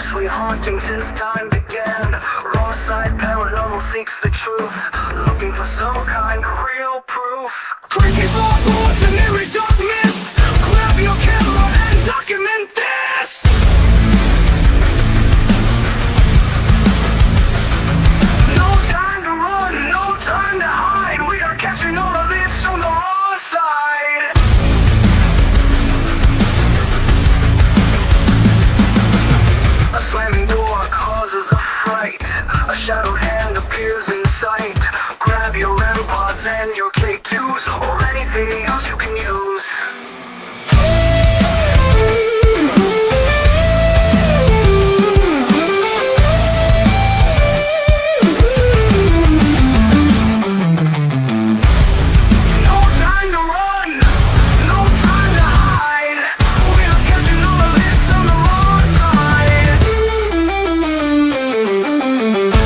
ghostly haunting since time began. Raw side paranormal seeks the truth, looking for some kind of real proof. Creepy floorboards and eerie dark mist, grab your camera and document this. No time to run, no time to hide. We are catching all of this from the raw side. A slamming door causes a fright. A shadowed hand appears in sight. Grab your REM pods and your K2s, or anything else you can use. No time to run, no time to hide. We are catching all of this on the wrong side.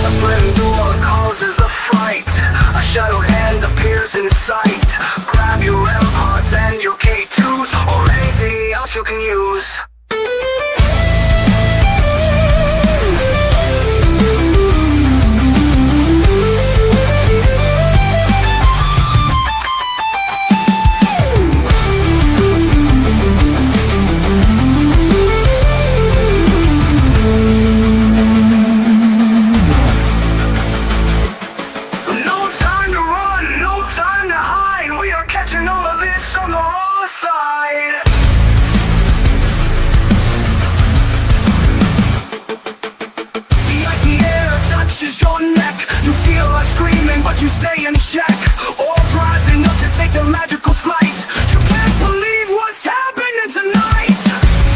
A slamming door causes a fright. A shadowed hand appears in sight. Grab your REM pods and your K2s, or anything else you can use. No time to run, no time to hide. We are catching all of this on the raw side. The icy air touches your neck. You feel like screaming, but you stay in check. Orbs rising up to take the magical flight. You can't believe what's happening tonight.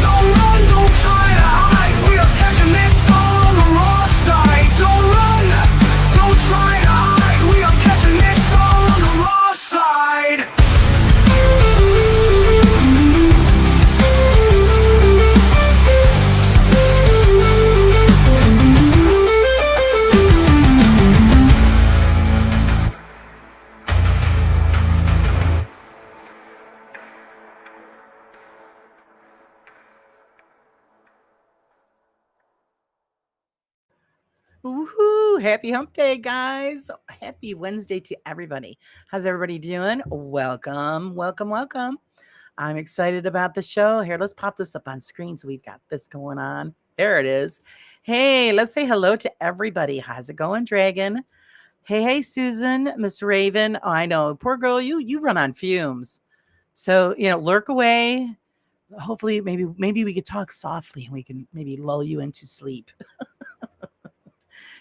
Don't run, don't try to hide. We are catching this all on the raw side. Don't run, don't try to hide. We are catching this all on the raw side. Woohoo! Happy hump day, guys. Happy Wednesday to everybody. How's everybody doing? Welcome, welcome, welcome. I'm excited about the show. Here, let's pop this up on screen so we've got this going on. There it is. Hey, let's say hello to everybody. How's it going, Dragon? Hey, Susan, Miss Raven. Oh, I know. Poor girl, you run on fumes. So, lurk away. Hopefully, maybe we could talk softly and we can maybe lull you into sleep.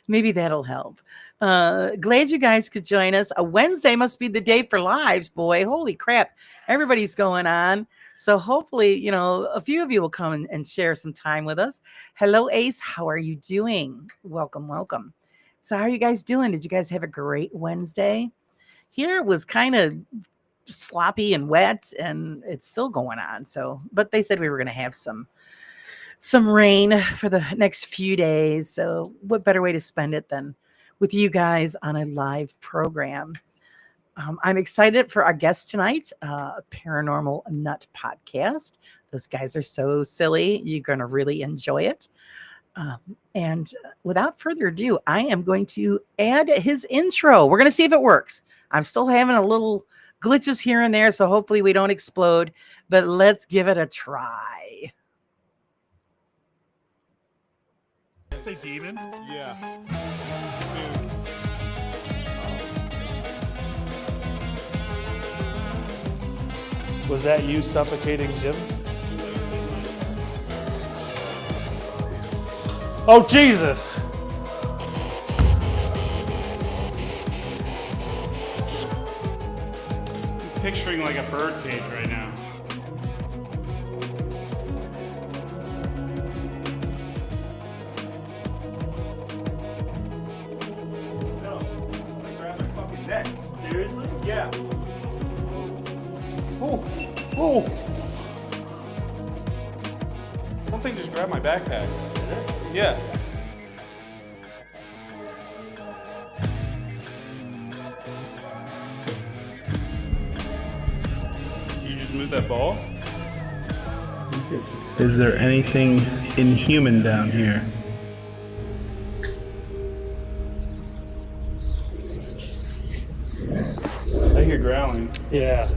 Maybe that'll help. Glad you guys could join us. A Wednesday must be the day for lives, boy. Holy crap. Everybody's going on. So hopefully, a few of you will come and share some time with us. Hello, Ace. How are you doing? Welcome, welcome. So how are you guys doing? Did you guys have a great Wednesday? Here it was kind of sloppy and wet, and it's still going on. But they said we were going to have some rain for the next few days. So what better way to spend it than with you guys on a live program? I'm excited for our guest tonight, Paranormal Nut Podcast. Those guys are so silly. You're going to really enjoy it. And without further ado, I am going to add his intro. We're going to see if it works. I'm still having a little glitches here and there, so hopefully we don't explode, but let's give it a try. Say demon? Yeah. Was that you suffocating Jim? Oh, Jesus! I'm picturing like a bird cage right now. No, I grabbed my fucking neck. Seriously? Yeah. Oh, oh! Something just grabbed my backpack. Yeah. You just moved that ball? Is there anything inhuman down here? I hear growling. Yeah.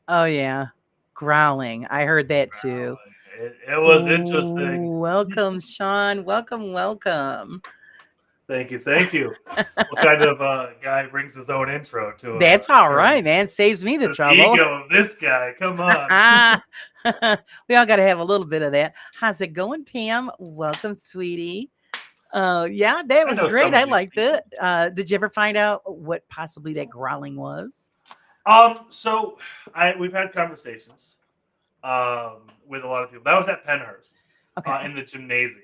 Oh yeah, growling. I heard that too. It was interesting. Welcome, Sean. Welcome. Thank you. Thank you. What kind of guy brings his own intro to That's all right, man. Saves me the This trouble. ego of this guy. Come on. Ah, we all got to have a little bit of that. How's it going, Pam? Welcome, sweetie. Yeah, that was know great. some I of these liked it. Did you ever find out what possibly that growling was? So we've had conversations with a lot of people. That was at Penhurst Okay. in the gymnasium.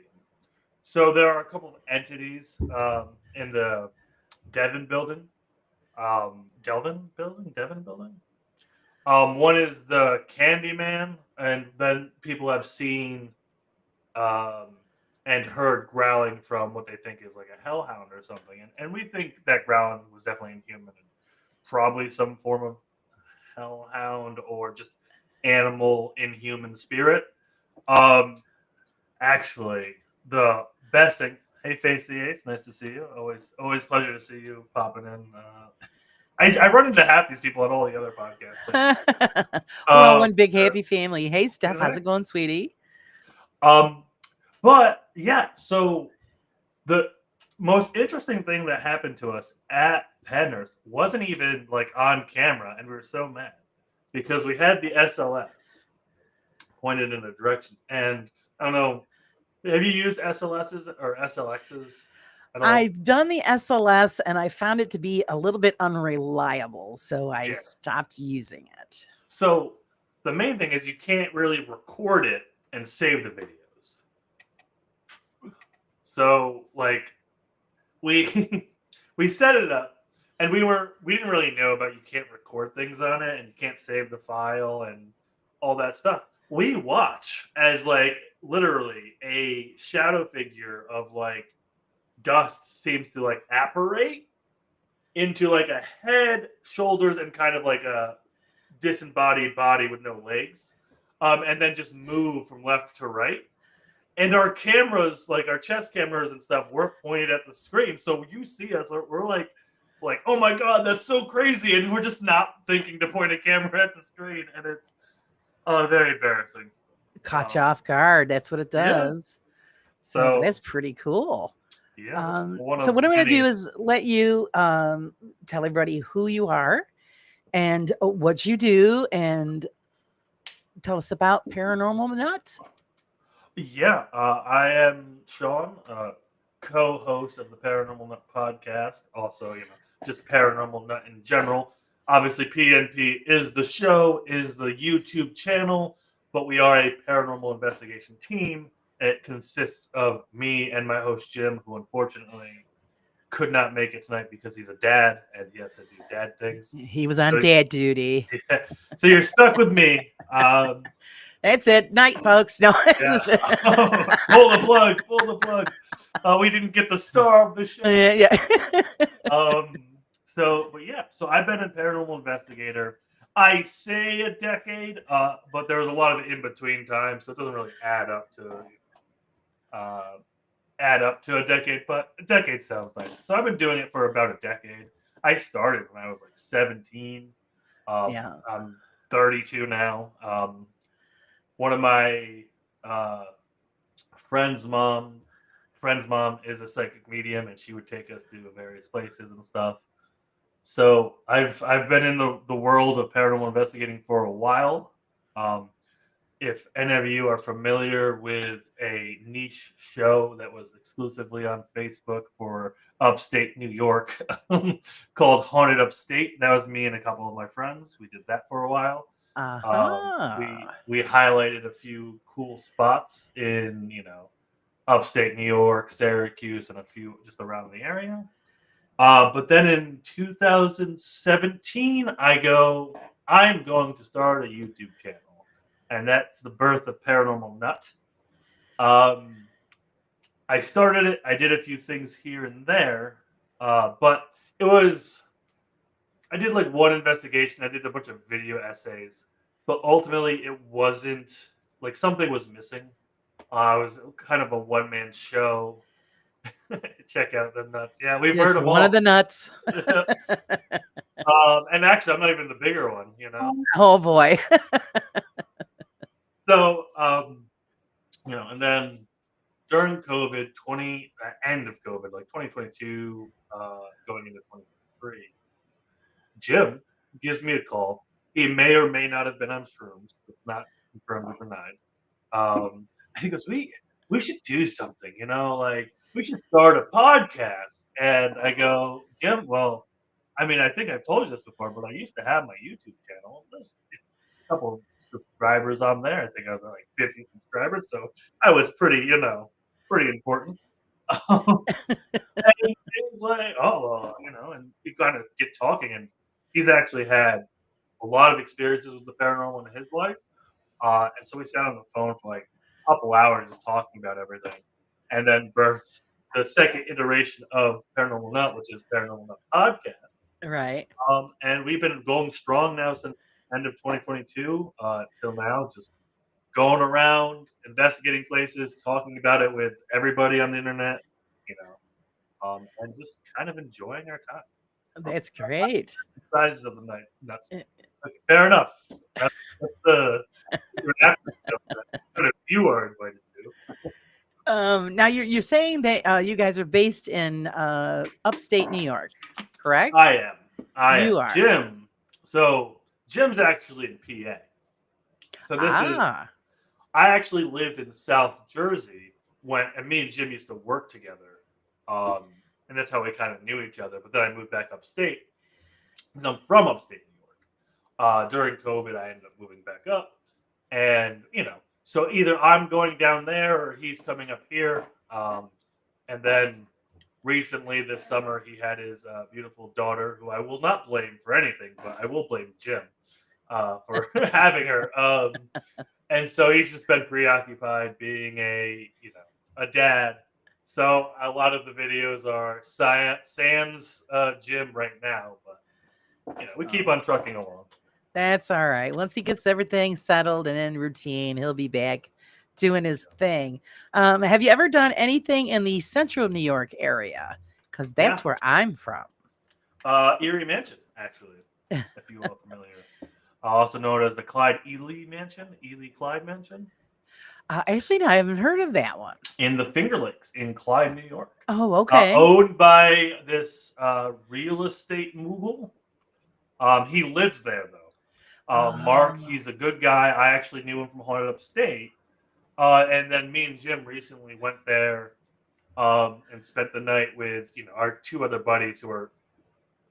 So there are a couple of entities in the Devon building. Devon building. One is the Candyman, and then people have seen and heard growling from what they think is like a hellhound or something. And we think that growling was definitely inhuman and probably some form of hellhound or just animal inhuman spirit. Actually, the best thing. Hey, Face the Ace, nice to see you. Always pleasure to see you popping in. I run into half these people on all the other podcasts. We're all one big happy family. Hey, Steph, how's right. it going, sweetie? But yeah, so the most interesting thing that happened to us at Penhurst wasn't even like on camera, and we were so mad because we had the SLS pointed in a direction, and I don't know. Have you used SLSs or SLXs at all? I've done the SLS and I found it to be a little bit unreliable, so I stopped using it. So the main thing is you can't really record it and save the videos. So like we we set it up and we didn't really know about you can't record things on it and you can't save the file and all that stuff. We watch as like literally a shadow figure of like dust seems to like apparate into like a head, shoulders, and kind of like a disembodied body with no legs, and then just move from left to right. And our cameras, like our chest cameras and stuff, were pointed at the screen. So you see us, we're like, oh my god, that's so crazy, and we're just not thinking to point a camera at the screen, and it's very embarrassing. Caught you off guard. That's what it does. Yeah. So that's pretty cool. Yeah. So what I'm going to do is let you tell everybody who you are and what you do, and tell us about Paranormal Nut. Yeah, I am Sean, co-host of the Paranormal Nut Podcast. Also, just Paranormal Nut in general. Obviously, PNP is the show, is the YouTube channel, but we are a paranormal investigation team. It consists of me and my host, Jim, who unfortunately could not make it tonight because he's a dad and he has to do dad things. He was on dad duty. Yeah. So you're stuck with me. That's it. Night, folks. No. Yeah. Pull the plug. We didn't get the star of the show. Yeah. So I've been a paranormal investigator. I say a decade, but there was a lot of in-between time, so it doesn't really add up to a decade, but a decade sounds nice. So I've been doing it for about a decade. I started when I was like 17. I'm 32 now. One of my friend's mom is a psychic medium, and she would take us to various places and stuff. So I've been in the world of paranormal investigating for a while. If any of you are familiar with a niche show that was exclusively on Facebook for upstate New York called Haunted Upstate, that was me and a couple of my friends. We did that for a while. We highlighted a few cool spots in, upstate New York, Syracuse, and a few just around the area. But then in 2017, I'm going to start a YouTube channel. And that's the birth of Paranormal Nut. I started it. I did a few things here and there. But it was I did like one investigation. I did a bunch of video essays, but ultimately it wasn't like something was missing. It was kind of a one-man show. Check out the nuts. Yeah, we've Just heard them one of all. the nuts. And actually, I'm not even the bigger one, you know. Oh boy. So, and then during COVID, end of COVID, like 2022, going into 2023, Jim gives me a call. He may or may not have been on shrooms. It's not confirmed or denied. And he goes, we should do something, like we should start a podcast. And I go, Jim, well, I mean, I think I've told you this before, but I used to have my YouTube channel. There's a couple of subscribers on there. I think I was at like 50 subscribers, so I was pretty important. And he was like, oh, well, and we kind of get talking, and he's actually had a lot of experiences with the paranormal in his life. And so we sat on the phone for like a couple hours just talking about everything, and then birthed the second iteration of Paranormal Nut, which is Paranormal Nut Podcast. Right. And we've been going strong now since end of 2022 till now, just going around, investigating places, talking about it with everybody on the internet, and just kind of enjoying our time. That's great. The sizes of the nuts. Okay, fair enough. That's the that you are invited to. Now you're saying that you guys are based in upstate New York, correct? I am. You are. Jim. So Jim's actually in PA. So this is. I actually lived in South Jersey and me and Jim used to work together. And that's how we kind of knew each other. But then I moved back upstate because I'm from upstate New York. During COVID, I ended up moving back up. And, so either I'm going down there or he's coming up here. And then recently this summer, he had his beautiful daughter, who I will not blame for anything, but I will blame Jim for having her. And so he's just been preoccupied being a dad. So a lot of the videos are sans Jim right now, but we keep on trucking along. That's all right. Once he gets everything settled and in routine, he'll be back doing his thing. Have you ever done anything in the central New York area? Because that's where I'm from. Erie Mansion, actually, if you are familiar. Also known as the Clyde Ely Mansion, Ely-Clyde Mansion. Actually, no, I haven't heard of that one. In the Finger Lakes in Clyde, New York. Oh, okay. Owned by this real estate mogul. He lives there, though. Mark, he's a good guy. I actually knew him from Haunted Upstate. And then me and Jim recently went there and spent the night with our two other buddies who are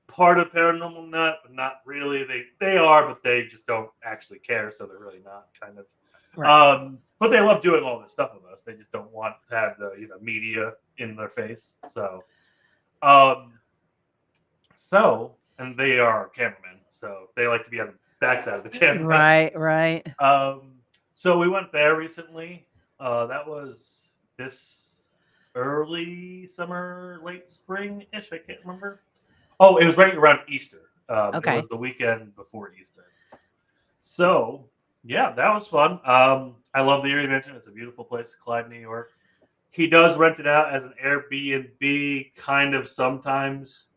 part of Paranormal Nut, but not really. They are, but they just don't actually care, so they're really not, kind of. Right. But they love doing all this stuff with us. They just don't want to have the media in their face. So, and they are cameramen, so they like to be on the backside of the camera. Right. So we went there recently. That was this early summer, late spring-ish. I can't remember. Oh, it was right around Easter. Okay. It was the weekend before Easter. So, yeah, that was fun. I love the Erie Mansion. It's a beautiful place, Clyde, New York. He does rent it out as an Airbnb, kind of sometimes.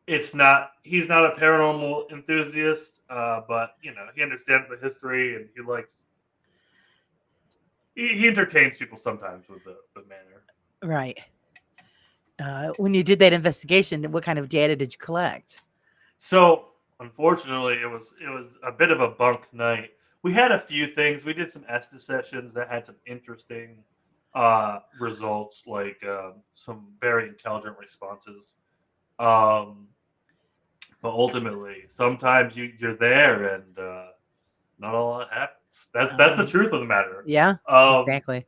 He's not a paranormal enthusiast, but he understands the history and he likes. He entertains people sometimes with the manner. Right. When you did that investigation, what kind of data did you collect? So, unfortunately, it was a bit of a bunk night. We had a few things. We did some Estes sessions that had some interesting results, like some very intelligent responses. But ultimately, sometimes you're there and not a lot happens. That's the truth of the matter. Yeah, exactly.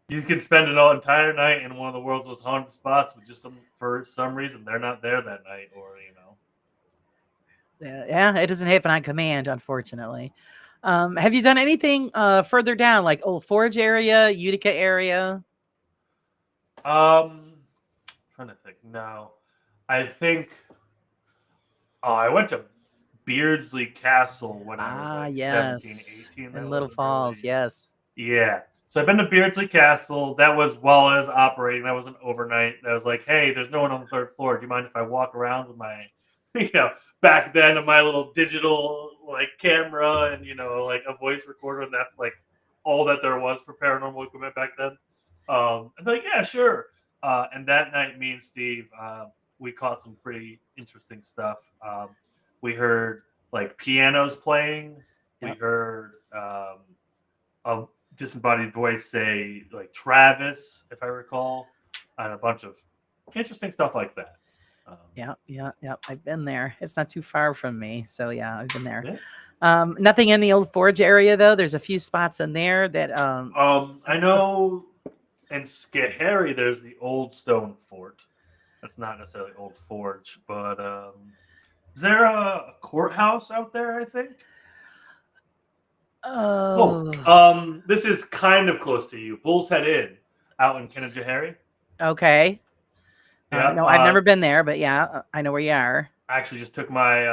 You can spend an entire night in one of the world's most haunted spots, but just for some reason they're not there that night, or Yeah, it doesn't happen on command, unfortunately. Have you done anything further down, like Old Forge area, Utica area? Trying to think. No, I think Oh, I went to Beardsley Castle when I was like 17, Yes. 18. In That Little wasn't Falls, really... yes. Yeah. So I've been to Beardsley Castle. That was while I was operating. That was an overnight. That was like, hey, there's no one on the third floor. Do you mind if I walk around with my, back then my little digital like camera and like a voice recorder, and that's like all that there was for paranormal equipment back then. I'm like, yeah, sure. And that night, me and Steve, we caught some pretty interesting stuff. We heard like pianos playing. We Yep. heard a disembodied voice say like Travis, if I recall, and a bunch of interesting stuff like that. Yeah. I've been there. It's not too far from me. So yeah, I've been there. Yeah. Nothing in the Old Forge area though. There's a few spots in there that I know in Skahari there's the old stone fort. That's not necessarily Old Forge, but is there a courthouse out there? I think. This is kind of close to you. Bull's Head Inn out in Kenajahari. Okay. Yeah. No, I've never been there, but yeah, I know where you are. I actually just took my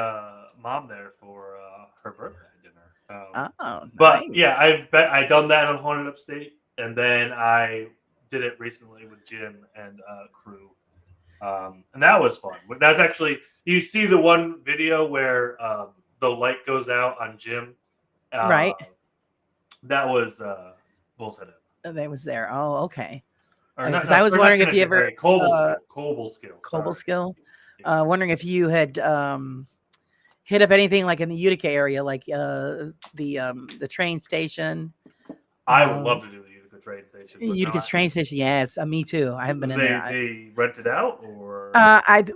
mom there for her birthday dinner. Oh, But nice. yeah, I done that on Haunted Upstate, and then I did it recently with Jim and crew, and that was fun. That's actually, you see the one video where the light goes out on Jim, Right. That was Bull's Head Inn. That was there. Oh, okay. Or Because not, I was or wondering not if you ever Cobleskill. Cobleskill. Yeah. Wondering if you had hit up anything like in the Utica area, like the train station. I would love to do the Utica train station. but Utica's train station, yes. Me too. I haven't been in there. They rent it out, or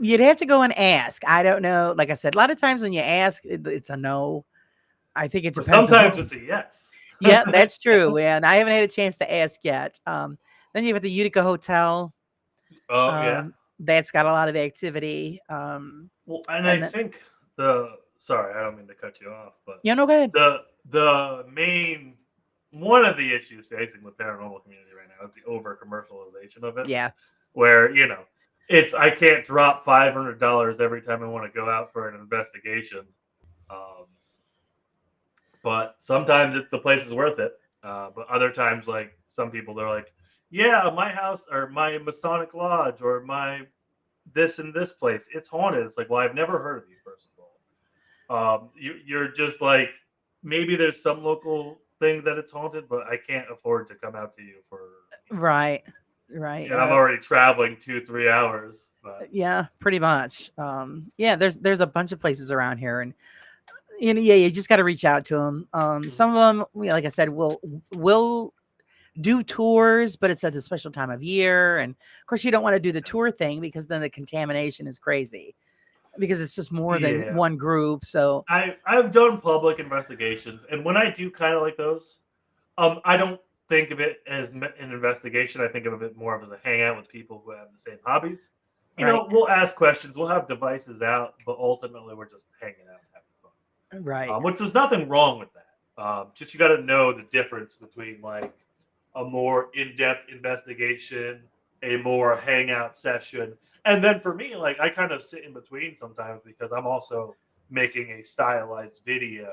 You'd have to go and ask. I don't know. Like I said, a lot of times when you ask, it's a no. I think it but depends. sometimes it's a yes. Yeah, that's true. And I haven't had a chance to ask yet. Then you have the Utica Hotel. Oh yeah. That's got a lot of activity. Well, and I think sorry, I don't mean to cut you off, but Yeah, no, go ahead. the main one of the issues facing the paranormal community right now is the over commercialization of it. Yeah. Where I can't drop $500 every time I want to go out for an investigation. But sometimes the place is worth it. But other times, like some people, they're like, yeah, my house or my Masonic Lodge or my this and this place, it's haunted. It's like, well, I've never heard of you, first of all. You're just like, maybe there's some local thing that it's haunted, but I can't afford to come out to you for... Right. And I'm already traveling 2-3 hours. But... Yeah, pretty much. Yeah, there's a bunch of places around here, and you just got to reach out to them. Some of them, like I said, will do tours, but it's at a special time of year, and of course you don't want to do the tour thing because then the contamination is crazy because it's just more than one group. So I've done public investigations, and when I do kind of like those, I don't think of it as an investigation. I think of it more of as a hangout with people who have the same hobbies. You know, we'll ask questions, we'll have devices out, but ultimately we're just hanging out and having fun. Right. Which there's nothing wrong with that. Just you got to know the difference between like a more in-depth investigation, a more hangout session, and then for me, like I kind of sit in between sometimes because I'm also making a stylized video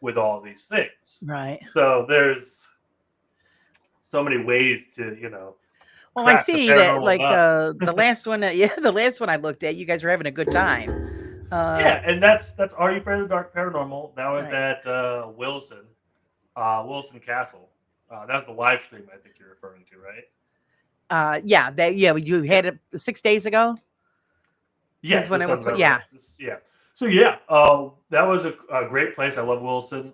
with all these things. Right. So there's so many ways to, Well, I see that like the last one, the last one I looked at, you guys were having a good time. Yeah, and that's Are You Afraid of the Dark Paranormal? That was at Wilson Castle. That's the live stream I think you're referring to, right? We do had it 6 days ago. Yes, when it was, yeah. So that was a great place. I love Wilson.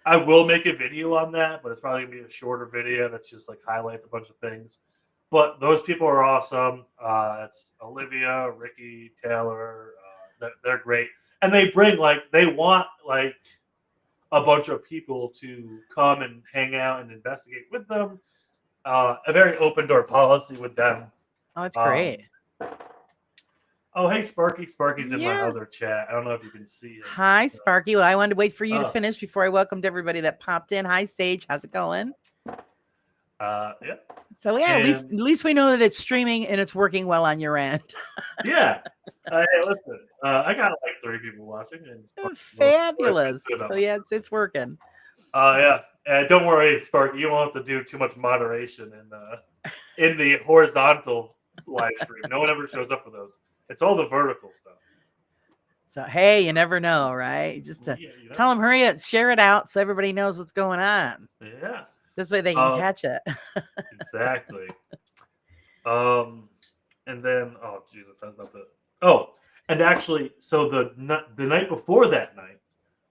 I will make a video on that, but it's probably gonna be a shorter video that's just like highlights a bunch of things. But those people are awesome. It's Olivia, Ricky, Taylor. They're great, and they want a bunch of people to come and hang out and investigate with them. A very open door policy with them. Oh, that's great. Oh, hey, Sparky. Sparky's in my other chat. I don't know if you can see it. Hi, Sparky. Well, I wanted to wait for you to finish before I welcomed everybody that popped in. Hi, Sage. How's it going? Yeah. So yeah, And at least we know that it's streaming and it's working well on your end. yeah. Hey, listen, I got like 3 people watching, and it's fun. What I feel Fabulous. good about So yeah, it's working. yeah. And don't worry, Sparky, you won't have to do too much moderation in the horizontal live stream. No one ever shows up for those. It's all the vertical stuff. So hey, you never know, right? Just to Yeah, you know? tell them hurry up, share it out so everybody knows what's going on. Yeah, This way they can catch it. exactly. And then Jesus, I was about to. Oh, and actually, so the night before that night,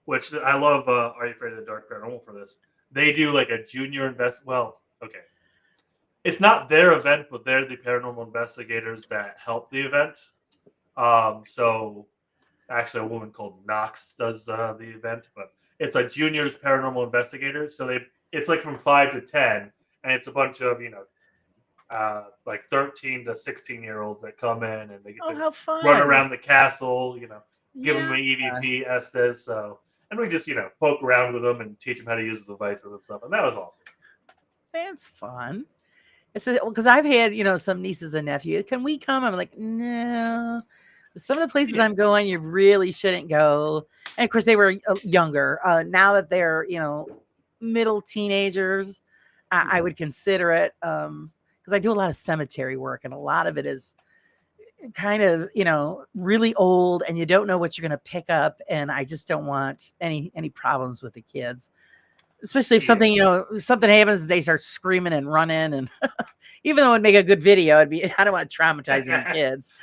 which I love. Are You Afraid of the Dark Paranormal for this? They do like a junior Well, okay, it's not their event, but they're the paranormal investigators that help the event. So actually, a woman called Knox does the event, but it's a juniors paranormal investigators. So it's like from 5 to 10, and it's a bunch of like 13 to 16-year-olds that come in and they get How to fun. run around the castle, give them Yeah. the EVP Estes. And we just, poke around with them and teach them how to use the devices and stuff. And that was awesome. That's fun. It's because I've had, some nieces and nephews. Can we come? I'm like, no. Some of the places I'm going, you really shouldn't go. And of course, they were younger. Now that they're, middle teenagers, I would consider it. Because I do a lot of cemetery work, and a lot of it is kind of, really old, and you don't know what you're going to pick up. And I just don't want any problems with the kids. Especially if something happens, they start screaming and running, and even though it'd make a good video, I don't want to traumatize any kids.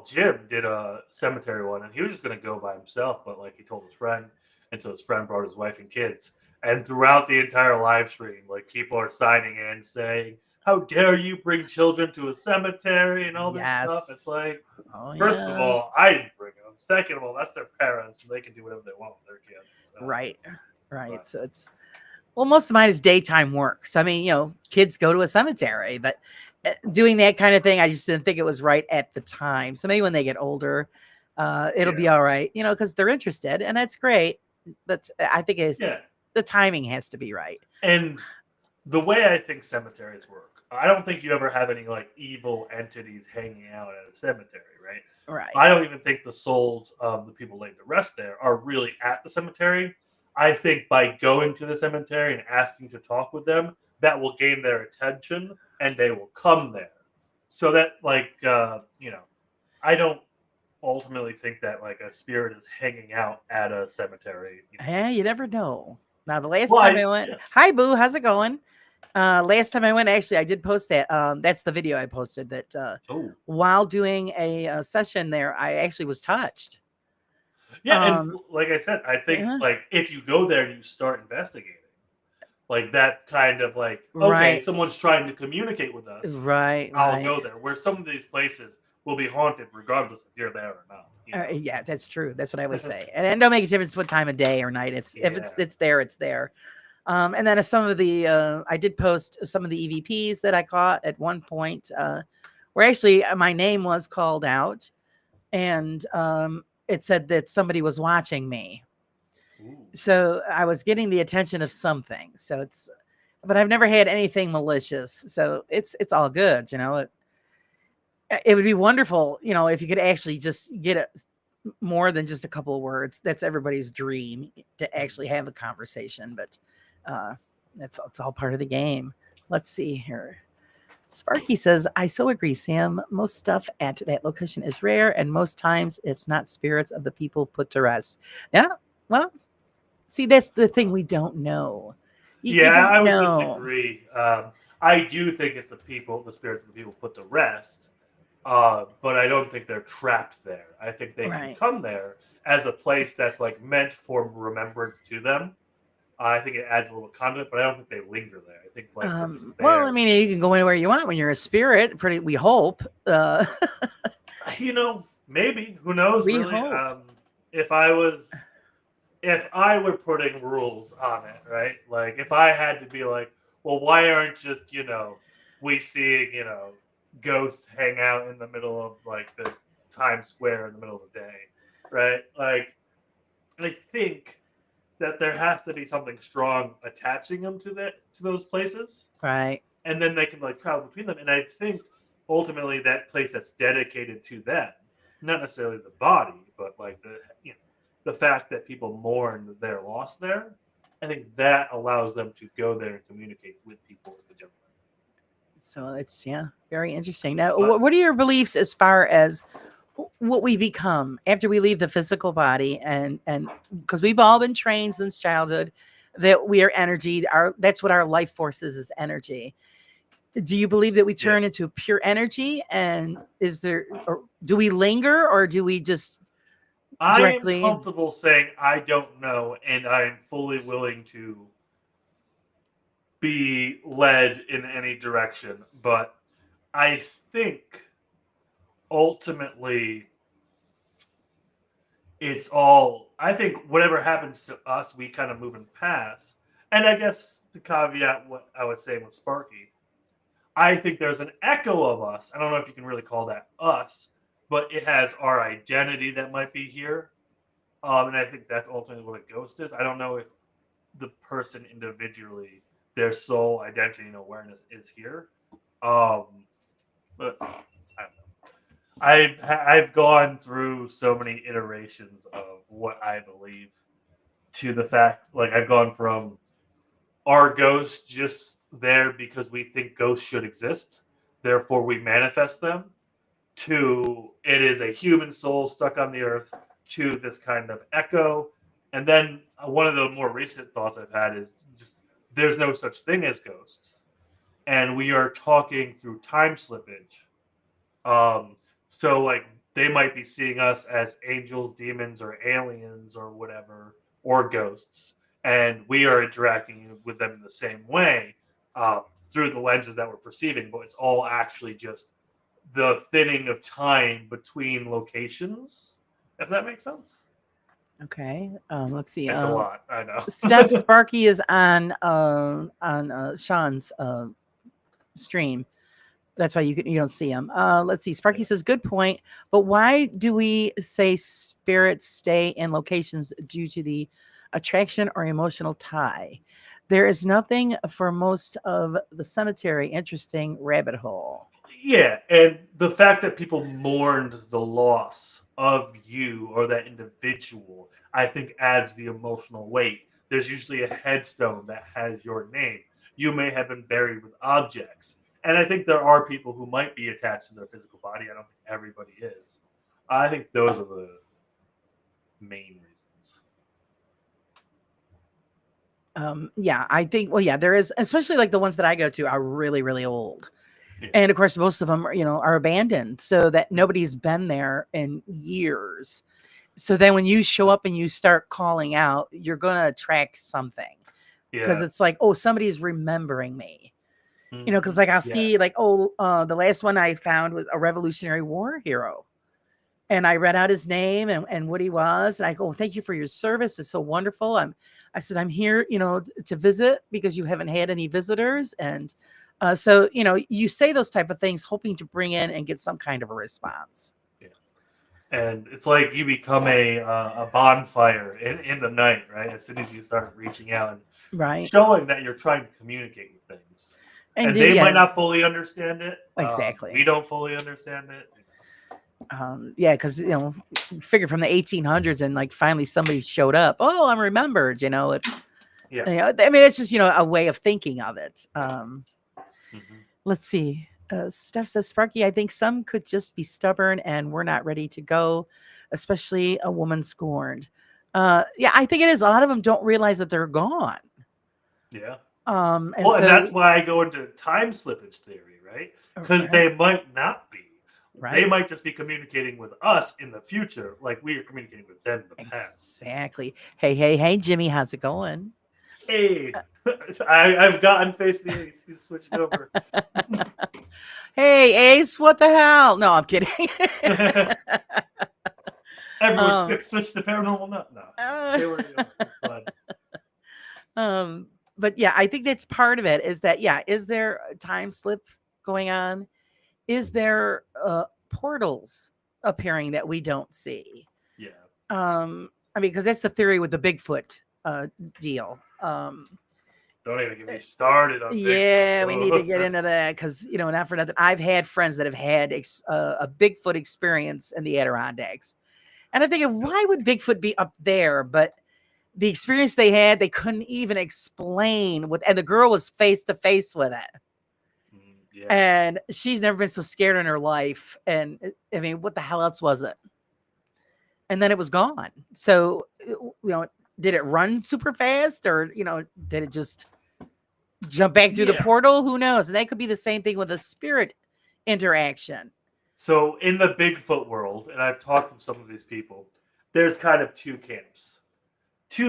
Jim did a cemetery one, and he was just going to go by himself, but like he told his friend, and so his friend brought his wife and kids. And throughout the entire live stream, like people are signing in saying, "How dare you bring children to a cemetery?" and all this stuff. It's like, first of all, I didn't bring them. Second of all, that's their parents, and they can do whatever they want with their kids. Right. So most of mine is daytime work. So I mean, kids go to a cemetery, but doing that kind of thing, I just didn't think it was right at the time. So maybe when they get older, it'll be all right, because they're interested, and that's great. But I think the timing has to be right. And the way I think cemeteries work, I don't think you ever have any like evil entities hanging out at a cemetery, right? Right. I don't even think the souls of the people laid to rest there are really at the cemetery. I think by going to the cemetery and asking to talk with them, that will gain their attention and they will come there. So that I don't ultimately think that like a spirit is hanging out at a cemetery. Yeah, you never know. Now, the last time I went, hi, Boo, how's it going? Last time I went, actually, I did post that. That's the video I posted that while doing a session there, I actually was touched. Yeah, and like I said, I think like if you go there and you start investigating, like that kind of like, okay, someone's trying to communicate with us. Right. I'll go there. Where some of these places will be haunted regardless if you're there or not. Yeah, that's true. That's what I would say. And it don't make a difference what time of day or night. If it's there, it's there. And then some of the I did post some of the EVPs that I caught at one point, where actually my name was called out, and it said that somebody was watching me. Ooh. So I was getting the attention of something. So but I've never had anything malicious. So it's all good. It would be wonderful, if you could actually just get more than just a couple of words. That's everybody's dream, to actually have a conversation. But it's all part of the game. Let's see here. Sparky says, I so agree, Sam. Most stuff at that location is rare, and most times it's not spirits of the people put to rest. Yeah, well, see, that's the thing we don't know. I would disagree. I do think it's the spirits of the people put to rest, but I don't think they're trapped there. I think they can come there as a place that's like meant for remembrance to them. I think it adds a little conduit, but I don't think they linger there. I think like they're just there. Well, I mean, you can go anywhere you want when you're a spirit. We hope. Maybe. Who knows? We really? hope. If I were putting rules on it, right? Like if I had to be like, well, why aren't just we seeing ghosts hang out in the middle of like the Times Square in the middle of the day, right? Like I think that there has to be something strong attaching them to those places, Right. and then they can like travel between them. And I think ultimately that place that's dedicated to them, not necessarily the body, but like the fact that people mourn their loss there. I think that allows them to go there and communicate with people in the general. So it's very interesting. Now, But- what are your beliefs as far as what we become after we leave the physical body? And because we've all been trained since childhood that we are energy. That's what our life force is energy. Do you believe that we turn into pure energy? And or do we linger, or do we just directly? I am comfortable saying I don't know, and I'm fully willing to be led in any direction. But I think ultimately I think whatever happens to us, we kind of moving past. And I guess to caveat what I was saying with Sparky, I think there's an echo of us. I don't know if you can really call that us, but it has our identity that might be here. And I think that's ultimately what a ghost is. I don't know if the person individually, their soul, identity, and awareness is here. But I don't know. I've gone through so many iterations of what I believe to the fact, like I've gone from are ghosts just there because we think ghosts should exist, therefore we manifest them, to it is a human soul stuck on the earth, to this kind of echo. And then one of the more recent thoughts I've had is just there's no such thing as ghosts. And we are talking through time slippage. So like they might be seeing us as angels, demons, or aliens or whatever, or ghosts. And we are interacting with them in the same way through the lenses that we're perceiving, but it's all actually just the thinning of time between locations, if that makes sense. Okay. Let's see. It's a lot, I know. Steph Sparky is on Sean's stream. That's why you don't see him. Let's see. Sparky says, good point. But why do we say spirits stay in locations due to the attraction or emotional tie? There is nothing for most of the cemetery. Interesting rabbit hole. Yeah, and the fact that people mourned the loss of you or that individual, I think adds the emotional weight. There's usually a headstone that has your name. You may have been buried with objects. And I think there are people who might be attached to their physical body. I don't think everybody is. I think those are the main reasons. I think, there is, especially like the ones that I go to are really, really old. Yeah. And of course, most of them are abandoned so that nobody's been there in years. So then when you show up and you start calling out, you're going to attract something because it's like, oh, somebody's remembering me. Because like I'll see like, the last one I found was a Revolutionary War hero. And I read out his name and what he was. And I go, thank you for your service. It's so wonderful. I said, I'm here, to visit because you haven't had any visitors. And so, you say those type of things, hoping to bring in and get some kind of a response. Yeah. And it's like you become a bonfire in the night, right? As soon as you start reaching out and showing that you're trying to communicate with things. And they might not fully understand it. Exactly. We don't fully understand it. Because figure from the 1800s and like finally somebody showed up. Oh, I'm remembered. It's it's just a way of thinking of it. Let's see. Steph says, Sparky, I think some could just be stubborn and we're not ready to go, especially a woman scorned. I think it is. A lot of them don't realize that they're gone. Yeah. And that's why I go into time slippage theory, right? Because they might not be. Right. They might just be communicating with us in the future, like we are communicating with them in the past. Exactly. Hey, Jimmy, how's it going? Hey, I've gotten face the Ace. He's switched over. Hey, Ace, what the hell? No, I'm kidding. Everyone quick switch to Paranormal Nut now. They were fun. But I think that's part of it. Is that is there a time slip going on? Is there portals appearing that we don't see? Yeah. Because that's the theory with the Bigfoot deal. Don't even get me started on Yeah, we need to Bigfoot. get into that because, not for nothing. I've had friends that have had a Bigfoot experience in the Adirondacks. And I'm thinking, why would Bigfoot be up there? But the experience they had, they couldn't even explain and the girl was face to face with it. Yeah. And she's never been so scared in her life. And I mean, what the hell else was it? And then it was gone. So, did it run super fast or, did it just jump back through the portal? Who knows? And that could be the same thing with a spirit interaction. So in the Bigfoot world, and I've talked with some of these people, there's kind of two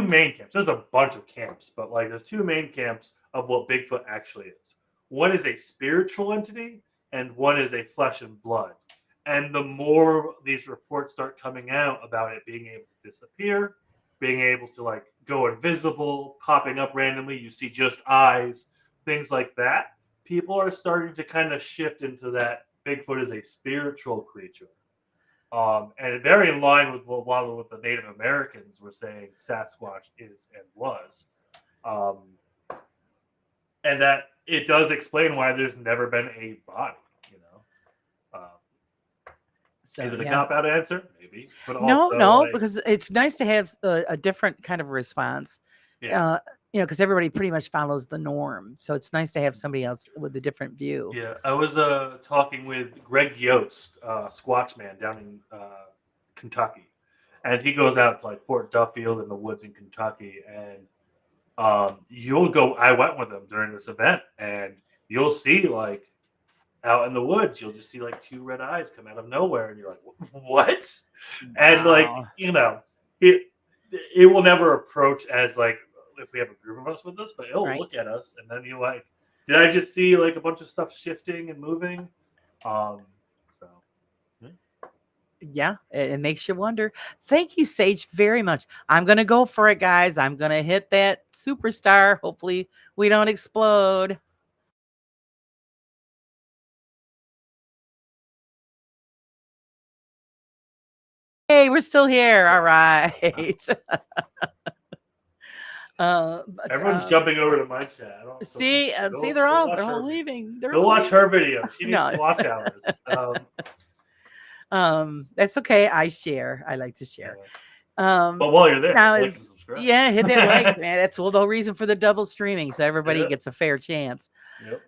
main camps. There's a bunch of camps, but like there's two main camps of what Bigfoot actually is. One is a spiritual entity, and one is a flesh and blood. And the more these reports start coming out about it being able to disappear, being able to like go invisible, popping up randomly, you see just eyes, things like that, people are starting to kind of shift into that Bigfoot is a spiritual creature. And very in line with a lot of what the Native Americans were saying Sasquatch is and was. And that it does explain why there's never been a body, So, is it a cop-out answer? Maybe. But no, also, because it's nice to have a different kind of response. Yeah. Because everybody pretty much follows the norm. So it's nice to have somebody else with a different view. Yeah, I was talking with Greg Yost, Squatch Man down in Kentucky, and he goes out to like Fort Duffield in the woods in Kentucky, and you'll go. I went with him during this event, and you'll see like out in the woods, you'll just see like two red eyes come out of nowhere, and you're like, "What?" Wow. And like it will never approach as like if we have a group of us with us, but it'll look at us, and then you're like, did I just see like a bunch of stuff shifting and moving? Yeah, it makes you wonder. Thank you, Sage, very much. I'm going to go for it, guys. I'm going to hit that superstar. Hopefully we don't explode. Hey, we're still here. All right. Everyone's jumping over to my chat. See, they're all leaving. They'll watch her video. She needs to watch ours. That's okay. I share. I like to share. But while you're there, like and subscribe. Yeah, hit that like, man. That's the whole reason for the double streaming, so everybody gets a fair chance. Yep.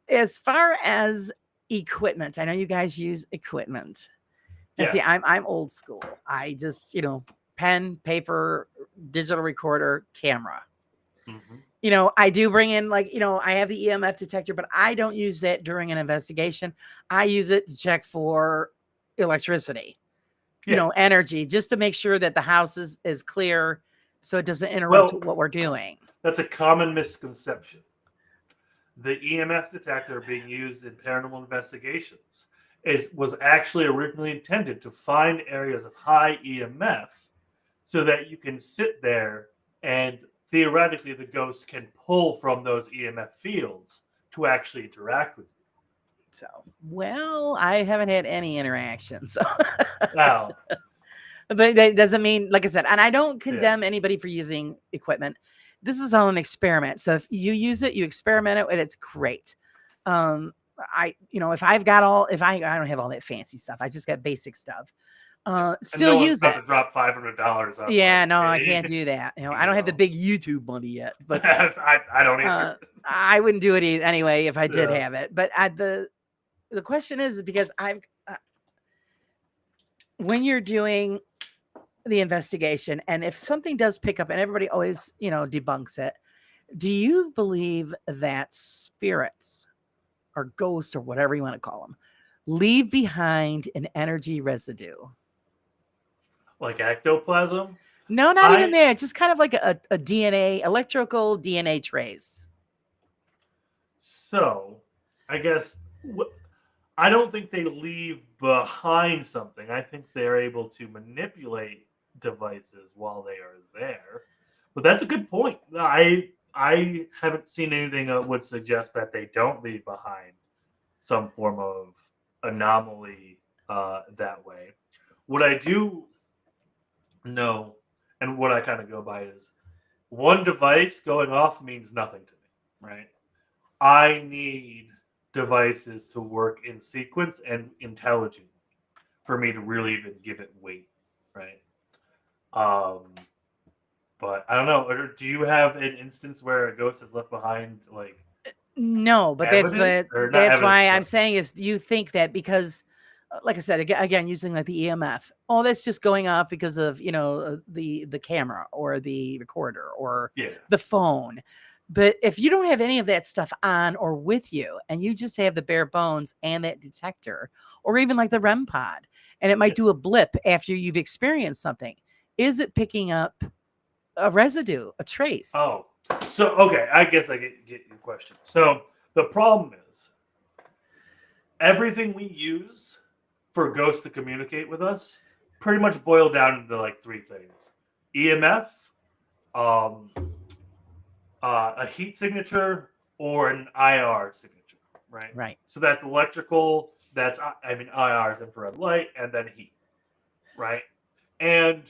As far as equipment, I know you guys use equipment. And see, I'm old school. I just, pen, paper, digital recorder, camera. Mm-hmm. I do bring in I have the EMF detector, but I don't use that during an investigation. I use it to check for electricity, energy, just to make sure that the house is clear so it doesn't interrupt what we're doing. That's a common misconception. The EMF detector being used in paranormal investigations was actually originally intended to find areas of high EMF so that you can sit there and theoretically the ghost can pull from those EMF fields to actually interact with you. So, well, I haven't had any interactions. So. Wow. But that doesn't mean, like I said, and I don't condemn anybody for using equipment. This is all an experiment. So if you use it, you experiment it, and it's great. If I don't have all that fancy stuff. I just got basic stuff. Still use it. To drop $500 on. Yeah, no, I can't do that. I don't have the big YouTube money yet, but I don't either. I wouldn't do it anyway if I did have it. But the question is because when you're doing the investigation, and if something does pick up, and everybody always debunks it, do you believe that spirits or ghosts or whatever you want to call them leave behind an energy residue? Like ectoplasm? No, not even that. Just kind of like a DNA, electrical DNA trace. So, I guess I don't think they leave behind something. I think they're able to manipulate devices while they are there. But that's a good point. I haven't seen anything that would suggest that they don't leave behind some form of anomaly that way. What I do know, and what I kind of go by is one device going off means nothing to me, right? I need devices to work in sequence and intelligently for me to really even give it weight, right? Um, but I don't know. Do you have an instance where a ghost is left behind, like No, but evidence or not that's evidence? why I'm But saying is you think that because like I said again using like the EMF, oh that's just going off because of the camera or the recorder or yeah, the phone. But if you don't have any of that stuff on or with you and you just have the bare bones and that detector or even like the REM pod and it might Yeah. do a blip after you've experienced something, is it picking up a residue, a trace? oh, so okay, I guess I get your question. So the problem is everything we use for ghosts to communicate with us pretty much boil down into like three things: EMF, um, a heat signature, or an IR signature, right? Right. So that's electrical. That's IR is infrared light, and then heat, right? And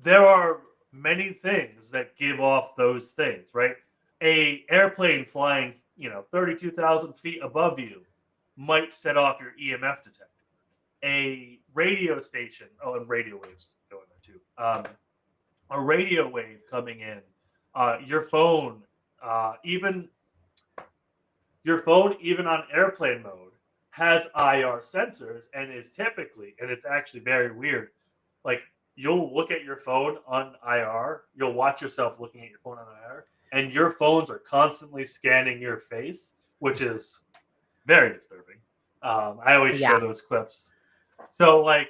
there are many things that give off those things, right? A airplane flying, 32,000 feet above you might set off your EMF detector. A radio station, and radio waves go in there too. A radio wave coming in, your phone, even your phone, even on airplane mode, has IR sensors and is typically, and it's actually very weird. Like you'll look at your phone on IR, you'll watch yourself looking at your phone on IR, and your phones are constantly scanning your face, which is very disturbing. I always Yeah. show those clips. So, like,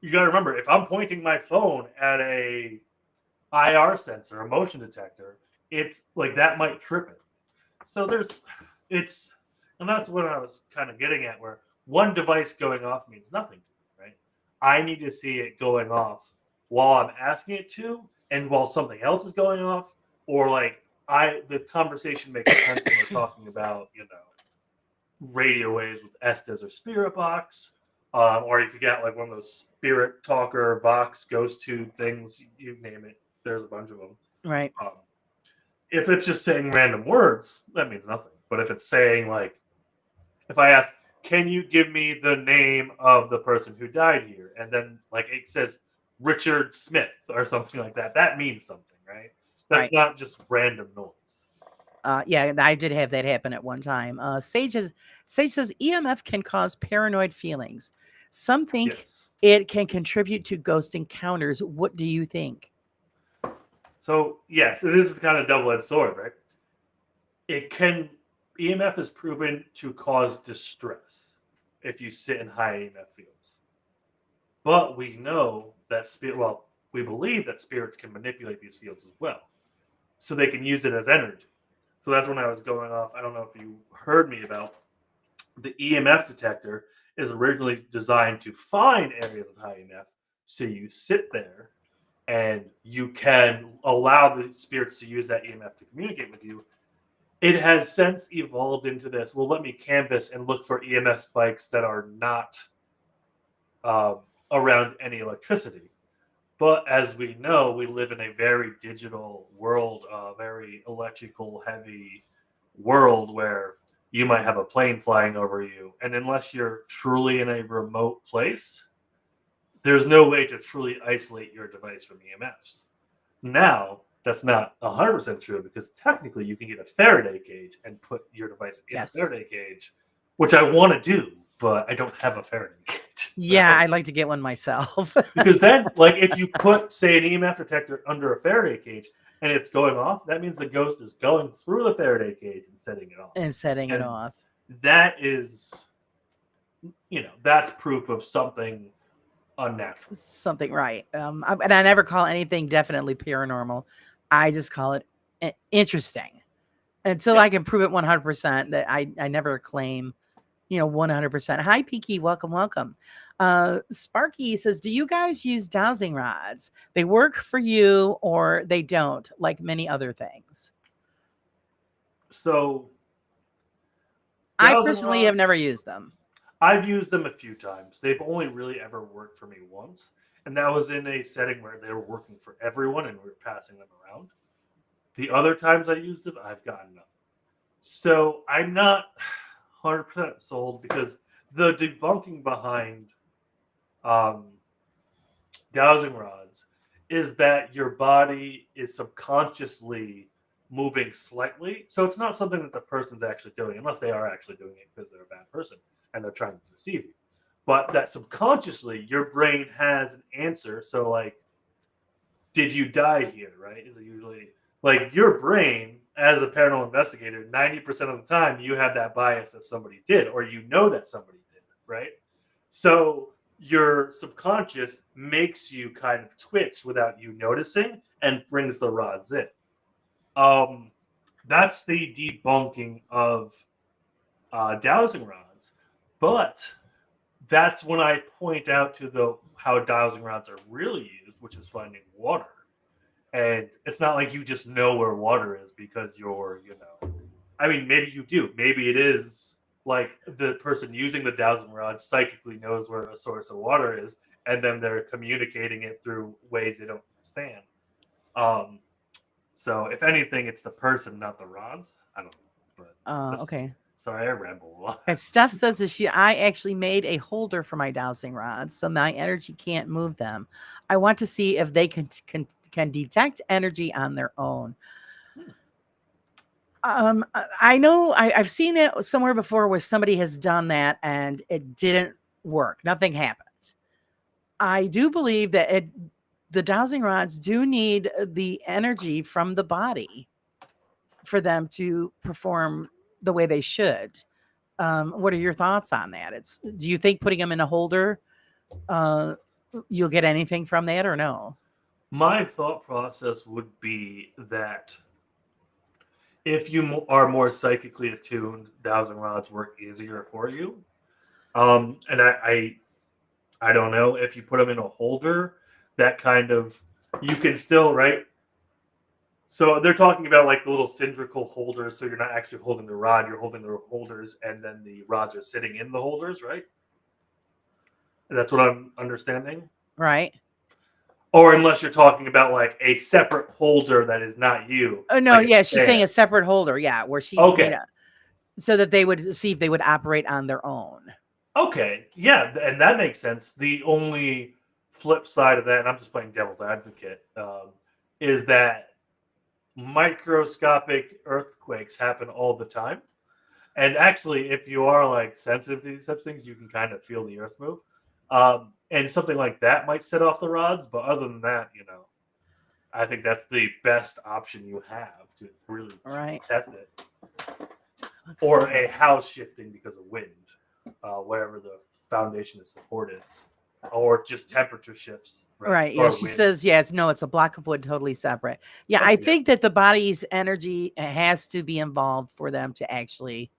you got to remember, if I'm pointing my phone at a IR sensor, a motion detector, it's like that might trip it. So and that's what I was kind of getting at, where one device going off means nothing to me, right? I need to see it going off while I'm asking it to, and while something else is going off, or like the conversation makes sense when we're talking about, radio waves with Estes or Spirit Box, or if you got like one of those Spirit Talker, Vox, Ghost Tube things, you name it. There's a bunch of them. Right. If it's just saying random words, that means nothing. But if it's saying like, if I ask, can you give me the name of the person who died here? And then like it says Richard Smith or something like that, that means something, right? That's Right. not just random noise. Yeah, I did have that happen at one time. Sage says EMF can cause paranoid feelings. Some think Yes. it can contribute to ghost encounters. What do you think? So yes, this is kind of double-edged sword, right? EMF is proven to cause distress if you sit in high EMF fields. But we know that we believe that spirits can manipulate these fields as well. So they can use it as energy. So that's when I was going off. I don't know if you heard me about the EMF detector is originally designed to find areas of high EMF. So you sit there and you can allow the spirits to use that EMF to communicate with you. It has since evolved into this. Well, let me canvas and look for EMF spikes that are not around any electricity. But as we know, we live in a very digital world, a very electrical heavy world where you might have a plane flying over you. And unless you're truly in a remote place, there's no way to truly isolate your device from EMFs. Now, that's not 100% true because technically you can get a Faraday cage and put your device in Yes. a Faraday cage, which I want to do, but I don't have a Faraday cage. Yeah, So- I'd like to get one myself. because then, like, if you put, say, an EMF detector under a Faraday cage and it's going off, that means the ghost is going through the Faraday cage and setting it off. And setting it And off. that is, that's proof of something unnatural. Something right. And I never call anything definitely paranormal. I just call it interesting until Yeah. I can prove it 100%. That I never claim, 100%. Hi, Peaky. Welcome. Sparky says, do you guys use dowsing rods? They work for you or they don't, like many other things. So, I dowsing personally have rods- never used them. I've used them a few times. They've only really ever worked for me once. And that was in a setting where they were working for everyone and we were passing them around. The other times I used it, I've gotten nothing. So I'm not 100% sold because the debunking behind um, dowsing rods is that your body is subconsciously moving slightly. So it's not something that the person's actually doing, unless they are actually doing it because they're a bad person and they're trying to deceive you. But that subconsciously, your brain has an answer. So, like, did you die here, right? Is it usually like your brain, as a paranormal investigator, 90% of the time you have that bias that somebody did, or you know that somebody did, right? So your subconscious makes you kind of twitch without you noticing and brings the rods in. That's the debunking of dowsing rods. But that's when I point out to the how dowsing rods are really used, which is finding water. And it's not like you just know where water is because you're, I mean, maybe you do. Maybe it is like the person using the dowsing rod psychically knows where a source of water is, and then they're communicating it through ways they don't understand. So if anything, it's the person, not the rods. I don't know. But Okay. Sorry, I ramble a lot. And Steph says that I actually made a holder for my dowsing rods, so my energy can't move them. I want to see if they can detect energy on their own. I know I've seen it somewhere before where somebody has done that and it didn't work. Nothing happened. I do believe that the dowsing rods do need the energy from the body for them to perform the way they should. What are your thoughts on that? Do you think putting them in a holder, you'll get anything from that or no? My thought process would be that if you are more psychically attuned, dowsing rods work easier for you. And I don't know if you put them in a holder, that kind of you can still right. So they're talking about like the little cylindrical holders. So you're not actually holding the rod; you're holding the holders, and then the rods are sitting in the holders, right? That's what I'm understanding. Right. Or unless you're talking about like a separate holder that is not you. Oh no, like yeah, she's saying a separate holder, yeah, where she Okay. so that they would see if they would operate on their own. Okay, yeah, and that makes sense. The only flip side of that, and I'm just playing devil's advocate, is that microscopic earthquakes happen all the time. And actually, if you are like sensitive to these types of things, you can kind of feel the earth move. And something like that might set off the rods. But other than that, I think that's the best option you have to really test it. Or a house shifting because of wind, wherever the foundation is supported, or just temperature shifts. Right. Yeah. She says, it's a block of wood, totally separate. Yeah. I think that the body's energy has to be involved for them to actually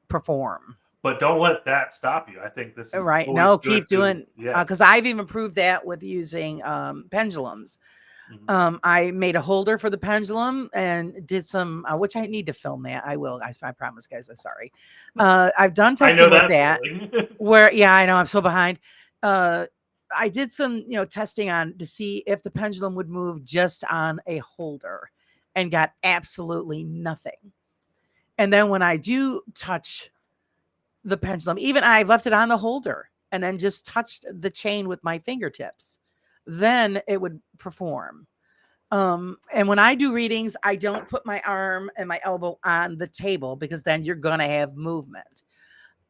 perform. But don't let that stop you. I think this is right. No, keep doing. Because I've even proved that with using pendulums. Mm-hmm. I made a holder for the pendulum and did some, which I need to film that. I will. I promise, guys. I'm sorry. I've done testing with that. Where, I know I'm so behind. I did some, testing to see if the pendulum would move just on a holder, and got absolutely nothing. And then when I do touch the pendulum, even I've left it on the holder and then just touched the chain with my fingertips, then it would perform. And when I do readings, I don't put my arm and my elbow on the table because then you're going to have movement.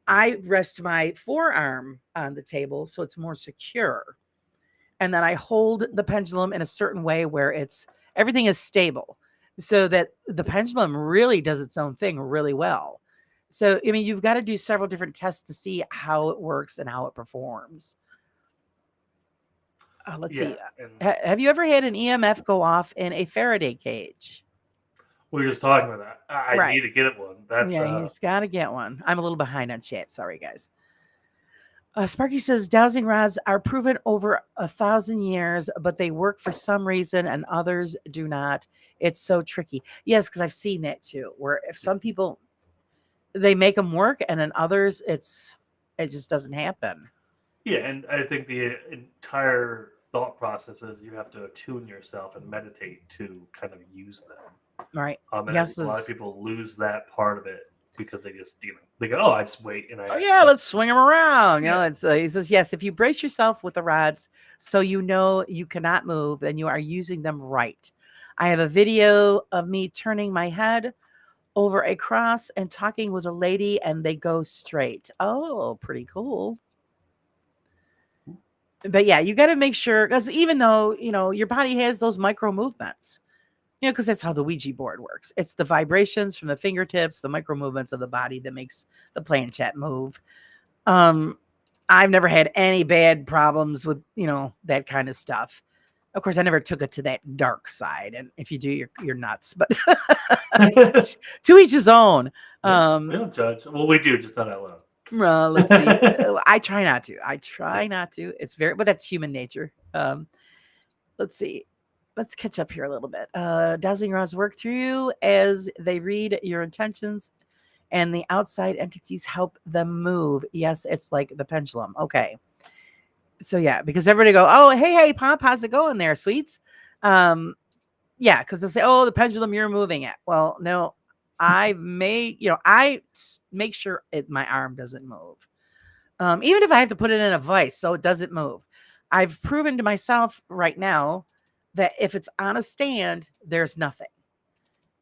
I rest my forearm on the table so it's more secure. And then I hold the pendulum in a certain way where everything is stable so that the pendulum really does its own thing really well. So, I mean, you've got to do several different tests to see how it works and how it performs. Let's see. Have you ever had an EMF go off in a Faraday cage? We were just talking about that. I need to get one. He's got to get one. I'm a little behind on chat. Sorry, guys. Sparky says dowsing rods are proven over 1,000 years, but they work for some reason and others do not. It's so tricky. Yes, because I've seen that too, where if some people, they make them work and then others, it just doesn't happen. Yeah, and I think the entire thought process is you have to attune yourself and meditate to kind of use them. Right. And I Yes. think a lot of people lose that part of it because they just, they go, oh, I just wait. And Oh yeah, let's swing them around. It's he says yes. If you brace yourself with the rods, so you know you cannot move, then you are using them right. I have a video of me turning my head over a cross and talking with a lady, and they go straight. Oh, pretty cool. But yeah, you got to make sure, because even though your body has those micro movements, because that's how the Ouija board works. It's the vibrations from the fingertips, the micro movements of the body that makes the planchette move. I've never had any bad problems with, that kind of stuff. Of course, I never took it to that dark side. And if you do, you're nuts. But to each his own. We don't judge. Well, we do, just not out loud. Let's see. I try not to. It's but that's human nature. Let's see. Let's catch up here a little bit. Dowsing rods work through you as they read your intentions, and the outside entities help them move. Yes, it's like the pendulum. Okay. So yeah, because everybody go, oh, hey, Pop, how's it going there, sweets? Yeah, because they'll say, oh, the pendulum, you're moving it. Well, no, I make sure my arm doesn't move. Even if I have to put it in a vise so it doesn't move. I've proven to myself right now that if it's on a stand, there's nothing.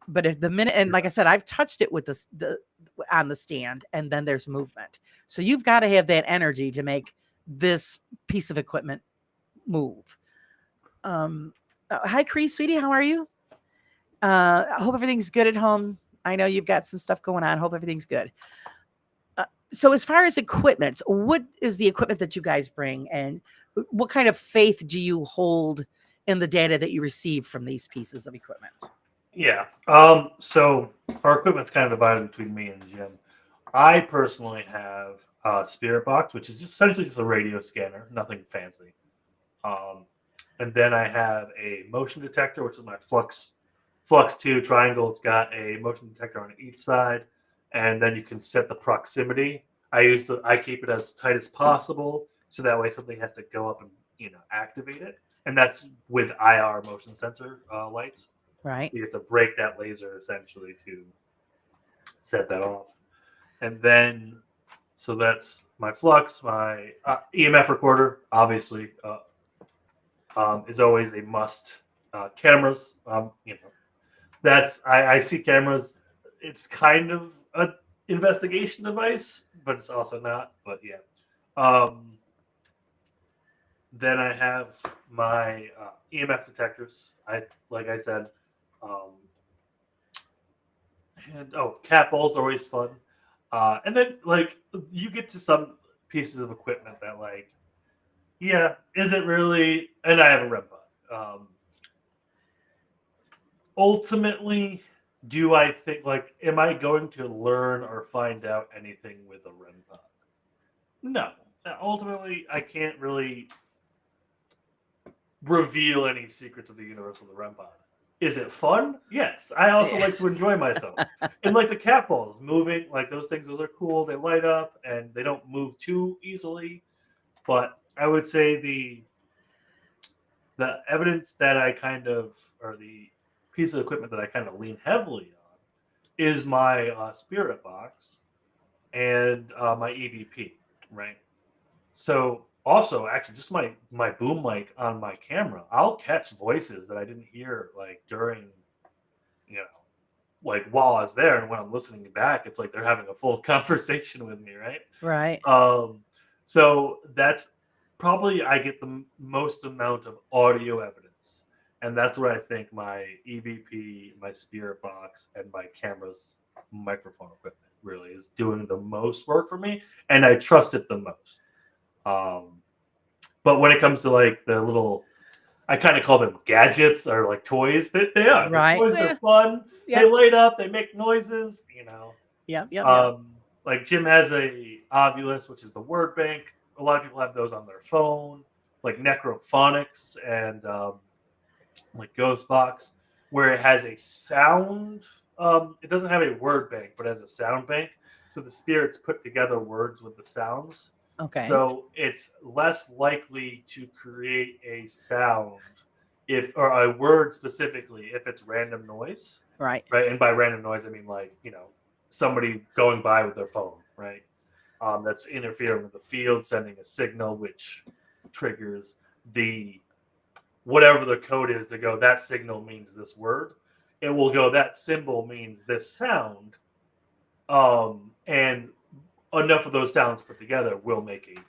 But if the minute, and like I said, I've touched it with the on the stand, and then there's movement. So you've got to have that energy to make this piece of equipment move. Hi, Cree, sweetie, how are you? I hope everything's good at home. I know you've got some stuff going on. Hope everything's good. So as far as equipment, what is the equipment that you guys bring, and what kind of faith do you hold in the data that you receive from these pieces of equipment? Yeah. So our equipment's kind of divided between me and Jim. I personally have a spirit box, which is essentially just a radio scanner, nothing fancy. And then I have a motion detector, which is my Flux 2 triangle. It's got a motion detector on each side, and then you can set the proximity. I keep it as tight as possible, so that way something has to go up and activate it, and that's with IR motion sensor lights. Right. You have to break that laser essentially to set that off. And then, so that's my Flux, my EMF recorder, obviously, is always a must. Cameras, that's, I see cameras. It's kind of an investigation device, but it's also not. But yeah. Then I have my EMF detectors. Like I said, and cat balls are always fun. And then you get to some pieces of equipment that is it really? And I have a REM pod. Ultimately, do I think am I going to learn or find out anything with a REM pod? No. Ultimately, I can't really reveal any secrets of the universe with a REM pod. Is it fun? Yes. I also like to enjoy myself. And the cat balls moving, those things, those are cool. They light up and they don't move too easily. But I would say the evidence that or the piece of equipment that I kind of lean heavily on is my spirit box and my EVP, right? So also, actually, just my boom mic on my camera, I'll catch voices that I didn't hear during, while I was there, and when I'm listening back, it's like they're having a full conversation with me, right? Right. So that's probably I get the most amount of audio evidence, and that's where I think my EVP, my spirit box, and my camera's microphone equipment really is doing the most work for me, and I trust it the most. But when it comes to the little, I kind of call them gadgets or toys. They are. Right. Toys are fun. Yep. They light up. They make noises. Yep. Jim has a Ovilus, which is the word bank. A lot of people have those on their phone, like Necrophonics and Ghostbox, where it has a sound. It doesn't have a word bank, but it has a sound bank. So the spirits put together words with the sounds. Okay. So it's less likely to create a sound or a word specifically, if it's random noise, Right. right? And by random noise, I mean like, somebody going by with their phone, right? That's interfering with the field, sending a signal, which triggers the whatever the code is to go, that signal means this word. It will go, that symbol means this sound. And enough of those sounds put together will make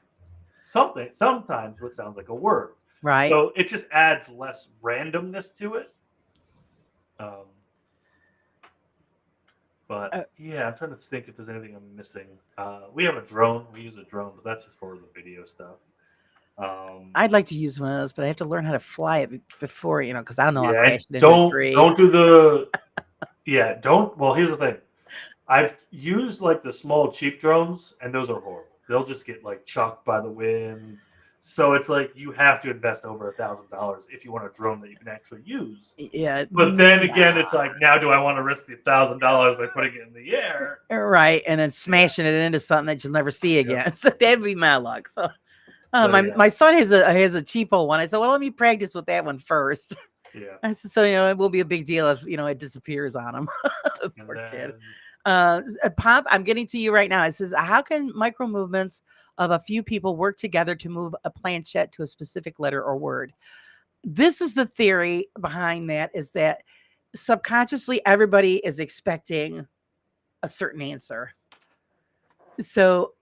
sometimes what sounds like a word. Right. So it just adds less randomness to it. But yeah, I'm trying to think if there's anything I'm missing. We have a drone. We use a drone, but that's just for the video stuff. I'd like to use one of those, but I have to learn how to fly it before, because I know I'll Yeah, crash it and into a tree. don't do the don't. Well, here's the thing. I've used like the small cheap drones, and those are horrible. They'll just get like chucked by the wind. So it's like you have to invest over $1,000 if you want a drone that you can actually use. Yeah. But then again, it's like, now do I want to risk the $1,000 by putting it in the air? Right. And then smashing it into something that you'll never see again. So that'd be my luck. So, my son has a cheapo one. I said, well, let me practice with that one first. Yeah. I said, so, it will be a big deal if, it disappears on him. Poor kid. Pop, I'm getting to you right now. It says, how can micro movements of a few people work together to move a planchette to a specific letter or word? This is the theory behind that, is that subconsciously everybody is expecting a certain answer. So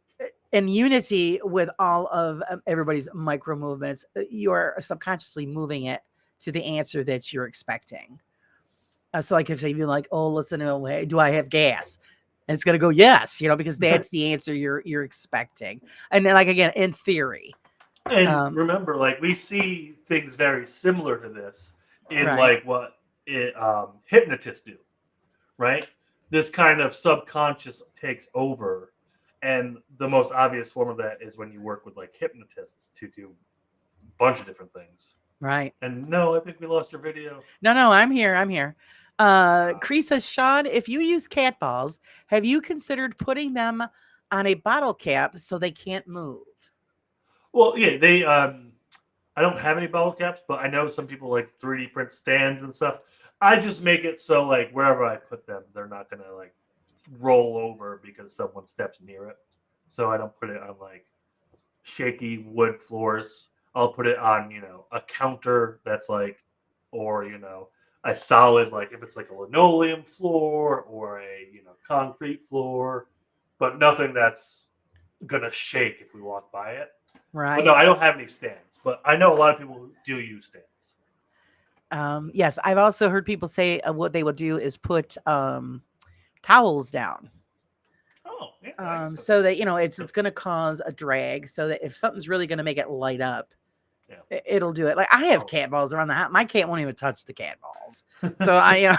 in unity with all of everybody's micro movements, you are subconsciously moving it to the answer that you're expecting. So like if you're like, oh, listen, do I have gas? And it's going to go, yes, because that's the answer you're expecting. And then, like, again, in theory. And remember, like, we see things very similar to this in like what hypnotists do, right? This kind of subconscious takes over. And the most obvious form of that is when you work with like hypnotists to do a bunch of different things. Right. And no, I think we lost your video. No, I'm here. Cree says, Sean, if you use cat balls, have you considered putting them on a bottle cap so they can't move? Well, yeah, they I don't have any bottle caps, but I know some people like 3D print stands and stuff. I just make it so like wherever I put them, they're not gonna like roll over because someone steps near it. So I don't put it on like shaky wood floors. I'll put it on, a counter that's like, or a solid, like if it's like a linoleum floor or a concrete floor, but nothing that's gonna shake if we walk by it. Right. But no, I don't have any stands, but I know a lot of people who do use stands. Yes, I've also heard people say what they will do is put towels down. Oh, yeah. So that it's going to cause a drag, so that if something's really going to make it light up, it'll do it. Like I have cat balls around the house. My cat won't even touch the cat balls. So I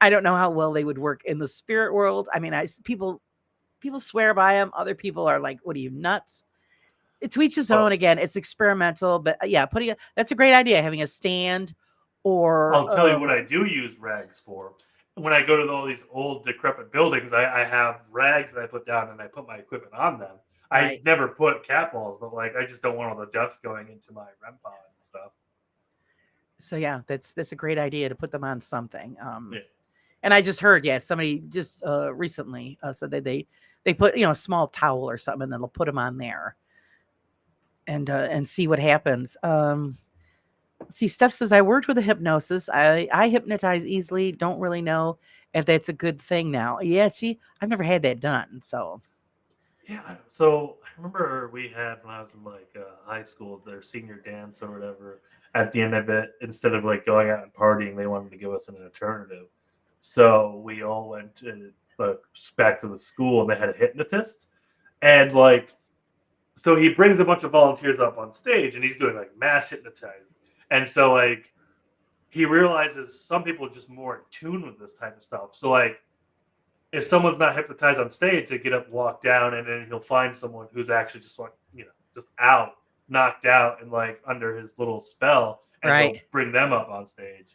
don't know how well they would work in the spirit world. I mean, people swear by them. Other people are like, "What are you, nuts?" To each his own. Again, it's experimental, but that's a great idea. Having a stand, or I'll tell you what I do use rags for. When I go to all these old decrepit buildings, I have rags that I put down and I put my equipment on them. I never put cat balls, but like I just don't want all the dust going into my REM pod and stuff. So yeah, that's a great idea to put them on something. And I just heard, somebody just recently said that they put a small towel or something, and then they'll put them on there and see what happens. See, Steph says, I worked with a hypnosis. I hypnotize easily. Don't really know if that's a good thing now. Yeah, see, I've never had that done. So yeah, so I remember we had, when I was in like high school, their senior dance or whatever. At the end of it, instead of like going out and partying, they wanted to give us an alternative. So we all went back to the school, and they had a hypnotist, and like, so he brings a bunch of volunteers up on stage, and he's doing like mass hypnotizing. And so like he realizes some people are just more in tune with this type of stuff. So like if someone's not hypnotized on stage, they get up, walk down, and then he'll find someone who's actually just like, just out, knocked out, and like under his little spell, and he'll bring them up on stage.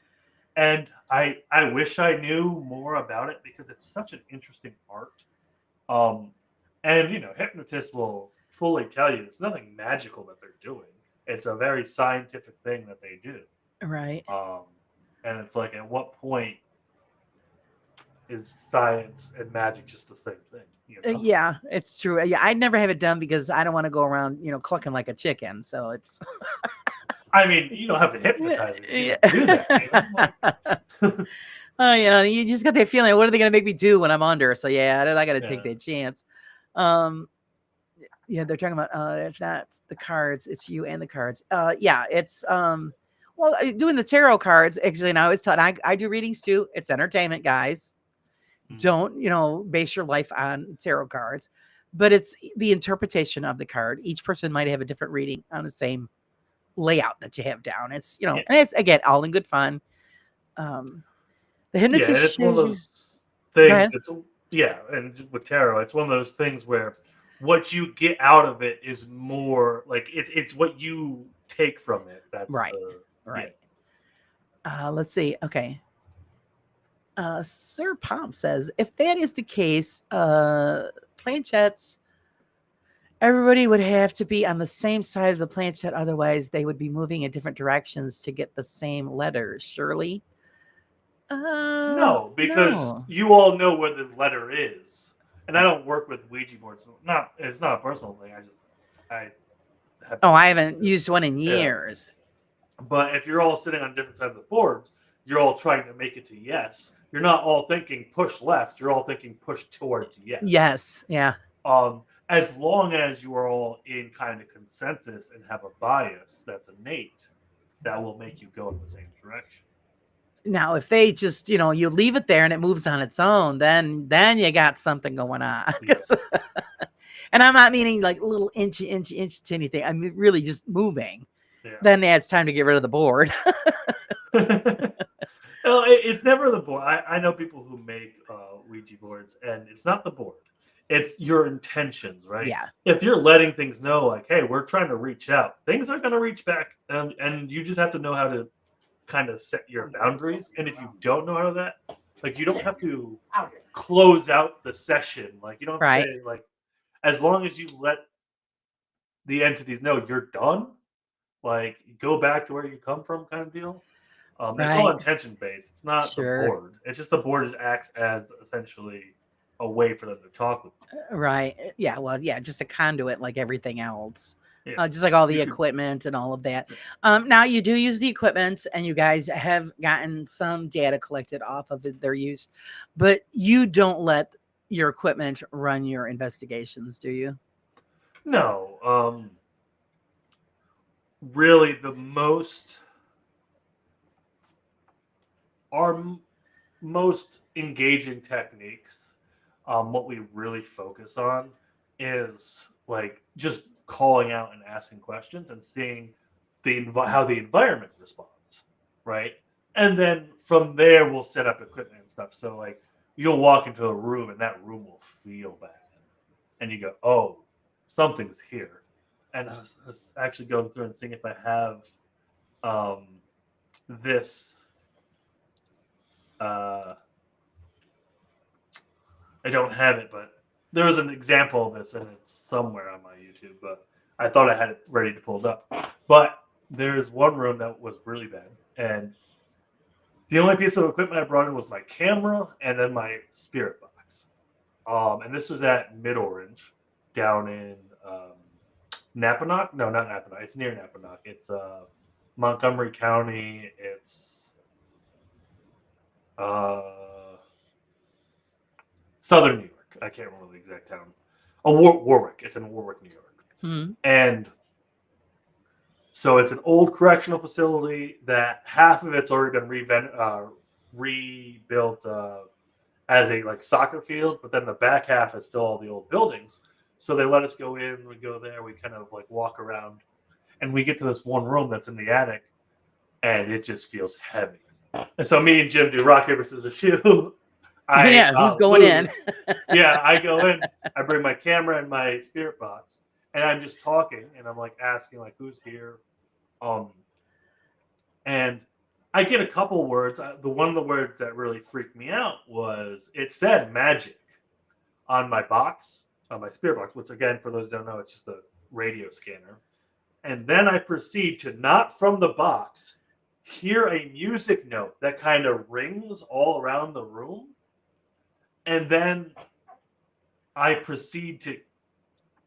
And I wish I knew more about it because it's such an interesting art. And hypnotists will fully tell you it's nothing magical that they're doing. It's a very scientific thing that they do. Right. And it's like, at what point is science and magic just the same thing? You know? Yeah, it's true. Yeah, I'd never have it done because I don't want to go around, clucking like a chicken. So it's I mean, you don't have to hypnotize it. You yeah. can do that. You know? Like, Oh, you just got that feeling. What are they going to make me do when I'm under? So yeah, I got to take Yeah. that chance. Yeah, they're talking about if not the cards, it's you and the cards. Yeah, it's well, doing the tarot cards. Actually, and I always taught I do readings too. It's entertainment, guys. Don't base your life on tarot cards, but it's the interpretation of the card. Each person might have a different reading on the same layout that you have down. It's Yeah. and it's again all in good fun. The Yeah, and hypnotist it's one of shows you. those Go things. ahead. And with tarot, it's one of those things where what you get out of it is more like it's what you take from it. That's Right. the Right. Let's see. Okay. Sir Pomp says, if that is the case, planchettes, everybody would have to be on the same side of the planchette. Otherwise, they would be moving in different directions to get the same letters. Surely? No, because No. you all know where the letter is, and I don't work with Ouija boards. So it's not a personal thing. I have. Oh, I haven't used one in Yeah. years. But if you're all sitting on different sides of the board, you're all trying to make it to yes. You're not all thinking push left. You're all thinking push towards yes. Yes. Yeah. As long as you are all in kind of consensus and have a bias that's innate, that will make you go in the same direction. Now, if they just, you leave it there and it moves on its own, then you got something going on. Yeah. And I'm not meaning like little inch to anything. I mean, really just moving. Yeah. Then it's time to get rid of the board. No, it's never the board. I know people who make Ouija boards, and it's not the board. It's your intentions, right? Yeah. If you're letting things know, like, hey, we're trying to reach out, things are going to reach back. And you just have to know how to kind of set your boundaries. And if you don't know how to that, like, you don't have to close out the session. Like, you don't have to say, like, as long as you let the entities know you're done, like, go back to where you come from kind of deal. It's all intention based. It's not the board. It's just the board just acts as essentially a way for them to talk with you. Right. Yeah. Well, yeah, just a conduit like everything else. Yeah. Just like all the equipment and all of that. Now you do use the equipment and you guys have gotten some data collected off of their use, but you don't let your equipment run your investigations, do you? No. Really, our most engaging techniques, what we really focus on is like just calling out and asking questions and seeing how the environment responds, right? And then from there, we'll set up equipment and stuff. So like you'll walk into a room and that room will feel bad, and you go, "Oh, something's here." And I was actually going through and seeing if I have this. I don't have it, but there was an example of this, and it's somewhere on my YouTube. But I thought I had it ready to pull it up. But there's one room that was really bad, and the only piece of equipment I brought in was my camera and then my spirit box. And this was at Mid Orange, down in Napanock. No, not Napanock. It's near Napanock. It's Montgomery County. It's Southern New York. I can't remember the exact town. Warwick. It's in Warwick, New York. And so it's an old correctional facility that half of it's already been rebuilt as a like soccer field, but then the back half is still all the old buildings. So they let us go in. We go there. We kind of like walk around, and we get to this one room that's in the attic, and it just feels heavy. And so me and Jim do rock, paper, scissors, shoe. Who's going in? Yeah, I go in. I bring my camera and my spirit box, and I'm just talking, and I'm like asking, like, who's here? And I get a couple words. One of the words that really freaked me out was it said magic on my box, on my spirit box, which again, for those who don't know, it's just a radio scanner. And then I proceed to, not from the box, hear a music note that kind of rings all around the room. And then I proceed to,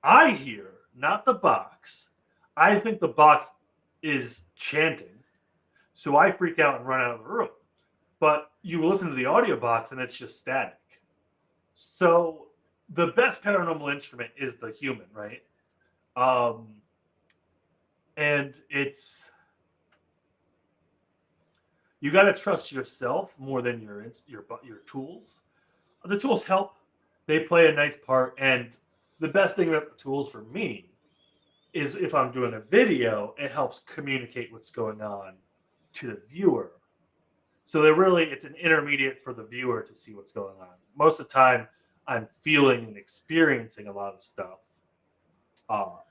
I hear, not the box. I think the box is chanting. So I freak out and run out of the room. But you listen to the audio box and it's just static. So the best paranormal instrument is the human, right? And it's, you got to trust yourself more than your tools. The tools help; they play a nice part. And the best thing about the tools for me is if I'm doing a video, it helps communicate what's going on to the viewer. So it's an intermediate for the viewer to see what's going on. Most of the time, I'm feeling and experiencing a lot of stuff,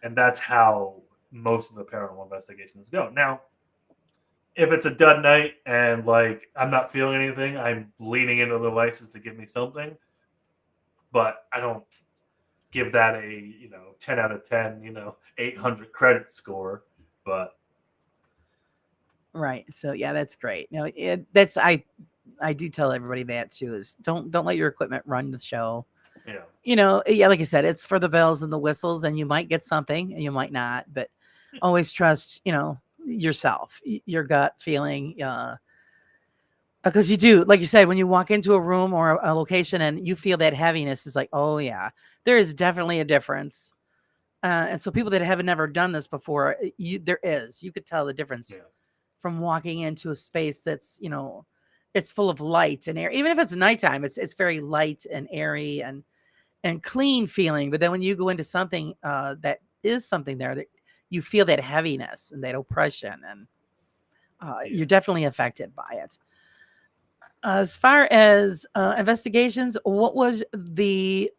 and that's how most of the paranormal investigations go. Now, if it's a dud night and like I'm not feeling anything, I'm leaning into the devices to give me something, but I don't give that a 10 out of 10, 800 credit score. But Right. So yeah, that's great. No, I do tell everybody that too, is don't let your equipment run the show. yeah, Like I said, it's for the bells and the whistles, and you might get something and you might not, but always trust, yourself, your gut feeling. Because you do, like you said, when you walk into a room or a location and you feel that heaviness, is like, oh yeah, there is definitely a difference. And so people that have never done this before, you could tell the difference from walking into a space that's, it's full of light and air. Even if it's nighttime, it's very light and airy and clean feeling. But then when you go into something that is something there, that you feel that heaviness and that oppression, and you're definitely affected by it. As far as investigations, what was the,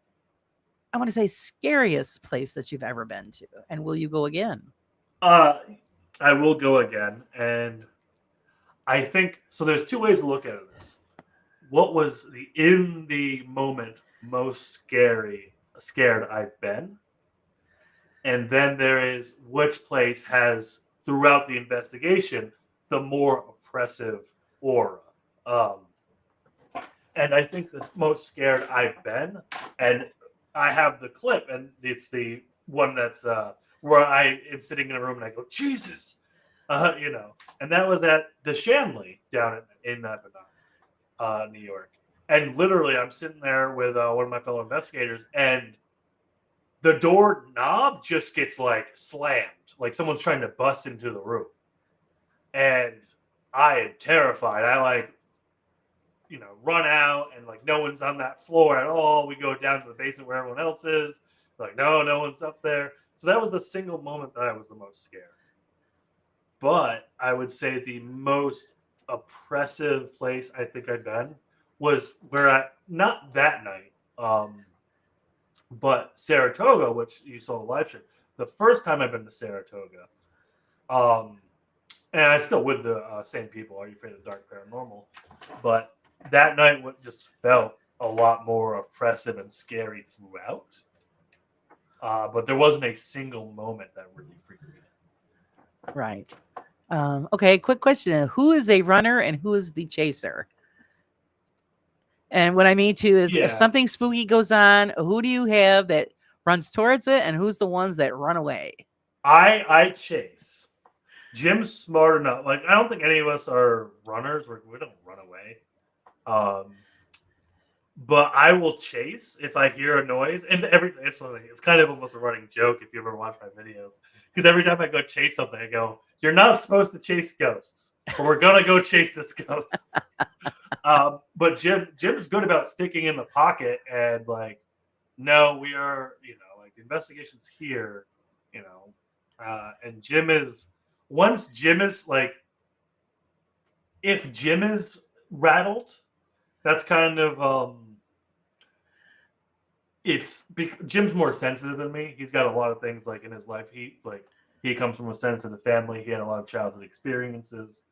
I want to say, scariest place that you've ever been to? And will you go again? I will go again. And I think, so there's two ways to look at this. What was in the moment most scared I've been? And then there is which place has, throughout the investigation, the more oppressive aura. And I think the most scared I've been, and I have the clip, and it's the one that's where I am sitting in a room and I go, Jesus, and that was at the Shanley down in New York. And literally, I'm sitting there with one of my fellow investigators, and the door knob just gets like slammed, like someone's trying to bust into the room. And I am terrified. I run out, and like no one's on that floor at all. We go down to the basement where everyone else is. Like, no one's up there. So that was the single moment that I was the most scared. But I would say the most oppressive place I think I've been was not that night, but Saratoga, which you saw the live stream. The first time I've been to Saratoga, and I still with the same people. Are You Afraid of the Dark Paranormal? But that night just felt a lot more oppressive and scary throughout. But there wasn't a single moment that really freaked me out. Right. Okay, quick question. Who is a runner and who is the chaser? And what I mean too is, if something spooky goes on, who do you have that runs towards it, and who's the ones that run away? I chase. Jim's smart enough. Like, I don't think any of us are runners. We don't run away. But I will chase if I hear a noise. And it's funny. It's kind of almost a running joke if you ever watch my videos. Because every time I go chase something, I go, "You're not supposed to chase ghosts, but we're gonna go chase this ghost." But Jim's good about sticking in the pocket and like, no, we are, like the investigation's here, and once Jim is like, if Jim is rattled, that's kind of Jim's more sensitive than me. He's got a lot of things like in his life. He comes from a sensitive family. He had a lot of childhood experiences.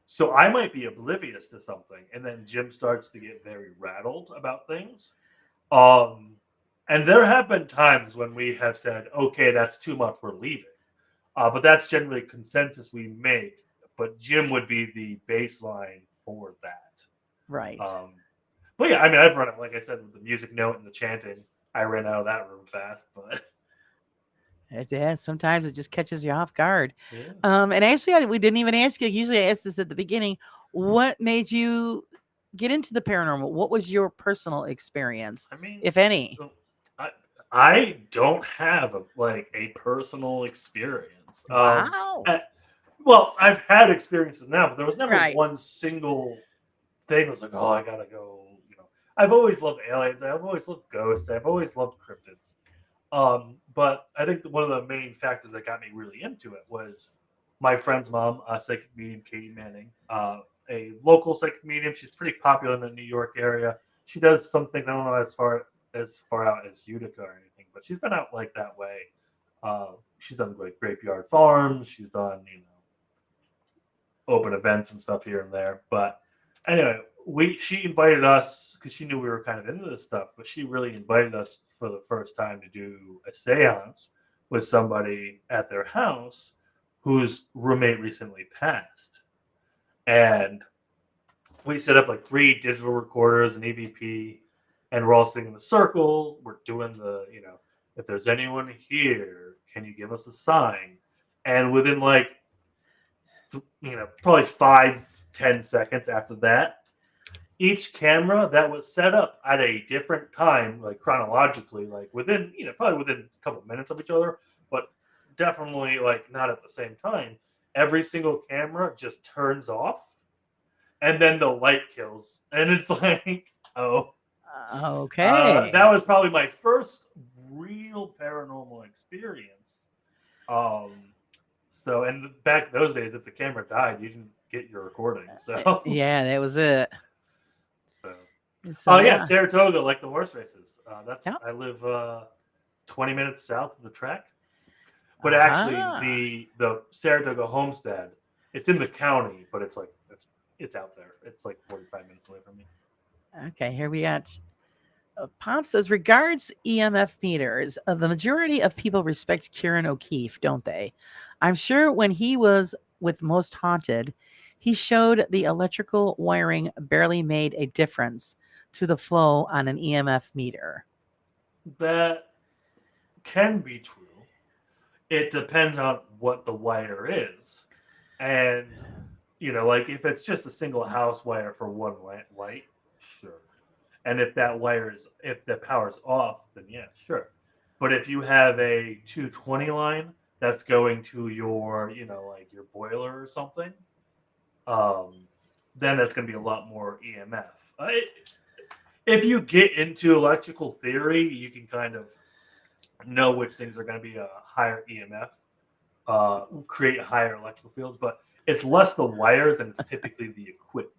So I might be oblivious to something, and then Jim starts to get very rattled about things. And there have been times when we have said, "Okay, that's too much. We're leaving." But that's generally consensus we make but Jim would be the baseline for that. Right. But yeah, I mean, I've run it, like I said, with the music note and the chanting. I ran out of that room fast, but Yeah, sometimes it just catches you off guard. yeah. And actually, we didn't even ask you. Usually, I ask this at the beginning. What made you get into the paranormal? What was your personal experience, I mean, if any? I don't have a personal experience. Wow. Well, I've had experiences now, but there was never Right. one single thing that was like, oh, I gotta go. I've always loved aliens. I've always loved ghosts. I've always loved cryptids. But I think one of the main factors that got me really into it was my friend's mom, psychic medium Katie Manning, a local psychic medium. She's pretty popular in the New York area. She does some things, I don't know as far out as Utica or anything, but she's been out like that way. She's done like graveyard farms. She's done open events and stuff here and there. But anyway, she invited us because she knew we were kind of into this stuff, but she really invited us for the first time to do a seance with somebody at their house whose roommate recently passed. And we set up like 3 digital recorders, an EVP, and we're all sitting in a circle. We're doing the, if there's anyone here, can you give us a sign? And within probably 5-10 seconds after that, each camera that was set up at a different time, like chronologically, like within, probably within a couple of minutes of each other, but definitely like not at the same time. Every single camera just turns off, and then the light kills, and it's like, oh, Okay. that was probably my first real paranormal experience. So, and back those days, if the camera died, you didn't get your recording. So Yeah, that was it. So, So, yeah, Saratoga, like the horse races. Yeah. I live 20 minutes south of the track. But actually, the Saratoga homestead, it's in the county, but it's out there. It's like 45 minutes away from me. Okay, here we got. Pop says, regards EMF meters. The majority of people respect Kieran O'Keefe, don't they? I'm sure when he was with Most Haunted, he showed the electrical wiring barely made a difference to the flow on an EMF meter. That can be true. It depends on what the wire is. And, like if it's just a single house wire for one light, sure. And if the power's off, then yeah, sure. But if you have a 220 line that's going to your, like your boiler or something, then that's going to be a lot more EMF. If you get into electrical theory, you can kind of know which things are going to be a higher EMF, create higher electrical fields, but it's less the wires and it's typically the equipment.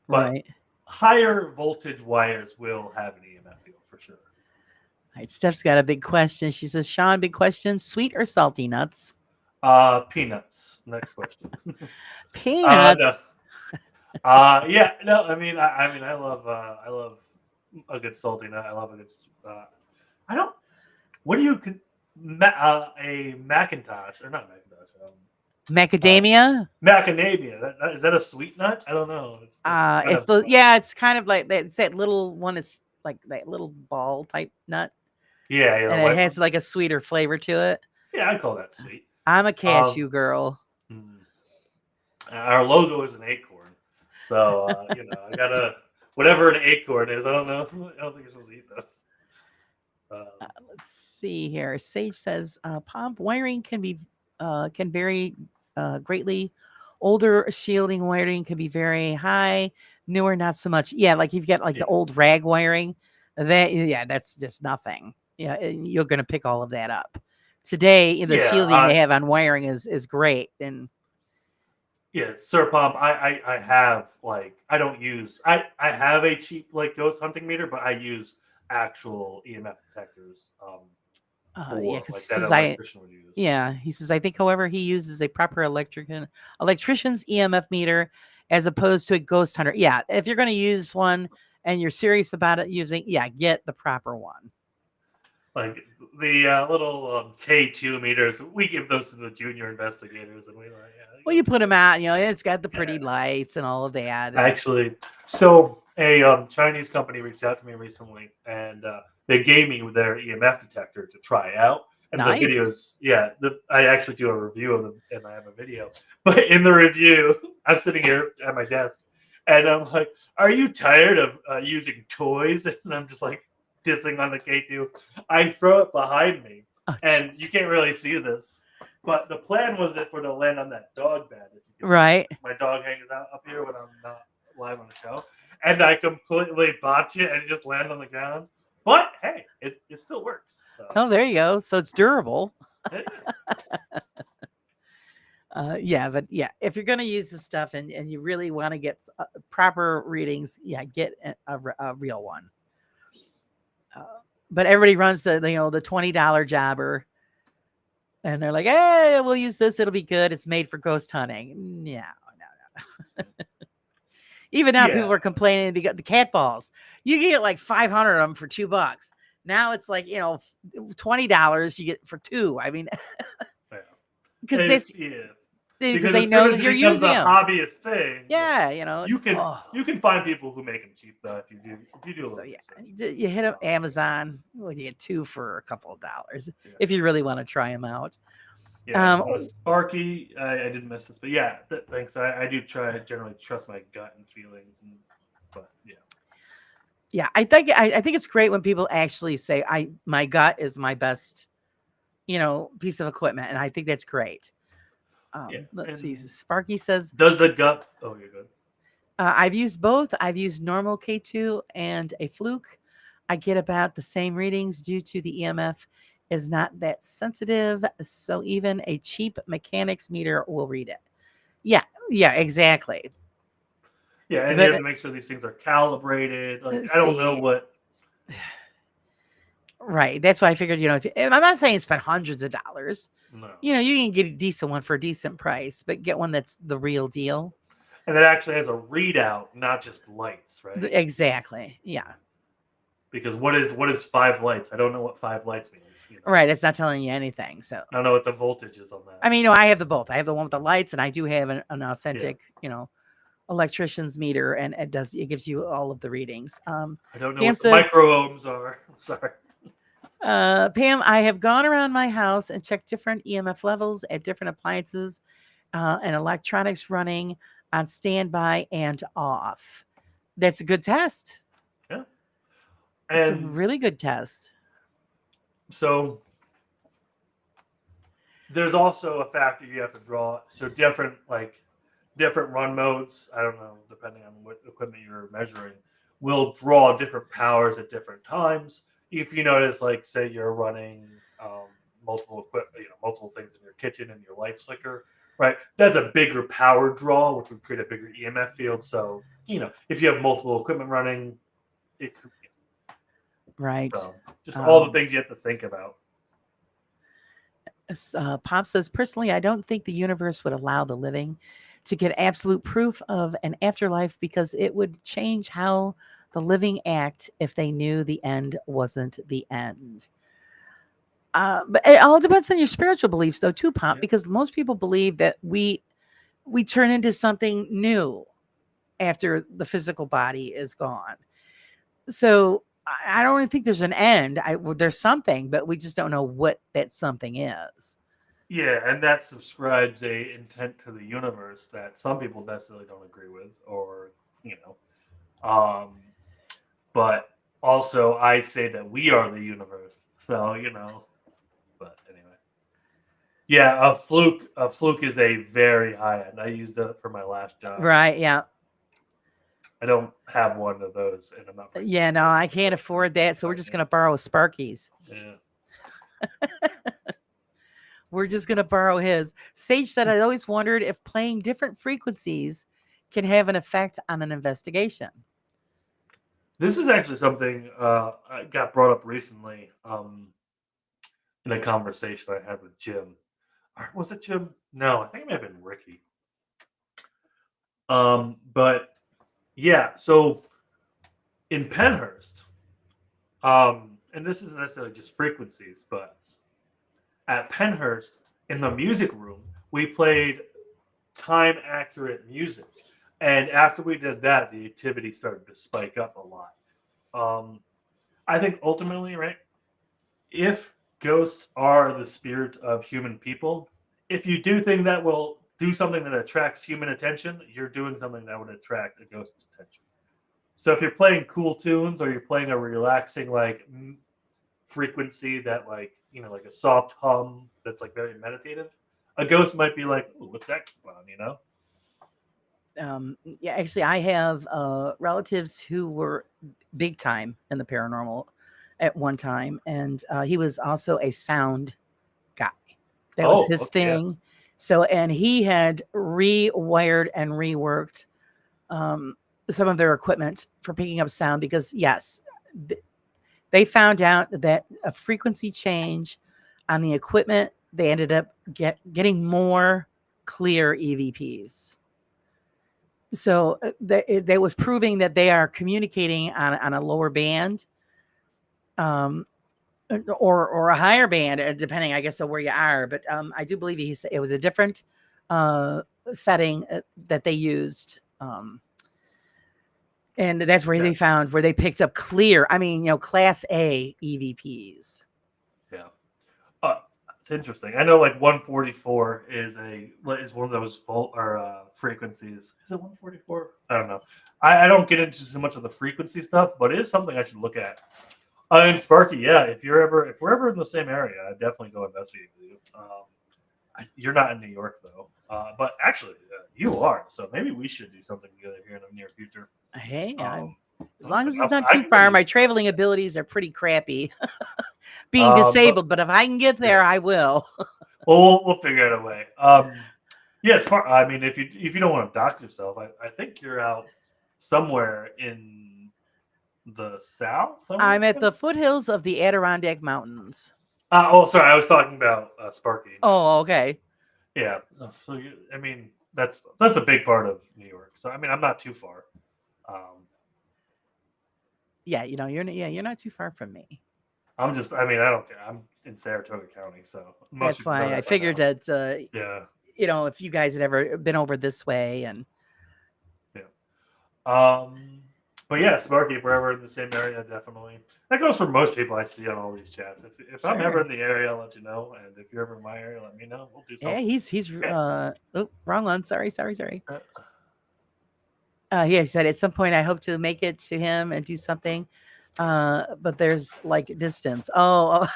But Right. higher voltage wires will have an EMF field for sure. All right, Steph's got a big question. She says, Sean, big question. Sweet or salty nuts? Peanuts. Next question. Peanuts. No. Yeah. No. I mean, I love a good salty nut. I love a good. I don't. What do you a Macintosh or not Macintosh? Macadamia. Macadamia. Is that a sweet nut? I don't know. It's It's kind of like that. It's that little one. Is like that little ball type nut, yeah. and it has like a sweeter flavor to it. Yeah, I'd call that sweet. I'm a cashew girl. Our logo is an acorn, so I gotta whatever an acorn is. I don't know. I don't think you're supposed to eat those. Let's see here. Sage says, "Pump wiring can vary greatly. Older shielding wiring can be very high. Newer, not so much. Yeah, like you've got the old rag wiring. That's just nothing. Yeah, you're gonna pick all of that up. Today, the shielding they have on wiring is great. And yeah, Sir Pump, I have I don't use I have a cheap ghost hunting meter, but I use actual EMF detectors. Because he says, I think, however, he uses a proper electrician's EMF meter as opposed to a ghost hunter. Yeah, if you're going to use one and you're serious about it using, get the proper one. Like the little K2 meters, we give those to the junior investigators, and we like, yeah. Well, you put them out, it's got the pretty lights and all of that. Actually, so a Chinese company reached out to me recently, and they gave me their EMF detector to try out. And Nice. the videos, I actually do a review of them, and I have a video. But in the review, I'm sitting here at my desk, and I'm like, "Are you tired of using toys?" And I'm just like dissing on the K2. I throw it behind me, and you can't really see this, but the plan was for it to land on that dog bed. If you can Right. my dog hangs out up here when I'm not live on the show, and I completely botch it and it just lands on the ground. But hey, it still works. So. Oh, there you go. So it's durable. Yeah. If you're going to use this stuff and you really want to get proper readings, get a real one. But everybody runs the $20 jobber, and they're like, "Hey, we'll use this. It'll be good. It's made for ghost hunting." No. Even now, people are complaining to get the cat balls. You can get like 500 of them for $2. Now it's like $20 you get for 2. I mean, because they know that you're using a them. hobbyist thing. Yeah, you can find people who make them cheap though if you do. So you hit up Amazon. Well, you get 2 for a couple of dollars if you really want to try them out. Yeah, Sparky, I didn't miss this, but thanks. I do generally trust my gut and feelings, I think it's great when people actually say, my gut is my best, piece of equipment, and I think that's great. Let's see. Sparky says, "Does the gut?" Oh, you're good. I've used both. I've used normal K2 and a Fluke. I get about the same readings due to the EMF is not that sensitive, so even a cheap mechanics meter will read it. Yeah, exactly. Yeah, and you have to make sure these things are calibrated. Like, I don't know what. Right. That's why I figured, I'm not saying spend hundreds of dollars. No. You can get a decent one for a decent price, but get one that's the real deal. And that actually has a readout, not just lights, right? Exactly. Yeah. Because what is 5 lights? I don't know what 5 lights means. Right. It's not telling you anything. So I don't know what the voltage is on that. I mean, I have the both. I have the one with the lights, and I do have an authentic, electrician's meter, and it gives you all of the readings. I don't know what the micro ohms are. I'm sorry. Pam, I have gone around my house and checked different EMF levels at different appliances and electronics running on standby and off. That's a good test. Yeah. It's a really good test. So there's also a factor you have to draw. So different run modes, I don't know, depending on what equipment you're measuring, will draw different powers at different times. If you notice, like, say you're running multiple equipment, multiple things in your kitchen and your lights flicker, right? That's a bigger power draw, which would create a bigger EMF field. So, if you have multiple equipment running, it could. Right. So just all the things you have to think about. Pop says, personally, I don't think the universe would allow the living to get absolute proof of an afterlife because it would change how the living act if they knew the end wasn't the end. But it all depends on your spiritual beliefs, though, too, Pop, because most people believe that we turn into something new after the physical body is gone. So I don't really think there's an end. There's something, but we just don't know what that something is. Yeah, and that subscribes a intent to the universe that some people necessarily don't agree with, or but also I say that we are the universe. So but anyway, yeah, a fluke is a very high end. I used it for my last job. Right. Yeah. I don't have one of those, and I'm not. Yeah, no, I can't afford that, so we're just gonna borrow Sparky's. Yeah. We're just gonna borrow his. Sage said, I always wondered if playing different frequencies can have an effect on an investigation. This is actually something got brought up recently in a conversation I had with Jim. Or was it Jim? No, I think it may have been Ricky. But yeah, so in Penhurst, and this isn't necessarily just frequencies, but at Penhurst in the music room, we played time accurate music. And after we did that, the activity started to spike up a lot. I think ultimately, right, if ghosts are the spirits of human people, if you do think that will do something that attracts human attention, you're doing something that would attract a ghost's attention. So if you're playing cool tunes or you're playing a relaxing frequency that like a soft hum that's like very meditative, a ghost might be like, "Ooh, what's that on?" Yeah, actually, I have relatives who were big time in the paranormal at one time, and he was also a sound guy. That was his Okay, yeah. thing. So, and he had rewired and reworked some of their equipment for picking up sound because, yes, they found out that a frequency change on the equipment, they ended up getting more clear EVPs. So they was proving that they are communicating on a lower band, or a higher band, depending, I guess, on where you are. But I do believe he said it was a different setting that they used, and that's where they found where they picked up clear. I mean, Class A EVPs. Yeah. It's interesting. I know like 144 is one of those volt or frequencies. Is it 144? I don't know. I don't get into so much of the frequency stuff, but it is something I should look at. And Sparky, yeah, if we're ever in the same area, I'd definitely go investigate with you. You're not in New York though, but actually you are. So maybe we should do something together here in the near future. Hey, as long as it's not too far, my traveling abilities are pretty crappy. Being disabled, but if I can get there, I will. Well, we'll figure out a way. Yeah, it's far. I mean, if you don't want to dox yourself, I think you're out somewhere in the south. I'm at the foothills of the Adirondack Mountains. Sorry, I was talking about Sparky. Oh, okay. Yeah. So I mean, that's a big part of New York. So I mean, I'm not too far. Yeah, you're not too far from me. I don't care. I'm in Saratoga County, so that's why I figured that. Yeah. If you guys had ever been over this way, and yeah. But yeah, Sparky, if we're ever in the same area, definitely. That goes for most people I see on all these chats. If I'm ever in the area, I'll let you know. And if you're ever in my area, let me know. We'll do something. Yeah, he's wrong one. Sorry. He said at some point I hope to make it to him and do something. But there's like distance. Yeah,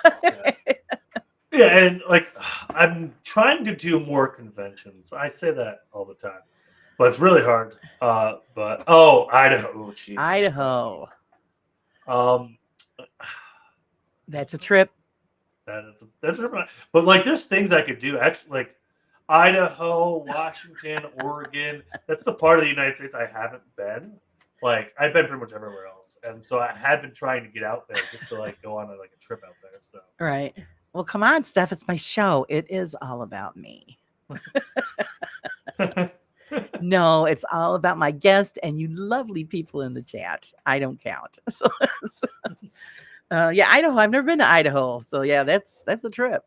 and like I'm trying to do more conventions. I say that all the time. But it's really hard. But Idaho. Oh, geez. Idaho. That's a trip. That's a trip. But like, there's things I could do. Actually, like Idaho, Washington, Oregon. That's the part of the United States I haven't been. Like, I've been pretty much everywhere else, and so I had been trying to get out there just to like go on a trip out there. So right. Well, come on, Steph. It's my show. It is all about me. No, it's all about my guest and you lovely people in the chat. I don't count. Yeah, Idaho. I've never been to Idaho. So yeah, that's a trip.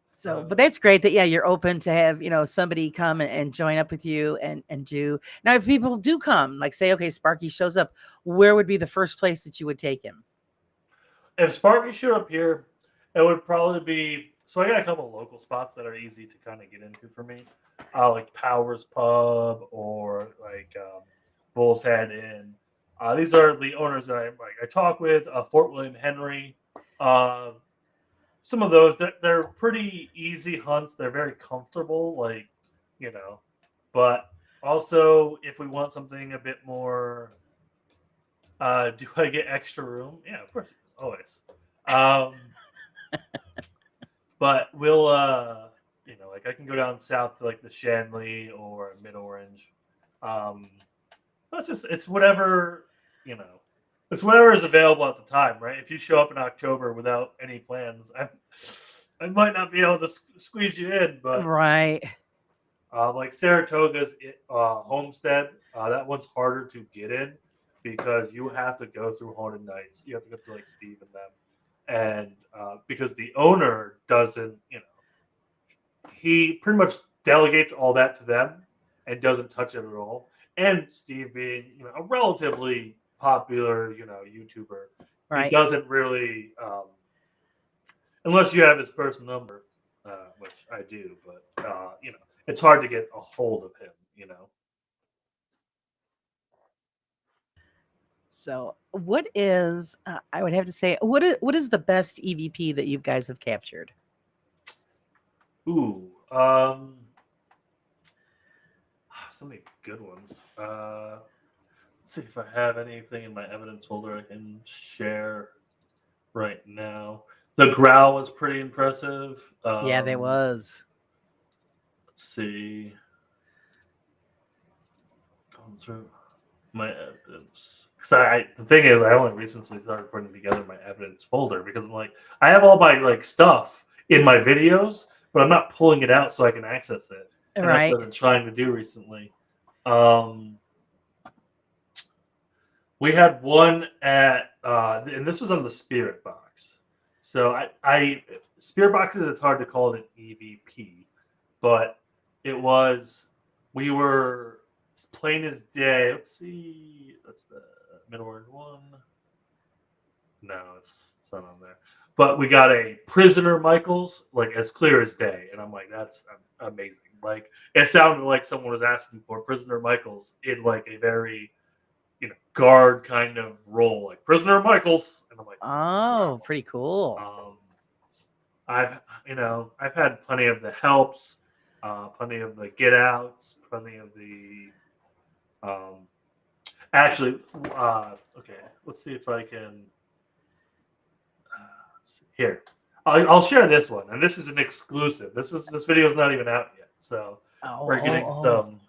So, but that's great that, you're open to have, somebody come and join up with you and do. Now, if people do come, like say, okay, Sparky shows up, where would be the first place that you would take him? If Sparky showed up here, it would probably be, so I got a couple of local spots that are easy to kind of get into for me. Like Powers Pub or like Bull's Head Inn. These are the owners that I talk with. Fort William Henry. Some of those, they're pretty easy hunts. They're very comfortable, But also, if we want something a bit more, do I get extra room? Yeah, of course, always. But we'll, I can go down south to the Shanley or Mid Orange. It's whatever, it's whatever is available at the time, right? If you show up in October without any plans, I might not be able to squeeze you in, but right. Like Saratoga's Homestead, that one's harder to get in. because you have to go through Haunted Nights. You have to go through like Steve and them, and because the owner doesn't, he pretty much delegates all that to them and doesn't touch it at all. And Steve being, a relatively popular, YouTuber, Right. he doesn't really, unless you have his personal number, which I do, but it's hard to get a hold of him. So, what is? I would have to say, what is the best EVP that you guys have captured? Ooh, so many good ones. Let's see if I have anything in my evidence folder I can share right now. The growl was pretty impressive. Yeah, there was. Let's see. Going through my evidence. The thing is, I only recently started putting together my evidence folder because I'm like, I have all my stuff in my videos, but I'm not pulling it out so I can access it. And Right. that's what I've been trying to do recently. We had one at, and this was on the Spirit Box. So I Spirit Boxes, it's hard to call it an EVP, but we were plain as day. Let's see, that's the middle orange one. No, it's not on there. But we got a Prisoner Michaels, as clear as day. And I'm like, that's amazing. It sounded like someone was asking for Prisoner Michaels in a very, guard kind of role, like Prisoner Michaels. And I'm like, Oh, pretty cool. I've had plenty of the helps, plenty of the get outs, plenty of the, okay, let's see if I can, here. I'll share this one, and this is an exclusive. This video is not even out yet, so we're getting some.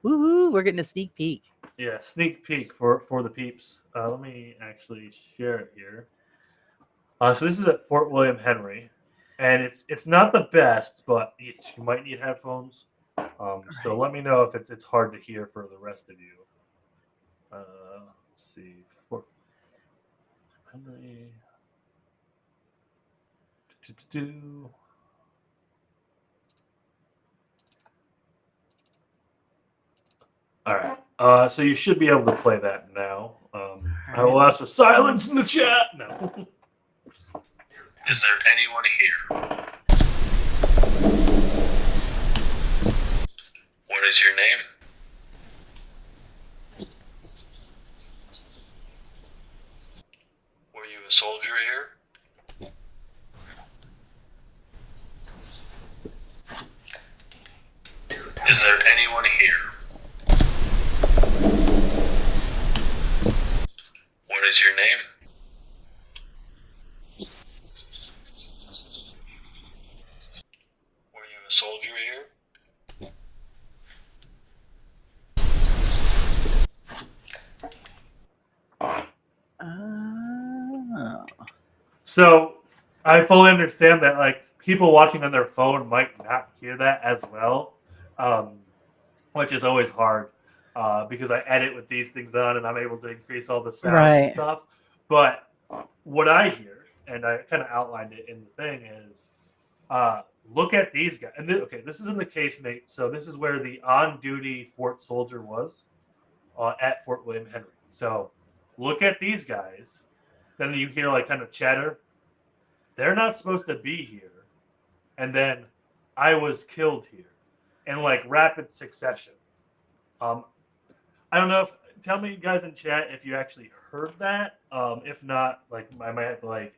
Woohoo! We're getting a sneak peek. Yeah, sneak peek for the peeps. Let me actually share it here. So this is at Fort William Henry, and it's not the best, but you might need headphones. So let me know if it's hard to hear for the rest of you. Let's see, Fort Henry. All right. So you should be able to play that now. I will ask for silence in the chat. No. Is there anyone here? What is your name? Were you a soldier here? Is there anyone here? What is your name? Were you a soldier here? Oh. So I fully understand that people watching on their phone might not hear that as well, which is always hard because I edit with these things on and I'm able to increase all the sound and stuff. But what I hear, and I kind of outlined it in the thing, is look at these guys. And this is in the case, Nate. So this is where the on-duty Fort soldier was at Fort William Henry. So look at these guys. Then you hear kind of chatter. They're not supposed to be here. And then I was killed here in rapid succession. I don't know tell me guys in chat if you actually heard that. If not, I might have to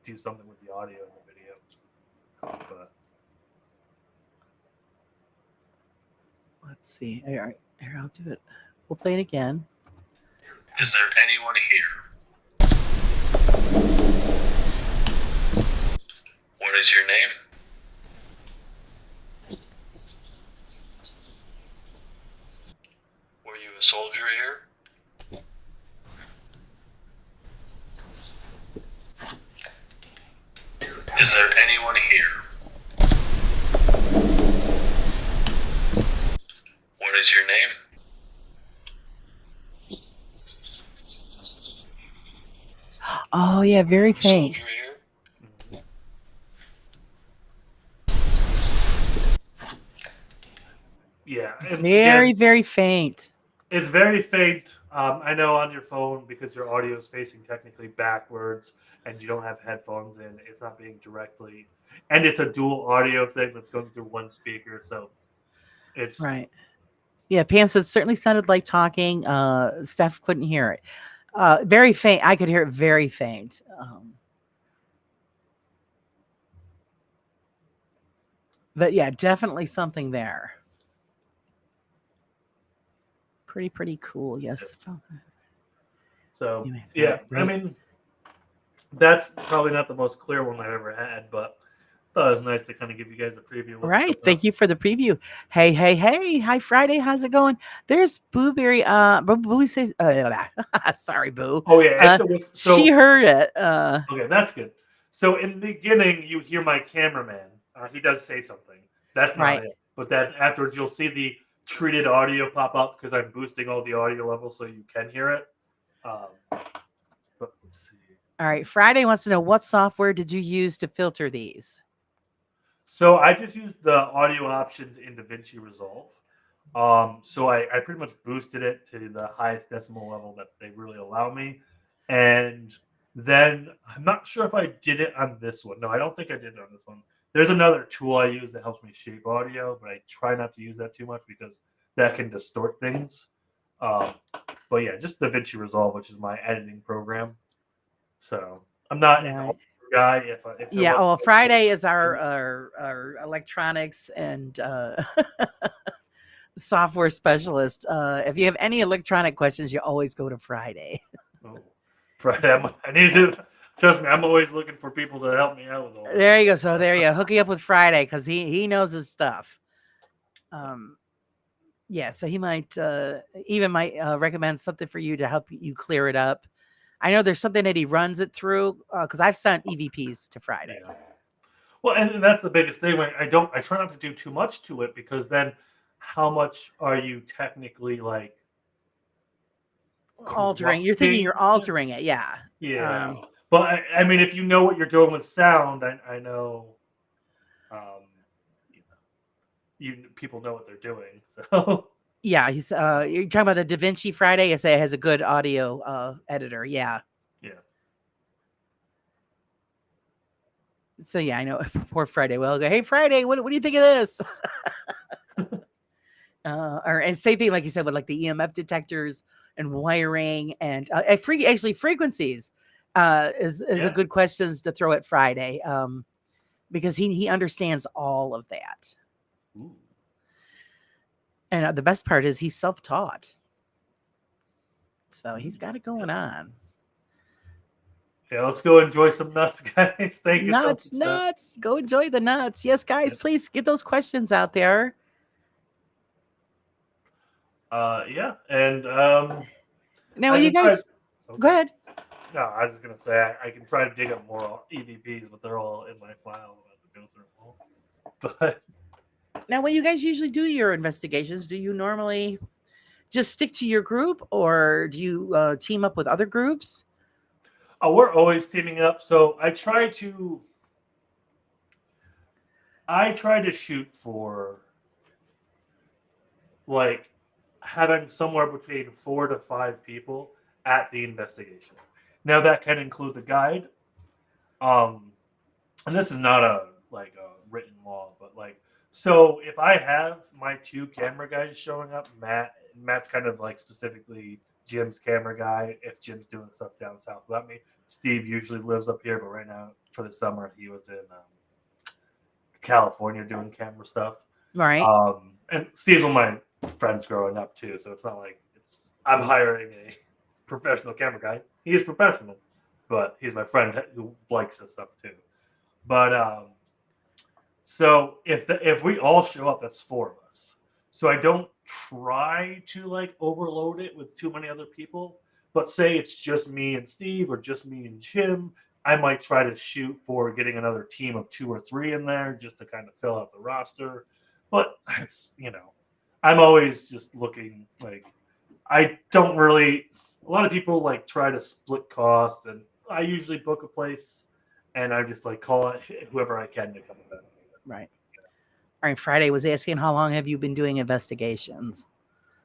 do something with the audio in the video. But let's see. All right, here, I'll do it. We'll play it again. Is there anyone here? What is your name? Were you a soldier here? Is there anyone here? What is your name? Oh yeah, very faint. Yeah, and Very, again, very faint. it's very faint. I know on your phone because your audio is facing technically backwards and you don't have headphones in. It's not being directly, and it's a dual audio thing that's going through one speaker. So it's Right. Yeah, Pam said certainly sounded like talking. Steph couldn't hear it. Very faint. I could hear it very faint. But yeah, definitely something there. Pretty cool. Yes. so Anyway, yeah. I great. mean, that's probably not the most clear one I've ever had, but I thought it was nice to kind of give you guys a preview. Of what's Right. coming Thank up. you for the preview. Hey. Hi, Friday. How's it going? There's Booberry. Boo says, sorry, Boo. Oh yeah, She heard it. Okay, that's good. So in the beginning, you hear my cameraman. He does say something. That's not Right. it. But then afterwards, you'll see the treated audio pop up because I'm boosting all the audio levels so you can hear it. But let's see. All right. Friday wants to know what software did you use to filter these? So I just used the audio options in DaVinci Resolve. So I pretty much boosted it to the highest decimal level that they really allow me. And then I'm not sure if I did it on this one. No, I don't think I did it on this one. There's another tool I use that helps me shape audio, but I try not to use that too much because that can distort things. But yeah, just DaVinci Resolve, which is my editing program. So I'm not an Right. audio guy. If it Yeah. wasn't Oh, for- Friday is our electronics and software specialist. If you have any electronic questions, you always go to Friday. Oh, Friday, I need to trust me. I'm always looking for people to help me out with all this. There you go. So there you go. Hook you up with Friday because he knows his stuff. Yeah. So he might might recommend something for you to help you clear it up. I know there's something that he runs it through because I've sent EVPs to Friday. Yeah. Well, and that's the biggest thing. I try not to do too much to it because then, how much are you technically like Altering. You're thinking you're corrupting? altering it. Yeah. Yeah. But I mean, if you know what you're doing with sound, I know, people know what they're doing. So Yeah, he's you're talking about the DaVinci Friday. I say it has a good audio editor. Yeah. yeah. So yeah, I know. Poor Friday. Well, go, hey Friday, what do you think of this? And same thing, like you said, with like the EMF detectors and wiring and actually frequencies is a good questions to throw at Friday because he understands all of that. Ooh. And the best part is he's self-taught. So he's got it going on. Yeah, let's go enjoy some nuts, guys. Thank you so much. Nuts. Go enjoy the nuts. Yes, guys, please get those questions out there. Yeah, and Now, I you can guys, try- go ahead. No, I was just gonna say I can try to dig up more EVPs, but they're all in my file. I have to go through them all. But Now, when you guys usually do your investigations, do you normally just stick to your group or do you team up with other groups? we're always teaming up. So I try to shoot for like having somewhere between 4 to 5 people at the investigation. Now that can include the guide. And this is not a written law, but so if I have my 2 camera guys showing up, Matt's kind of like specifically Jim's camera guy if Jim's doing stuff down south without me. Steve usually lives up here, but right now for the summer he was in California doing camera stuff. Right. And Steve's one of my friends growing up too, so it's not like I'm hiring a professional camera guy. He is professional, but he's my friend who likes this stuff too. But so if we all show up, that's 4 of us. So I don't try to overload it with too many other people. But say it's just me and Steve or just me and Jim, I might try to shoot for getting another team of 2 or 3 in there just to kind of fill out the roster. But it's I'm always just looking I don't really. A lot of people try to split costs, and I usually book a place, and I just like call it whoever I can to come investigate. Right. All right. Friday was asking how long have you been doing investigations?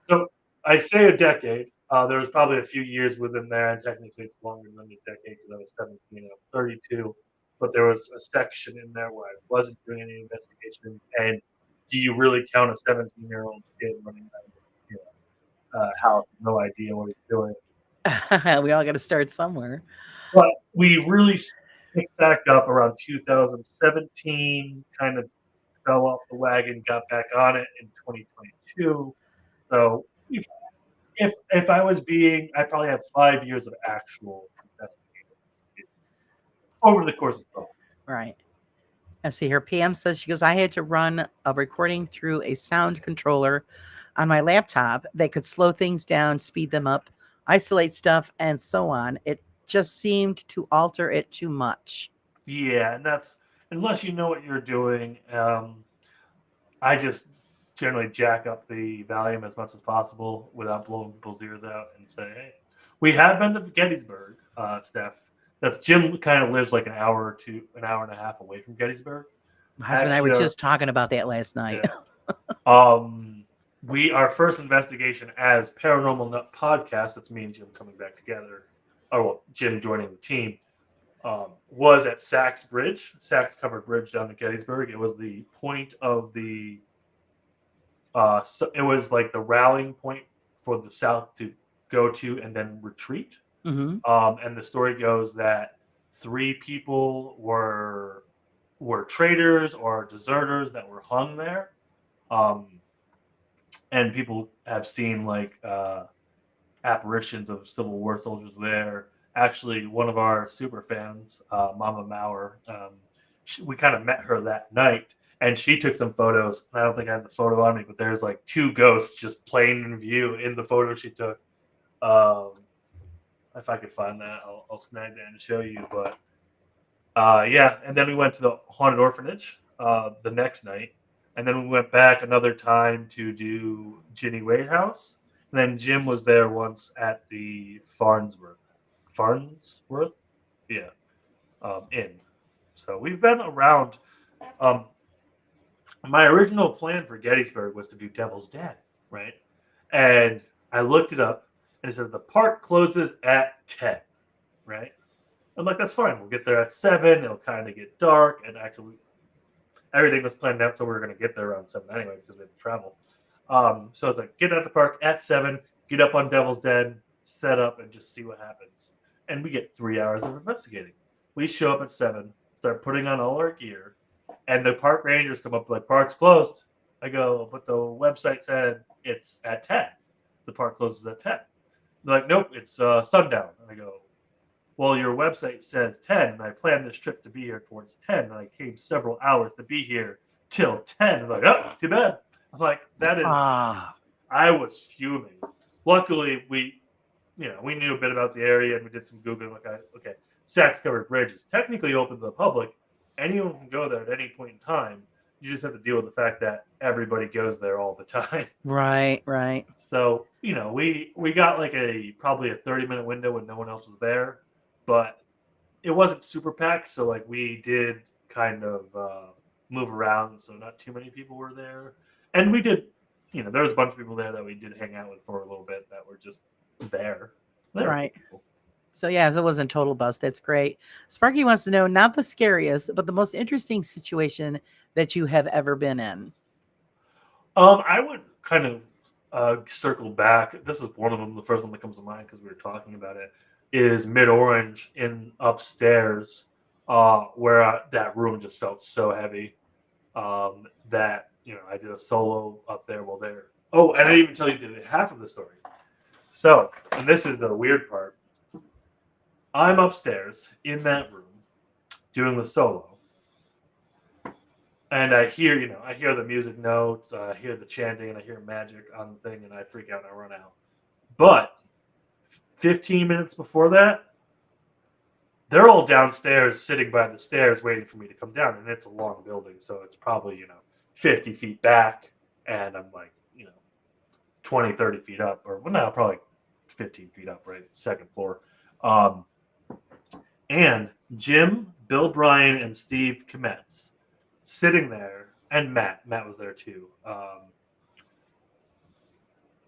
So I say a decade. There was probably a few years within there, and technically it's longer than a decade because I was 17 and I'm 32. But there was a section in there where I wasn't doing any investigations. And do you really count a 17-year-old kid running out of house with no idea what he's doing? We all got to start somewhere. But we really picked back up around 2017, kind of fell off the wagon, got back on it in 2022. So if I was I probably have 5 years of actual investigation over the course of 12. Right. I see here. Pam says, she goes, I had to run a recording through a sound controller on my laptop that could slow things down, speed them up, isolate stuff, and so on. It just seemed to alter it too much. Yeah, and that's unless you know what you're doing. I just generally jack up the volume as much as possible without blowing people's ears out and say, hey, we have been to Gettysburg, Steph. That's Jim kind of lives like an hour and a half away from Gettysburg. My husband and I were just talking about that last night. Yeah. Our first investigation as Paranormal Nut Podcast, that's me and Jim coming back together, Jim joining the team, was at Sachs Bridge, Sachs Covered Bridge down to Gettysburg. It was the point of the, it was like the rallying point for the South to go to and then retreat. Mm-hmm. And the story goes that 3 people were traitors or deserters that were hung there. And people have seen like apparitions of Civil War soldiers there. Actually, one of our super fans, Mama Maurer, we kind of met her that night, and she took some photos. I don't think I have the photo on me, but there's like 2 ghosts just plain in view in the photo she took. If I could find that, I'll snag that and show you. But yeah, and then we went to the haunted orphanage the next night. And then we went back another time to do Ginny Wade House. And then Jim was there once at the Farnsworth? Yeah. Inn. So we've been around. My original plan for Gettysburg was to do Devil's Den, right? And I looked it up, and it says the park closes at 10, right? I'm like, that's fine. We'll get there at 7. It'll kind of get dark. And actually, everything was planned out, so we were going to get there around 7 anyway because we had to travel. So it's like, get at the park at 7, get up on Devil's Den, set up, and just see what happens. And we get 3 hours of investigating. We show up at 7, start putting on all our gear, and the park rangers come up like, park's closed. I go, but the website said it's at 10. The park closes at 10. They're like, nope, it's sundown. And I go, well, your website says 10, and I planned this trip to be here towards 10, and I came several hours to be here till 10. I'm like, oh, too bad. I'm like, that is, I was fuming. Luckily, we knew a bit about the area, and we did some Googling. Like, okay, Sachs Covered Bridge is technically open to the public. Anyone can go there at any point in time. You just have to deal with the fact that everybody goes there all the time. Right, right. So, we got like probably a 30-minute window when no one else was there. But it wasn't super packed, so like we did kind of move around, so not too many people were there. And we did, there was a bunch of people there that we did hang out with for a little bit that were just there. Right. So yeah, it wasn't total bust. That's great. Sparky wants to know, not the scariest, but the most interesting situation that you have ever been in. I would kind of circle back. This is one of them, the first one that comes to mind because we were talking about it. Is Mid-Orange in upstairs where that room just felt so heavy that, I did a solo up there while there. Oh, and I didn't even tell you the half of the story. So, and this is the weird part. I'm upstairs in that room doing the solo. And I hear the music notes, I hear the chanting, and I hear magic on the thing, and I freak out and I run out. But 15 minutes before that, they're all downstairs sitting by the stairs waiting for me to come down. And it's a long building, so it's probably, 50 feet back. And I'm like, 20, 30 feet up. Or, well, no, probably 15 feet up, right? Second floor. and Jim, Bill Bryan, and Steve Kometz sitting there, and Matt was there too.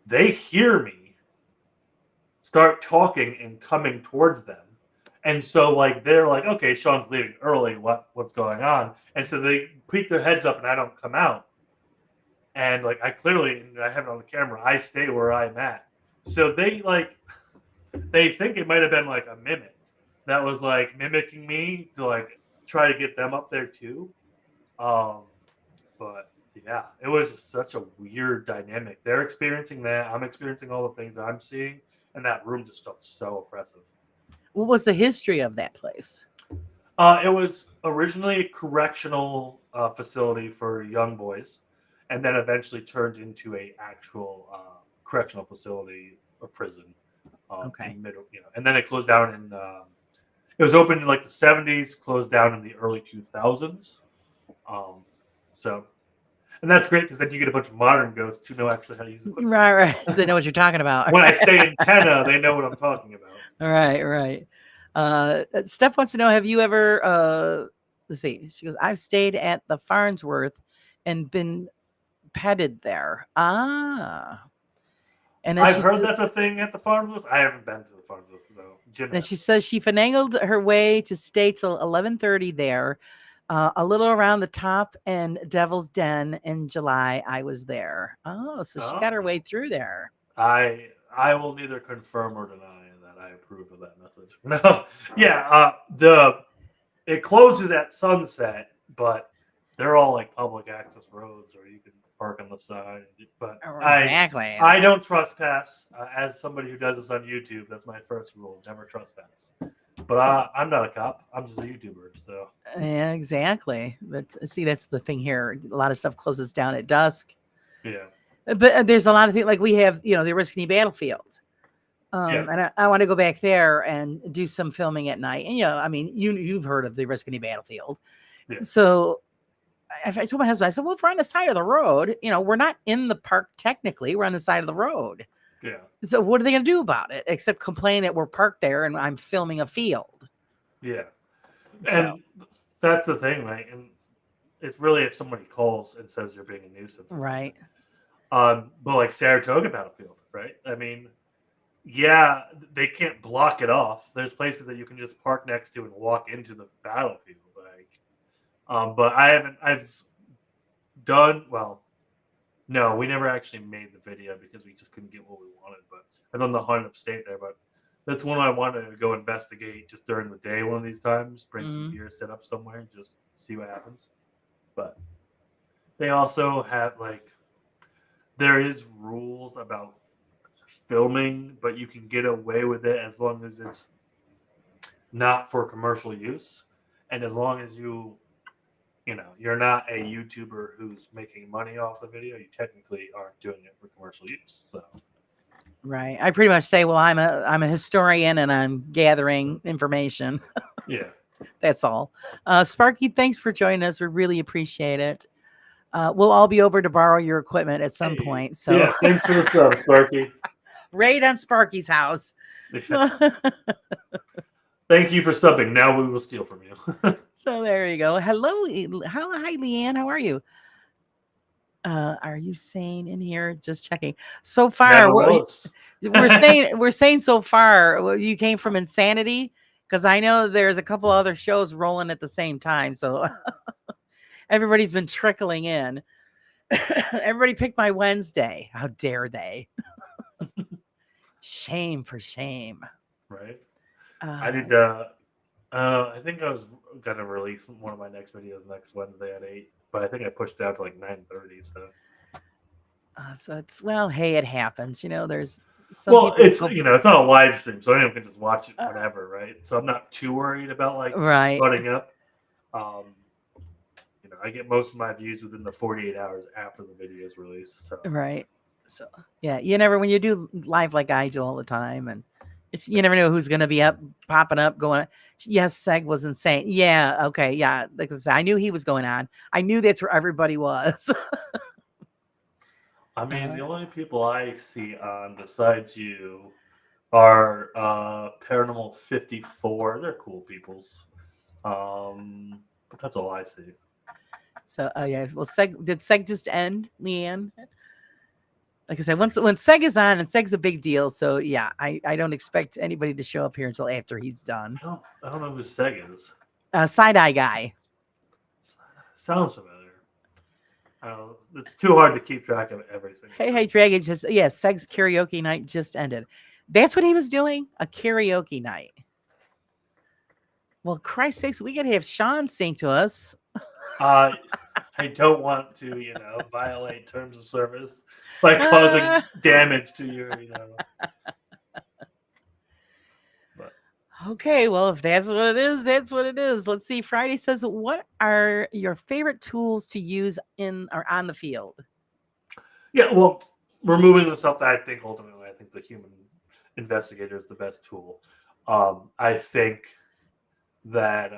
They hear me start talking and coming towards them. And so like they're like, okay, Sean's leaving early. What's going on? And so they peek their heads up and I don't come out. And like I have it on the camera, I stay where I'm at. So they think it might have been like a mimic that was like mimicking me to like try to get them up there too. But yeah, it was just such a weird dynamic. They're experiencing that. I'm experiencing all the things I'm seeing. And that room just felt so oppressive. What was the history of that place? It was originally a correctional facility for young boys, and then eventually turned into a actual correctional facility or prison. Okay. And then it closed down in. It was opened in like the 70s, closed down in the early 2000s. And that's great because then you get a bunch of modern ghosts who know actually how to use it. Right. They know what you're talking about. When I say antenna, they know what I'm talking about. Right. Steph wants to know, have you ever, let's see, she goes, I've stayed at the Farnsworth and been petted there. Ah. And then I've heard that's a thing at the Farnsworth. I haven't been to the Farnsworth, though. And she says she finagled her way to stay till 11:30 there. A little around the top and Devil's Den in July. I was there. Oh, so she got her way through there. I will neither confirm or deny that I approve of that message. No, yeah. It closes at sunset, but they're all like public access roads, or you can park on the side. But exactly, I don't trespass. As somebody who does this on YouTube, that's my first rule: never trespass. But I'm not a cop. I'm just a YouTuber. So yeah, exactly. That's the thing here. A lot of stuff closes down at dusk. Yeah. But there's a lot of things like we have, the Oriskany Battlefield. And I want to go back there and do some filming at night. And I mean, you've heard of the Oriskany Battlefield. Yeah. So I told my husband, I said, well, if we're on the side of the road, we're not in the park technically. We're on the side of the road. Yeah. So what are they going to do about it except complain that we're parked there and I'm filming a field? Yeah. And that's the thing, right? And it's really if somebody calls and says you're being a nuisance. Right. But like Saratoga Battlefield, right? I mean, yeah, they can't block it off. There's places that you can just park next to and walk into the battlefield. But I've done, well, no, we never actually made the video because we just couldn't get what we wanted. But I've done the hunt upstate there. But that's one I wanted to go investigate just during the day one of these times. Bring some gear, set up somewhere, just see what happens. But they also have there is rules about filming, but you can get away with it as long as it's not for commercial use, and as long as you're not a YouTuber who's making money off the video, you technically aren't doing it for commercial use. So, right, I pretty much say, well, I'm a historian and I'm gathering information. Yeah, that's all. Sparky, thanks for joining us. We really appreciate it. We'll all be over to borrow your equipment at some point. So yeah, thanks for the sub, Sparky. Raid on Sparky's house. Yeah. Thank you for subbing. Now we will steal from you. So there you go. Hello. Hi, Leanne. How are you? Are you sane in here? Just checking. So far, we're saying so far you came from insanity, because I know there's a couple other shows rolling at the same time. So everybody's been trickling in. Everybody picked my Wednesday. How dare they? Shame for shame. Right. I did. I think I was gonna release one of my next videos next Wednesday at 8, but I think I pushed it out to like 9:30. So it's, well, hey, it happens. There's some. Well, it's it's not a live stream, so anyone can just watch it whenever, right? So I'm not too worried about butting up. I get most of my views within the 48 hours after the video is released. So right. So yeah, you never, when you do live like I do all the time, and you never know who's going to be popping up, going, yes, Seg was insane. Yeah. Okay. Yeah. Like I said, I knew he was going on. I knew that's where everybody was. I mean, the only people I see on besides you are Paranormal 54. They're cool peoples. But that's all I see. So, yeah. Well, did Seg just end, Leanne? Like I said, when Seg is on, and Seg's a big deal, so yeah, I don't expect anybody to show up here until after he's done. I don't know who Seg is. Side eye guy. Sounds familiar. It's too hard to keep track of everything. Hey, Dragon says, yes, Seg's karaoke night just ended. That's what he was doing? A karaoke night. Well, Christ's sakes, we got to have Sean sing to us. I don't want to, violate terms of service by causing damage to your, But Okay, well, if that's what it is, that's what it is. Let's see. Friday says, what are your favorite tools to use in or on the field? yeah, well, removing the stuff that I think the human investigator is the best tool. I think that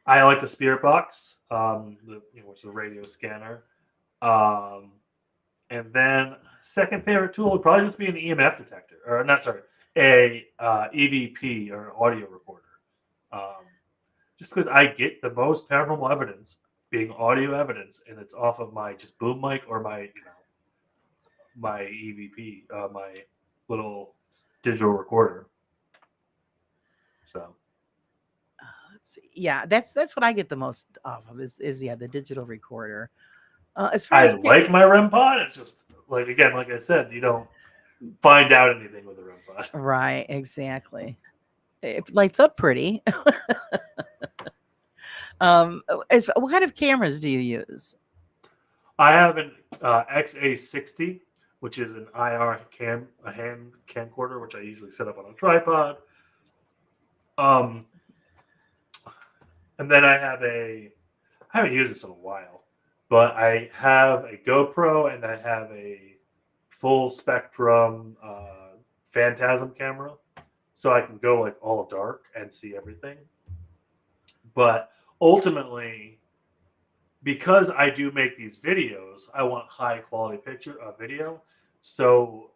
I like the spirit box, which is a radio scanner. And then second favorite tool would probably just be an EMF detector, or not, sorry, a EVP or audio recorder. Just because I get the most paranormal evidence being audio evidence, and it's off of my just boom mic or my my EVP, my little digital recorder. So. Let's see. Yeah, that's what I get the most off of is the digital recorder. As far I as like my REM pod. It's just like I said, you don't find out anything with a REM pod. right, exactly. It lights up pretty. What kind of cameras do you use? I have an XA60, which is an IR a hand camcorder, which I usually set up on a tripod. And then I haven't used this in a while, but I have a GoPro and I have a full spectrum Phantasm camera, so I can go like all dark and see everything. But ultimately, because I do make these videos, I want high quality video. So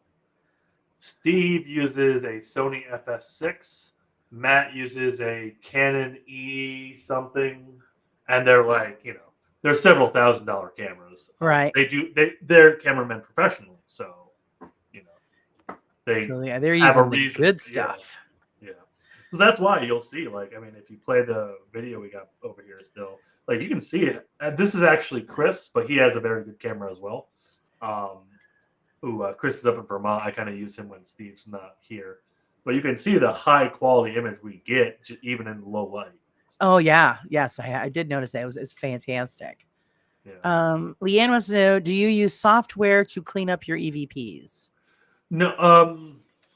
Steve uses a Sony FS6. Matt uses a Canon E something, and they're like, they're several $1,000 cameras. Right. They're cameramen professionally, so they they're have a using the reason, good stuff. Yeah. So that's why you'll see, if you play the video we got over here still, you can see it. This is actually Chris, but he has a very good camera as well. Chris is up in Vermont. I kind of use him when Steve's not here. But you can see the high quality image we get even in low light. Oh yeah, yes, I did notice that. It's fantastic. Yeah. Leanne wants to know: do you use software to clean up your EVPs? No,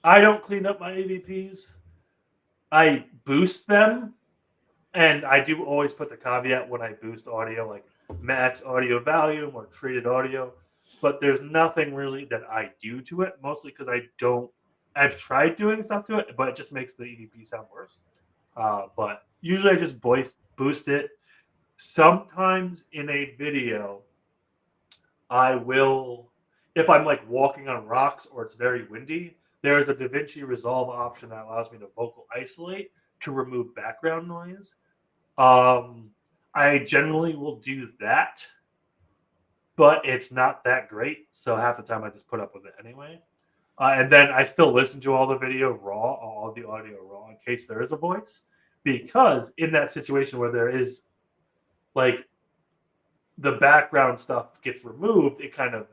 I don't clean up my EVPs. I boost them, and I do always put the caveat when I boost audio, like max audio volume or treated audio. But there's nothing really that I do to it, mostly because I've tried doing stuff to it, but it just makes the EVP sound worse. But usually I just boost it. Sometimes in a video, I will, if I'm walking on rocks or it's very windy, there's a DaVinci Resolve option that allows me to vocal isolate to remove background noise. I generally will do that, but it's not that great. So half the time I just put up with it anyway. And then I still listen to all the video raw, all the audio raw, in case there is a voice. Because in that situation where there is, the background stuff gets removed, it kind of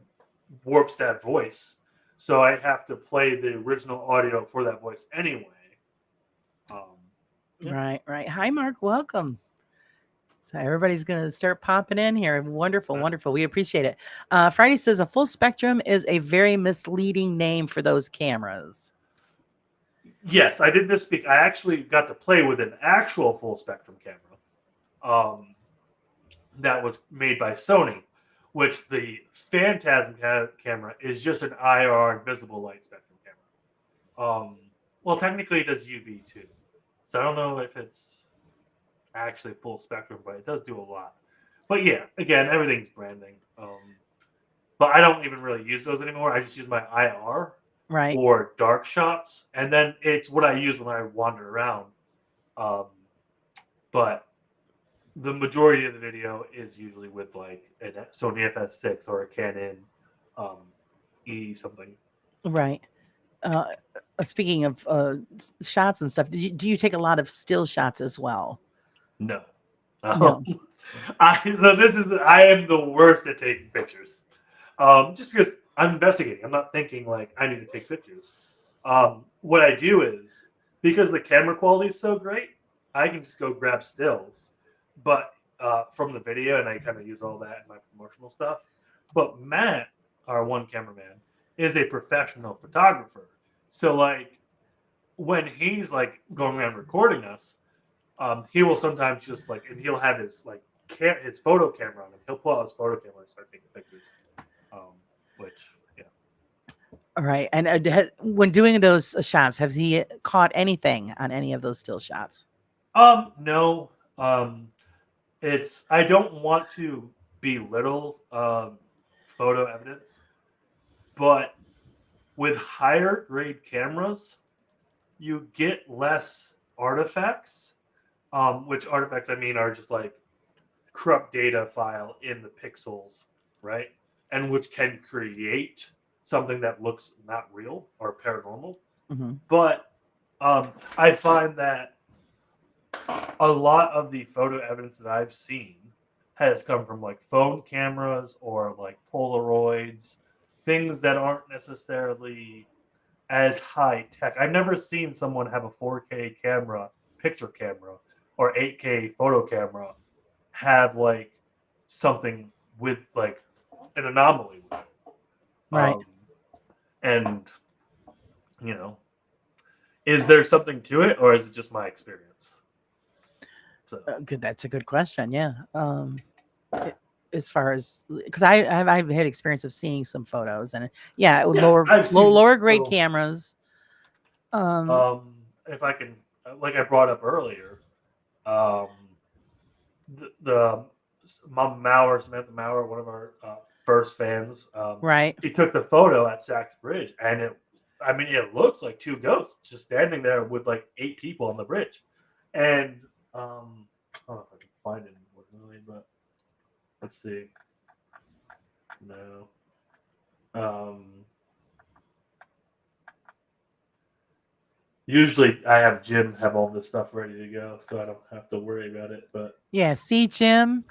warps that voice. So I have to play the original audio for that voice anyway. Yeah. Right. Hi, Mark. Welcome. So everybody's going to start popping in here. Wonderful. We appreciate it. Friday says a full spectrum is a very misleading name for those cameras. Yes, I did misspeak. I actually got to play with an actual full spectrum camera that was made by Sony, which the Phantasm camera is just an IR invisible light spectrum camera. Well, technically it does UV too. So I don't know if it's actually full spectrum, but it does do a lot. But yeah, again, everything's branding. But I don't even really use those anymore. I just use my IR Right. or dark shots, and then it's what I use when I wander around. But the majority of the video is usually with like a Sony FS6 or a Canon E something. Right. Uh, Speaking of shots and stuff, do you take a lot of still shots as well? No. No. I am the worst at taking pictures. Just because I'm investigating. I'm not thinking like I need to take pictures. What I do is, because the camera quality is so great, I can just go grab stills, but from the video, and I kind of use all that in my promotional stuff. But Matt, our one cameraman, is a professional photographer. So like when he's like going around recording us, he will sometimes just like, and he'll have his like his photo camera on him. He'll pull out his photo camera and start taking pictures. Which, yeah. All right. And when doing those shots, has he caught anything on any of those still shots? No. I don't want to belittle photo evidence, but with higher grade cameras, you get less artifacts. Which artifacts I mean are just like corrupt data file in the pixels, right? And which can create something that looks not real or paranormal. Mm-hmm. But I find that a lot of the photo evidence that I've seen has come from like phone cameras or like Polaroids, things that aren't necessarily as high tech. I've never seen someone have a 4K camera, picture camera, or 8K photo camera have like something with like an anomaly with it. Right. And is there something to it, or is it just my experience? So Good. That's a good question. Yeah. As far as, because I've had experience of seeing some photos, and I've seen lower grade little- cameras. if I can, like I brought up earlier, the Samantha Maurer, one of our first fans, Right. she took the photo at Sachs Bridge, and it looks like two ghosts just standing there with like 8 people on the bridge. And I don't know if I can find it anymore, really, but let's see. No. Usually I have Jim have all this stuff ready to go, so I don't have to worry about it. But Yeah. See, Jim,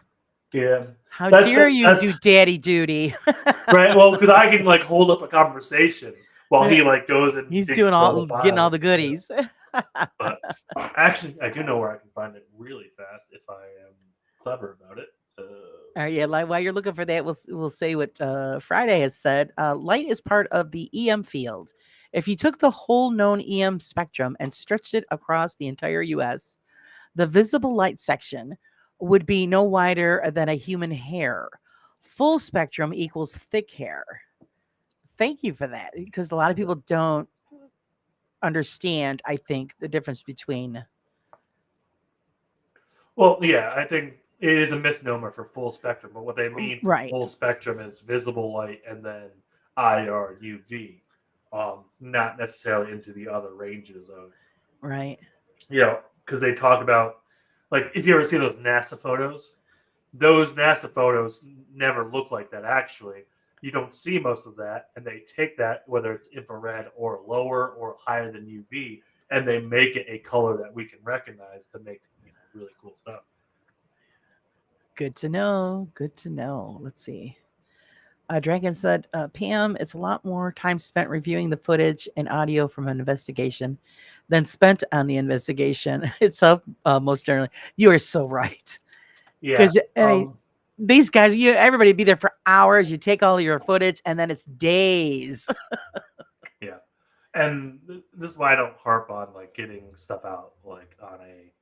yeah, how That's- dare you that's- do daddy duty? right. Well, because I can like hold up a conversation while he like goes and He's digs doing through the getting all files. the goodies. But actually, I do know where I can find it really fast if I am clever about it. All right, yeah. Like, while you're looking for that, we'll say what Friday has said. Light is part of the EM field. If you took the whole known EM spectrum and stretched it across the entire U.S., the visible light section would be no wider than a human hair. Full spectrum equals thick hair. Thank you for that, because a lot of people don't understand, I think, the difference between. Well, yeah, I think it is a misnomer for full spectrum, but what they mean for Right. full spectrum is visible light and then IR, UV, not necessarily into the other ranges of, Right. because they talk about, like, if you ever see those NASA photos never look like that actually. You don't see most of that, and they take that, whether it's infrared or lower or higher than UV, and they make it a color that we can recognize to make really cool stuff. Good to know. Good to know. Let's see. Dragon said, Pam, it's a lot more time spent reviewing the footage and audio from an investigation than spent on the investigation itself, most generally. You are so right. Yeah. Because these guys, everybody be there for hours. You take all your footage, and then it's days. Yeah. And this is why I don't harp on like getting stuff out like on a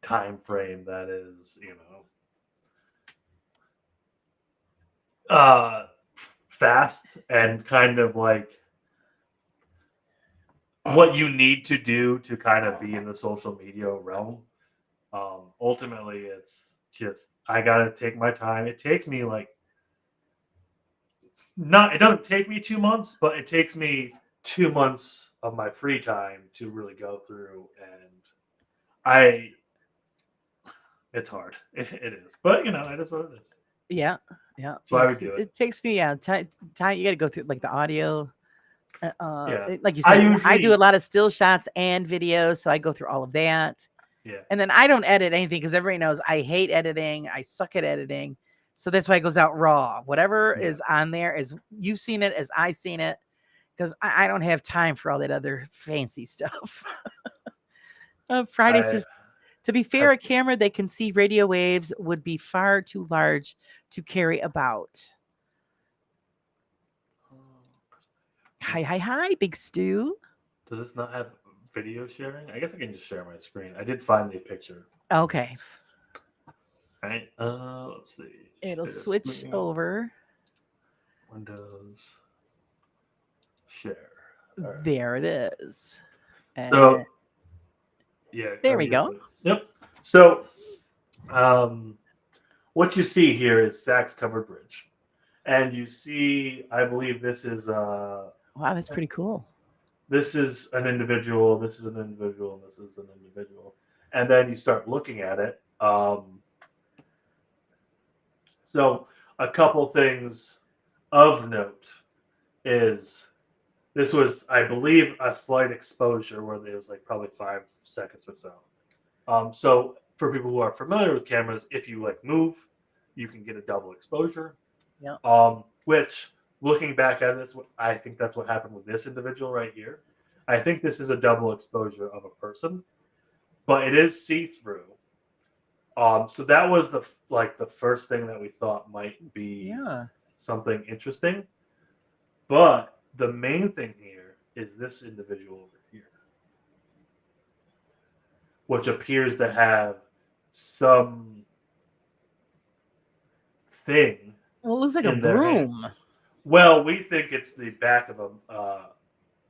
time frame that is, fast and kind of like what you need to do to kind of be in the social media realm. Ultimately, it's just I gotta take my time. It takes me like it doesn't take me 2 months, but it takes me 2 months of my free time to really go through, and it's hard. It is, but it is what it is. Yeah. That's why we do it. It takes me time. You got to go through like the audio. Yeah. Like you I said, I usually- do a lot of still shots and videos, so I go through all of that. Yeah. And then I don't edit anything because everybody knows I hate editing. I suck at editing. So that's why it goes out raw. Whatever Yeah. is on there is you've seen it as I seen it, because I don't have time for all that other fancy stuff. Friday says, to be fair, a camera that can see radio waves would be far too large to carry about. Hi, Big Stu. Does this not have video sharing? I guess I can just share my screen. I did find the picture. Okay. All right. Let's see. It'll Share switch screen. over. Windows. Share. All right. There it is. So, yeah. There we go. Yep. So, what you see here is Sachs Covered Bridge, and you see, I believe this is wow, that's pretty cool. this is an individual, this is an individual, and this is an individual, and then you start looking at it. So, a couple things of note is this was, I believe, a slight exposure where there was like probably 5 seconds or so. So for people who are familiar with cameras, if you like move, you can get a double exposure. Yeah. Which, looking back at this, I think that's what happened with this individual right here. I think this is a double exposure of a person, but it is see-through. So that was the first thing that we thought might be something interesting. But the main thing here is this individual over here, which appears to have some thing. Well, it looks like a in their hand. broom. Well, we think it's the back of a,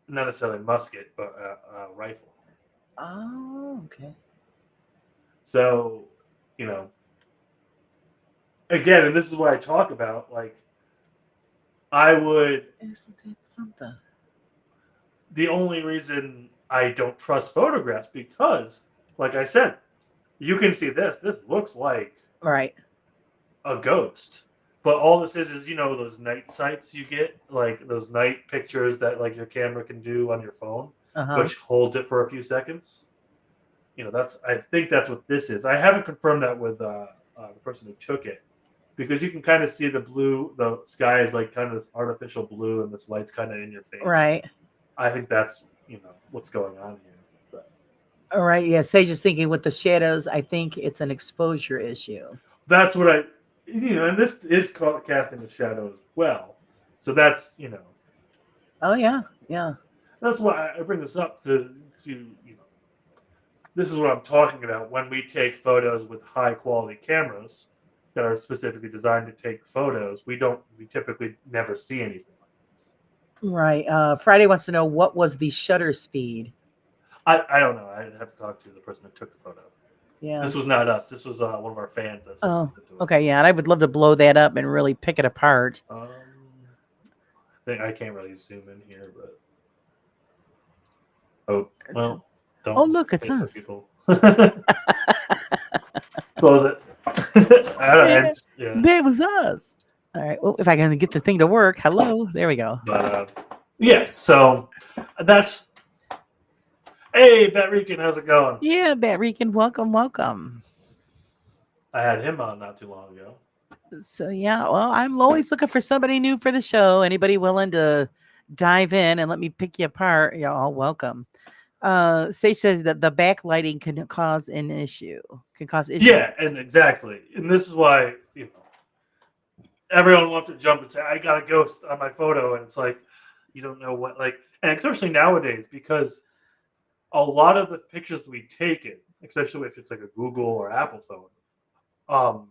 not necessarily musket, but a rifle. Oh, okay. So, again, and this is what I talk about, like, I would... Isn't it something? The only reason I don't trust photographs, because, like I said, you can see this. This looks like Right. a ghost. But all this is those night sights you get, like those night pictures that like your camera can do on your phone, which holds it for a few seconds. I think that's what this is. I haven't confirmed that with the person who took it, because you can kind of see the blue. The sky is like kind of this artificial blue, and this light's kind of in your face. Right. I think that's what's going on here. But All right. Yeah. Sage is thinking with the shadows, I think it's an exposure issue. that's what and this is called casting a shadow as well. So that's Oh yeah. Yeah. that's why I bring this up to this is what I'm talking about when we take photos with high quality cameras that are specifically designed to take photos. We typically never see anything like this. Right. Friday wants to know, what was the shutter speed? I don't know. I'd have to talk to the person who took the photo. Yeah. This was not us. This was one of our fans. That sent it to us. Okay. Yeah. And I would love to blow that up and really pick it apart. I think I can't really zoom in here, but don't. Oh, look, it's pay for us. people. Close it. Yeah. That was us. All right. Well, if I can get the thing to work. Hello. There we go. But yeah, so that's. Hey, Bat Rican, how's it going? Yeah, Bat Rican, welcome. I had him on not too long ago. So yeah, well, I'm always looking for somebody new for the show. Anybody willing to dive in and let me pick you apart? You're all welcome. Sage says that the backlighting can cause an issue. Can cause issues. Yeah, and exactly. And this is why, everyone wants to jump and say, I got a ghost on my photo. And it's like, you don't know what, and especially nowadays, because a lot of the pictures we take it, especially if it's like a Google or Apple phone,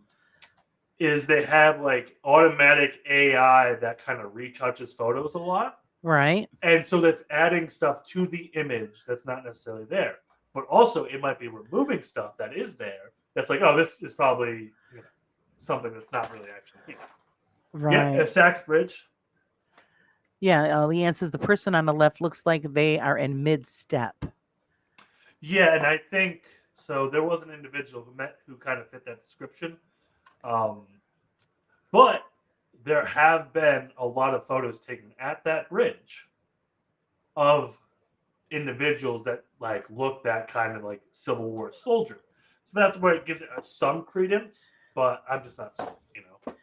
is they have like automatic AI that kind of retouches photos a lot. Right. And so that's adding stuff to the image that's not necessarily there. But also it might be removing stuff that is there. That's like, oh, this is probably something that's not really actually here. Right. Yeah, Sachs Bridge. Yeah, Leanne says the person on the left looks like they are in mid-step. Yeah, and I think so. There was an individual who kind of fit that description, but there have been a lot of photos taken at that bridge of individuals that like look that kind of like Civil War soldier. So that's where it gives it some credence, but I'm just not sold, you know.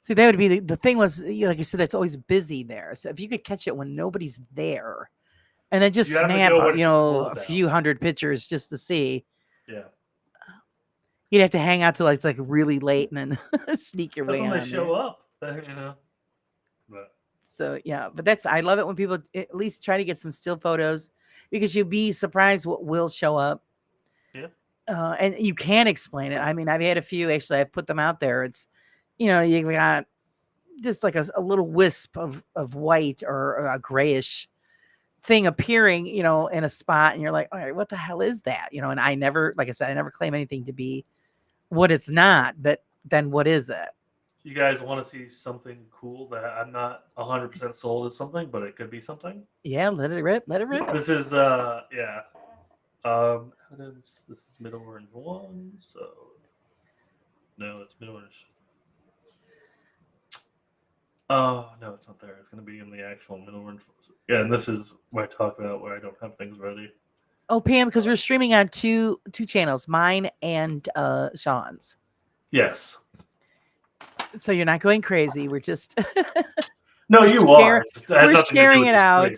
See, that would be the thing was, like I said, it's always busy there. So if you could catch it when nobody's there, and then just You have to snap, go when it's a cold few out. hundred pictures just to see, Yeah, you'd have to hang out till it's like really late and then sneak your that's way when on they show there. up, you know. But So yeah, but I love it when people at least try to get some still photos because you'll be surprised what will show up. yeah, And you can explain it. I mean, I've had a few actually. I've put them out there. It's, you got just like a little wisp of white or a grayish thing appearing, in a spot, and you're like, all right, what the hell is that? And I never, like I said, I never claim anything to be what it's not. But then what is it? you guys want to see something cool that I'm not 100% sold as something, but it could be something. Yeah, let it rip. Let it rip. This is yeah. Evidence. This is Middle Orange 1, so no, it's Middle Orange. Oh no, it's not there. It's gonna be in the actual Middle Orange. Yeah, and this is where I talk about where I don't have things ready. Oh, Pam, because we're streaming on two channels, mine and Sean's. Yes. So you're not going crazy. We're just No, We're you share- are. It just has we're nothing to do sharing with it the out.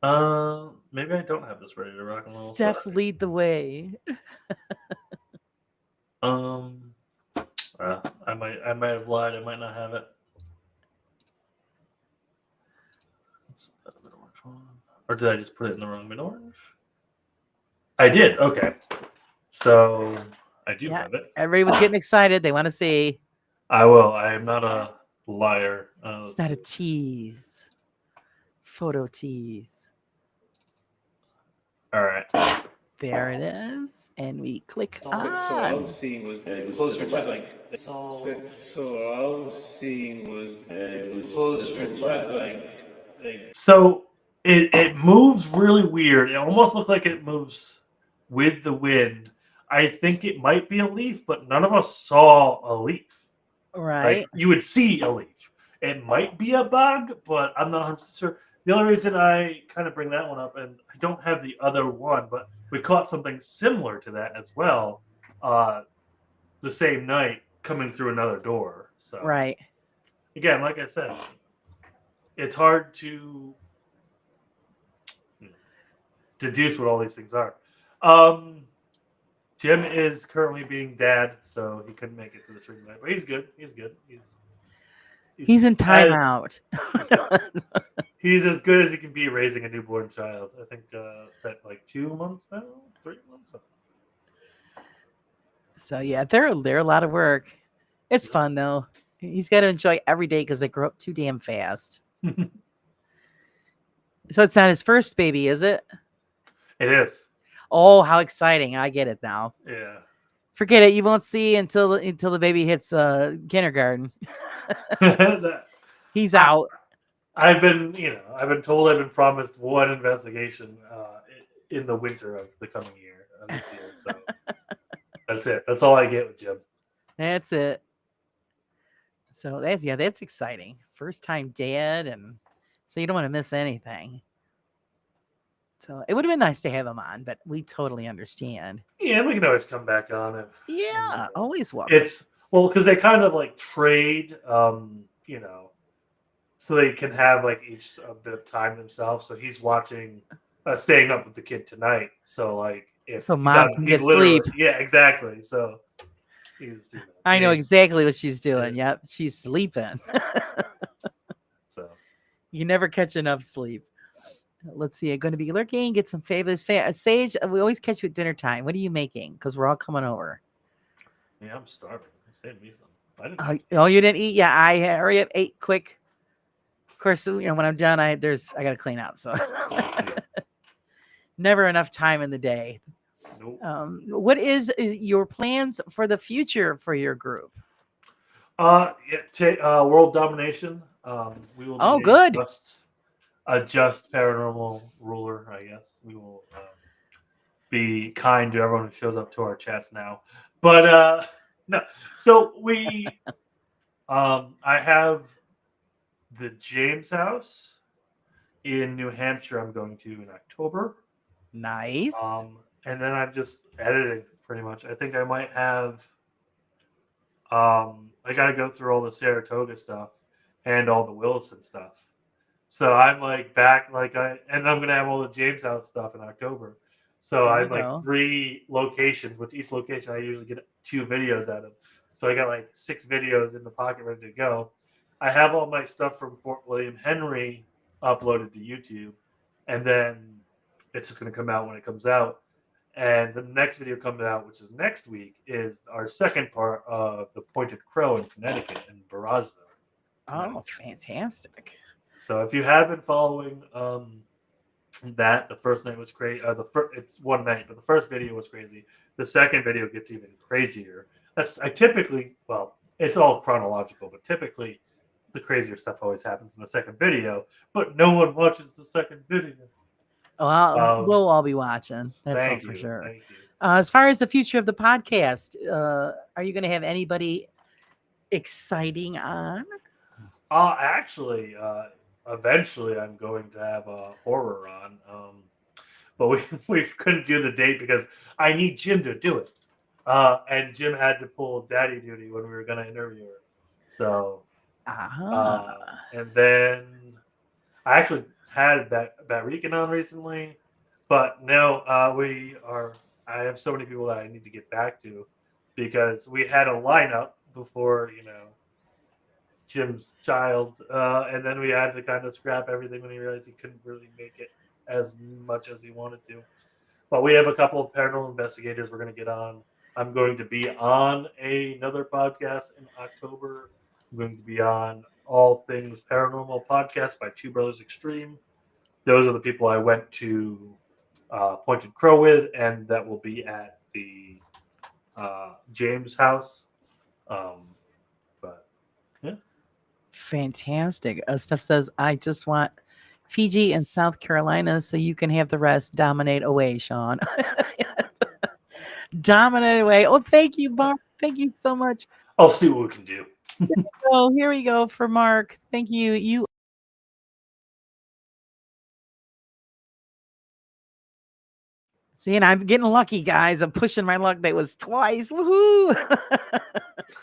stream. Maybe I don't have this ready to rock and roll. Steph, lead the way. I might have lied. I might not have it. Or did I just put it in the wrong Middle Orange? I did. Okay. So I do Yeah. have it. Everybody was getting excited. They want to see. I will. I am not a liar. It's not a tease. Photo tease. All right. There it is. And we click So what I on. was seeing was closer to like. So what I was seeing was closer to like. So it moves really weird. It almost looks like it moves with the wind. I think it might be a leaf, but none of us saw a leaf. Right. Like you would see a leaf. It might be a bug, but I'm not 100% sure. The only reason I kind of bring that one up, and I don't have the other one, but we caught something similar to that as well the same night coming through another door. So Right. again, like I said, it's hard to deduce what all these things are. Jim is currently being dad, so he couldn't make it to the stream tonight, but he's good. He's good. He's in timeout. He's as good as he can be raising a newborn child. I think it's at like 2 months now, 3 months. So yeah, they're a lot of work. It's fun though. He's got to enjoy every day because they grow up too damn fast. So it's not his first baby, is it? It is. Oh, how exciting! I get it now. Yeah. Forget it. You won't see until the baby hits kindergarten. He's out. I've been told, I've been promised one investigation in the winter of the coming year. This year, so that's it. That's all I get with Jim. That's it. So that's exciting. First time dad, and so you don't want to miss anything. So it would have been nice to have him on, but we totally understand. Yeah, we can always come back on it. Yeah, always welcome. It's because they kind of like trade, so they can have like each a bit of time themselves. So he's watching, staying up with the kid tonight. So like, if So he's mom can get sleep. Yeah, exactly. So he's. I know exactly what she's doing. Yep, she's sleeping. So you never catch enough sleep. Let's see. I'm going to be lurking. Get some favors. Sage, we always catch you at dinner time. What are you making? Because we're all coming over. yeah, I'm starving. Save me some. I didn't. Oh, you didn't eat? Yeah, I hurry up, ate quick. Of course, when I'm done, I got to clean up. So never enough time in the day. Nope. What is your plans for the future for your group? World domination. We will Oh, be good. a just paranormal ruler, I guess. We will be kind to everyone who shows up to our chats now. But no, so I have the James House in New Hampshire. I'm going to in October. Nice. And then I'm just editing pretty much. I think I might have. I got to go through all the Saratoga stuff and all the Wilson stuff. So I'm like back, and I'm gonna have all the James House stuff in October. So There you I'm like go. 3 locations. With each location, I usually get 2 videos out of. So I got like 6 videos in the pocket ready to go. I have all my stuff from Fort William Henry uploaded to YouTube, and then it's just gonna come out when it comes out. And the next video coming out, which is next week, is our second part of the Pointed Crow in Connecticut in Barazza. Oh, fantastic. So if you have been following that, the first night was crazy. It's one night, but the first video was crazy. The second video gets even crazier. It's all chronological, but typically the crazier stuff always happens in the second video. But no one watches the second video. Well, we'll all be watching. That's all Thank for you. sure. Thank you. As far as the future of the podcast, are you going to have anybody exciting on? Actually, eventually I'm going to have a horror on. But we couldn't do the date because I need Jim to do it. And Jim had to pull daddy duty when we were going to interview her. So, and then I actually had Barican on recently, but no, I have so many people that I need to get back to because we had a lineup before, Jim's child, and then we had to kind of scrap everything when he realized he couldn't really make it as much as he wanted to. But we have a couple of paranormal investigators we're going to get on. I'm going to be on another podcast in October. I'm going to be on All Things Paranormal Podcast by Two Brothers Extreme. Those are the people I went to Pointed Crow with, and that will be at the James House. But yeah. Fantastic. Steph says, I just want Fiji and South Carolina so you can have the rest. Dominate away, Sean. Dominate away. Oh, thank you, Mark. Thank you so much. I'll see what we can do. Oh, here we go for Mark. Thank you. You. See, and I'm getting lucky, guys. I'm pushing my luck. That was twice. Woohoo!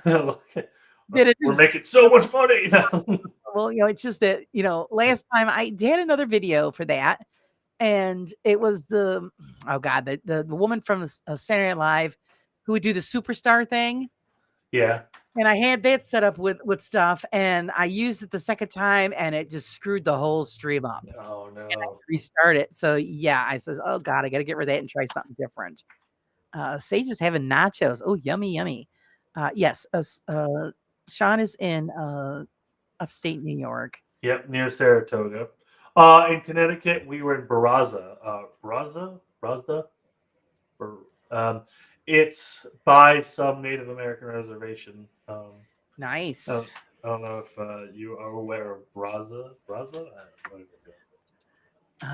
We're making so much money now. Well, it's just that, last time I did another video for that. And it was the woman from Saturday Night Live who would do the superstar thing. Yeah. And I had that set up with stuff, and I used it the second time, and it just screwed the whole stream up. Oh no! And I restart it. So yeah, I says, oh God, I got to get rid of that and try something different. Sage is having nachos. Oh, yummy, yummy. Yes. Sean is in upstate New York. Yep, near Saratoga. In Connecticut, we were in Barazza. Brazda. It's by some Native American reservation. Nice. I don't know if you are aware of Brazza.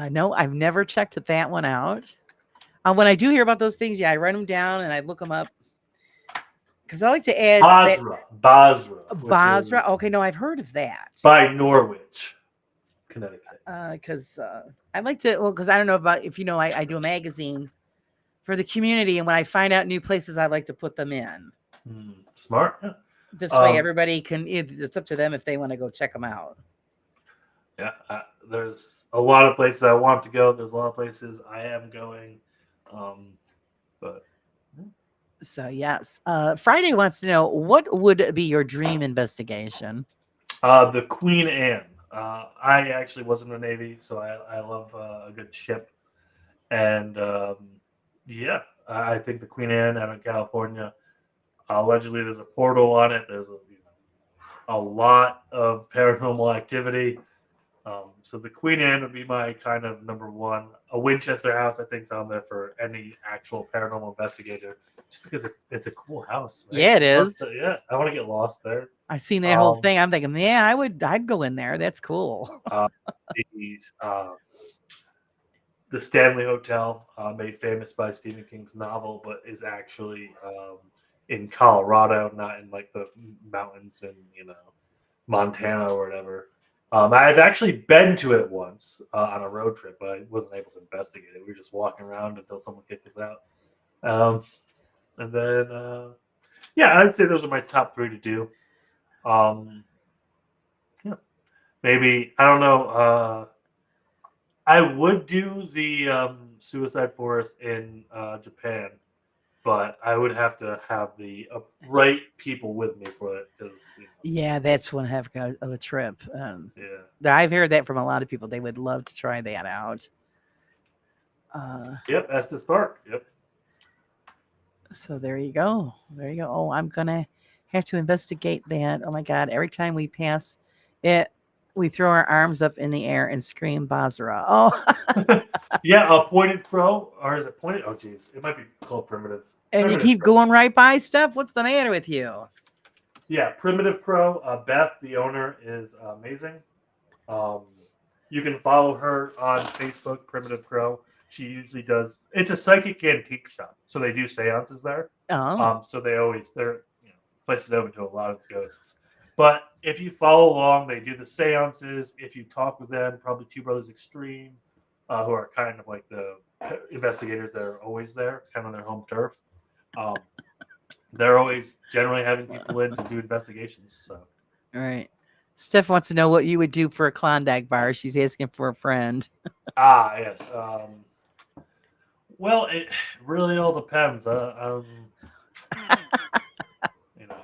No, I've never checked that one out. When I do hear about those things, I write them down and I look them up. Because I like to add Basra. Okay, no, I've heard of that. By Norwich, Connecticut. Because I like to, because I don't know if I do a magazine for the community, and when I find out new places, I like to put them in. Smart. Yeah. This way, everybody can. It's up to them if they want to go check them out. Yeah, there's a lot of places I want to go. There's a lot of places I am going, but. So yes, Friday wants to know, what would be your dream investigation? The Queen Anne. I actually was in the Navy, so I love a good ship, and yeah, I think the Queen Anne out in California. Allegedly, there's a portal on it. There's a lot of paranormal activity. So the Queen Anne would be my kind of number one. A Winchester house, I think, is on there for any actual paranormal investigator, just because it's a cool house. Right? Yeah, it is. Yeah, I want to get lost there. I seen that whole Um, thing. I'm thinking, yeah, I'd go in there. That's cool. these, the Stanley Hotel, made famous by Stephen King's novel, but is actually in Colorado, not in like the mountains in Montana or whatever. I've actually been to it once on a road trip, but I wasn't able to investigate it. We were just walking around until someone kicked us out. And then, yeah, I'd say those are my top 3 to do. Yeah, maybe I don't know. I would do the Suicide Forest in Japan, but I would have to have the right people with me for it because Yeah, that's one heck of a trip. yeah. I've heard that from a lot of people. They would love to try that out. Yep, Estes Park. Yep. So there you go. There you go. Oh, I'm gonna have to investigate that. Oh my God! Every time we pass it, we throw our arms up in the air and scream Basra. Oh, Yeah, a pointed crow, or is it pointed? Oh, geez, it might be called primitive. and you Primitive keep crow. going right by stuff. What's the matter with you? Yeah, primitive crow. Beth, the owner, is amazing. Um, you can follow her on Facebook, Primitive Crow. She usually does. It's a psychic antique shop, so they do seances there. Oh, So they're places open to a lot of ghosts. But if you follow along, they do the seances. If you talk with them, probably Two Brothers Extreme, who are kind of like the investigators that are always there. It's kind of their home turf. Um, they're always generally having people in to do investigations. So all right. Steph wants to know what you would do for a Klondike bar. She's asking for a friend. yes. Well, it really all depends. You know,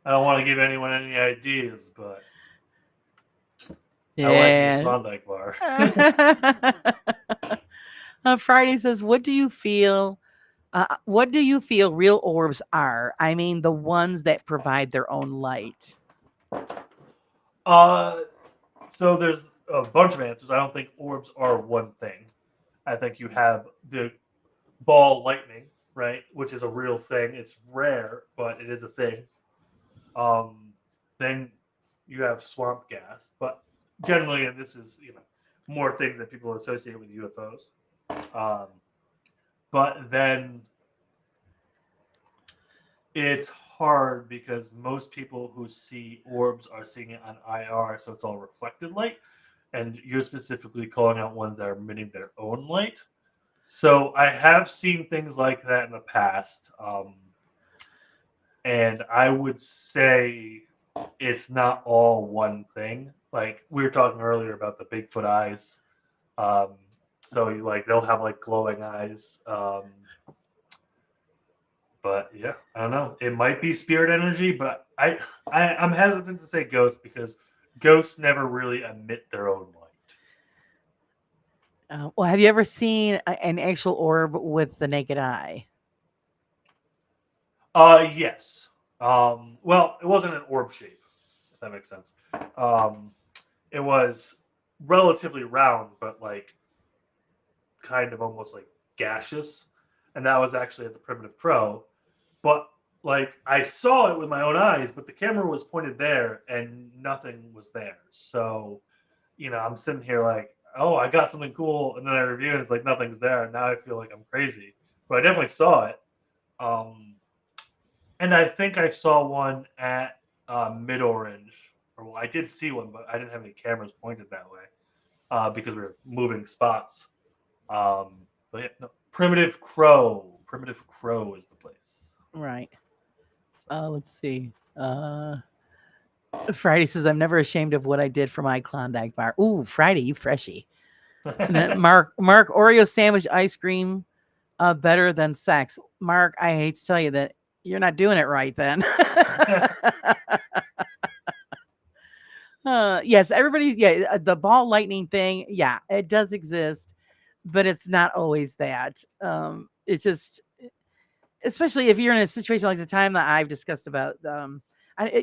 I don't want to give anyone any ideas, but I like me a Yeah. Klondike bar. Friday says, "What do you feel? What do you feel real orbs are? I mean, the ones that provide their own light." So there's a bunch of answers. I don't think orbs are one thing. I think you have the ball lightning, right, which is a real thing. It's rare, but it is a thing. Then you have swamp gas, but generally, and this is more things that people associate with UFOs. Um, but then it's hard because most people who see orbs are seeing it on IR, so it's all reflected light, and you're specifically calling out ones that are emitting their own light. So I have seen things like that in the past, and I would say it's not all one thing. Like we were talking earlier about the Bigfoot eyes. So they'll have like glowing eyes. But yeah, I don't know. It might be spirit energy, but I'm hesitant to say ghost because ghosts never really emit their own light. Well, have you ever seen an actual orb with the naked eye? Yes. Well, it wasn't an orb shape, if that makes sense. It was relatively round, but like kind of almost like gaseous, and that was actually at the Primitive Crow. But like I saw it with my own eyes, but the camera was pointed there, and nothing was there. So, I'm sitting here like, oh, I got something cool, and then I review it, and it's like nothing's there, and now I feel like I'm crazy. But I definitely saw it. And I think I saw one at Mid Orange. Well, I did see one, but I didn't have any cameras pointed that way because we were moving spots. But yeah, no, Primitive Crow. Primitive Crow is the place. Right. Let's see. Friday says, "I'm never ashamed of what I did for my Klondike bar." Ooh, Friday, you freshie. And then Mark, Oreo sandwich ice cream, better than sex. Mark, I hate to tell you that you're not doing it right then. Yes, everybody. Yeah, the ball lightning thing. Yeah, it does exist, but it's not always that. It's just, especially if you're in a situation like the time that I've discussed about.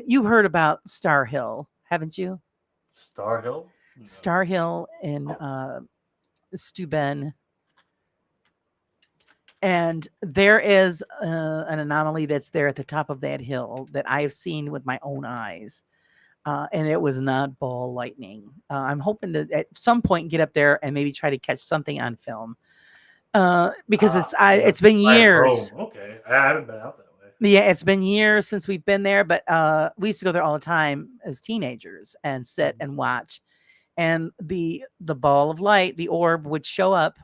You heard about Star Hill, haven't you? Star Hill? No. Star Hill in Steuben. And there is an anomaly that's there at the top of that hill that I have seen with my own eyes. And it was not ball lightning. I'm hoping to at some point get up there and maybe try to catch something on film. Because it's been Right years. home. Okay, I haven't been out that way. Yeah, it's been years since we've been there, but we used to go there all the time as teenagers and sit and watch. And the ball of light, the orb, would show up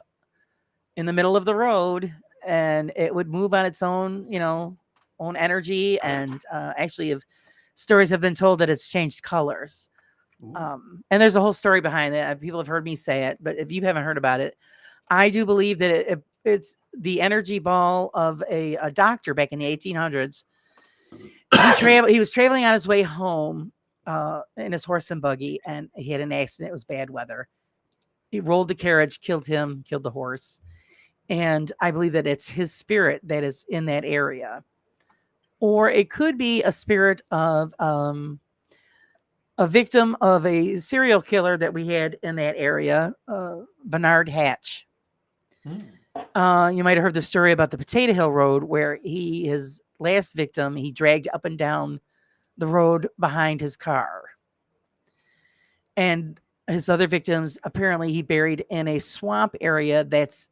in the middle of the road, and it would move on its own, own energy. And actually, if stories have been told that it's changed colors, and there's a whole story behind it. People have heard me say it, but if you haven't heard about it, I do believe that it's the energy ball of a doctor back in the 1800s. He was traveling on his way home in his horse and buggy, and he had an accident. It was bad weather. He rolled the carriage, killed the horse. And I believe that it's his spirit that is in that area. Or it could be a spirit of a victim of a serial killer that we had in that area, Bernard Hatch. You might have heard the story about the Potato Hill Road, where his last victim, he dragged up and down the road behind his car. And his other victims, apparently he buried in a swamp area that's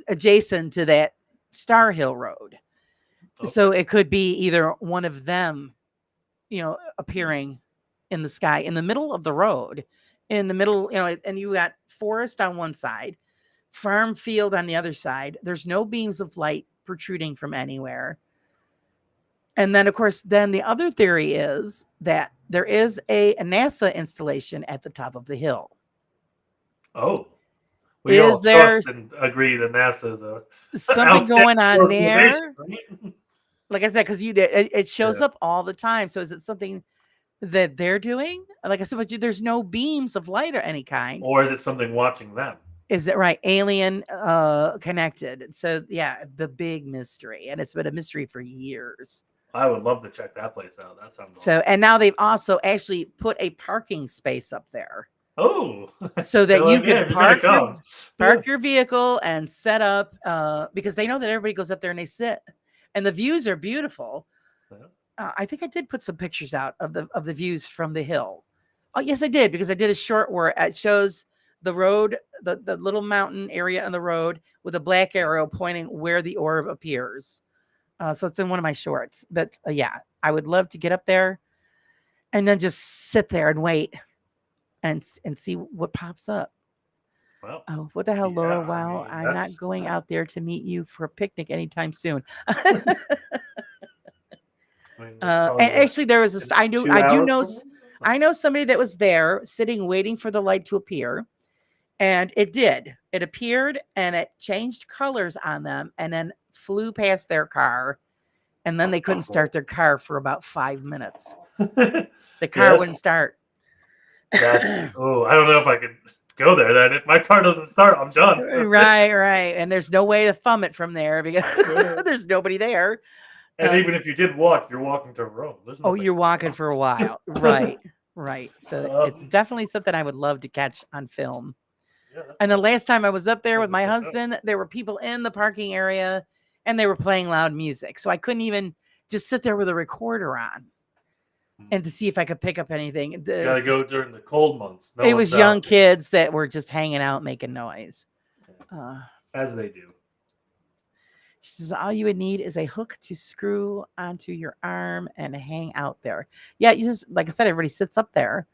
adjacent to that Star Hill Road. Okay. So it could be either one of them, appearing in the sky in the middle of the road, in the middle, and you got forest on one side, farm field on the other side. There's no beams of light protruding from anywhere. And then, of course, the other theory is that there is a NASA installation at the top of the hill. Oh. We all trust and agree that NASA is something going on there. Right? Like I said, because it shows up all the time. So is it something that they're doing? Like I said, but there's no beams of light or any kind. Or is it something watching them? Is it right? Alien connected. So yeah, the big mystery. And it's been a mystery for years. I would love to check that place out. That sounds so awesome. And now they've also actually put a parking space up there. Oh, so that you can park your vehicle and set up because they know that everybody goes up there and they sit, and the views are beautiful. I think I did put some pictures out of the views from the hill. Oh, yes, I did, because I did a short where it shows the road, the little mountain area on the road with a black arrow pointing where the orb appears. So it's in one of my shorts. But I would love to get up there and then just sit there and wait. And see what pops up. Well, oh, what the hell, Laura? Wow, I'm not going out there to meet you for a picnic anytime soon. And actually, there was I know somebody that was there sitting, waiting for the light to appear, and it did. It appeared, and it changed colors on them, and then flew past their car, and then they couldn't start their car for about 5 minutes. The car wouldn't start. I don't know if I could go there then. If my car doesn't start, I'm done. Right. And there's no way to thumb it from there because there's nobody there. And even if you did walk, you're walking to Rome. You're walking for a while. Right. So it's definitely something I would love to catch on film. Yeah, and the last time I was up there with my husband, there were people in the parking area and they were playing loud music. So I couldn't even just sit there with a recorder on. And to see if I could pick up anything. You gotta go during the cold months. It was young kids that were just hanging out, making noise. As they do. She says, all you would need is a hook to screw onto your arm and hang out there. Yeah, you just, like I said, everybody sits up there.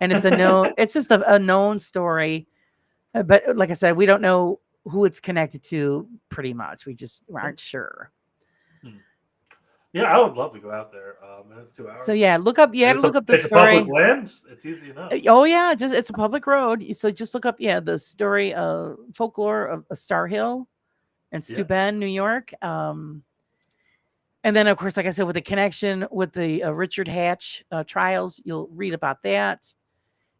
And it's it's just a known story. But like I said, we don't know who it's connected to pretty much. We just aren't sure. Yeah, I would love to go out there. It's 2 hours. So yeah, look up. You have to look up the story. It's public land. It's easy enough. Oh yeah, it's a public road. So just look up the story of folklore of Star Hill in Steuben, New York. And then of course, like I said, with the connection with the Richard Hatch trials, you'll read about that.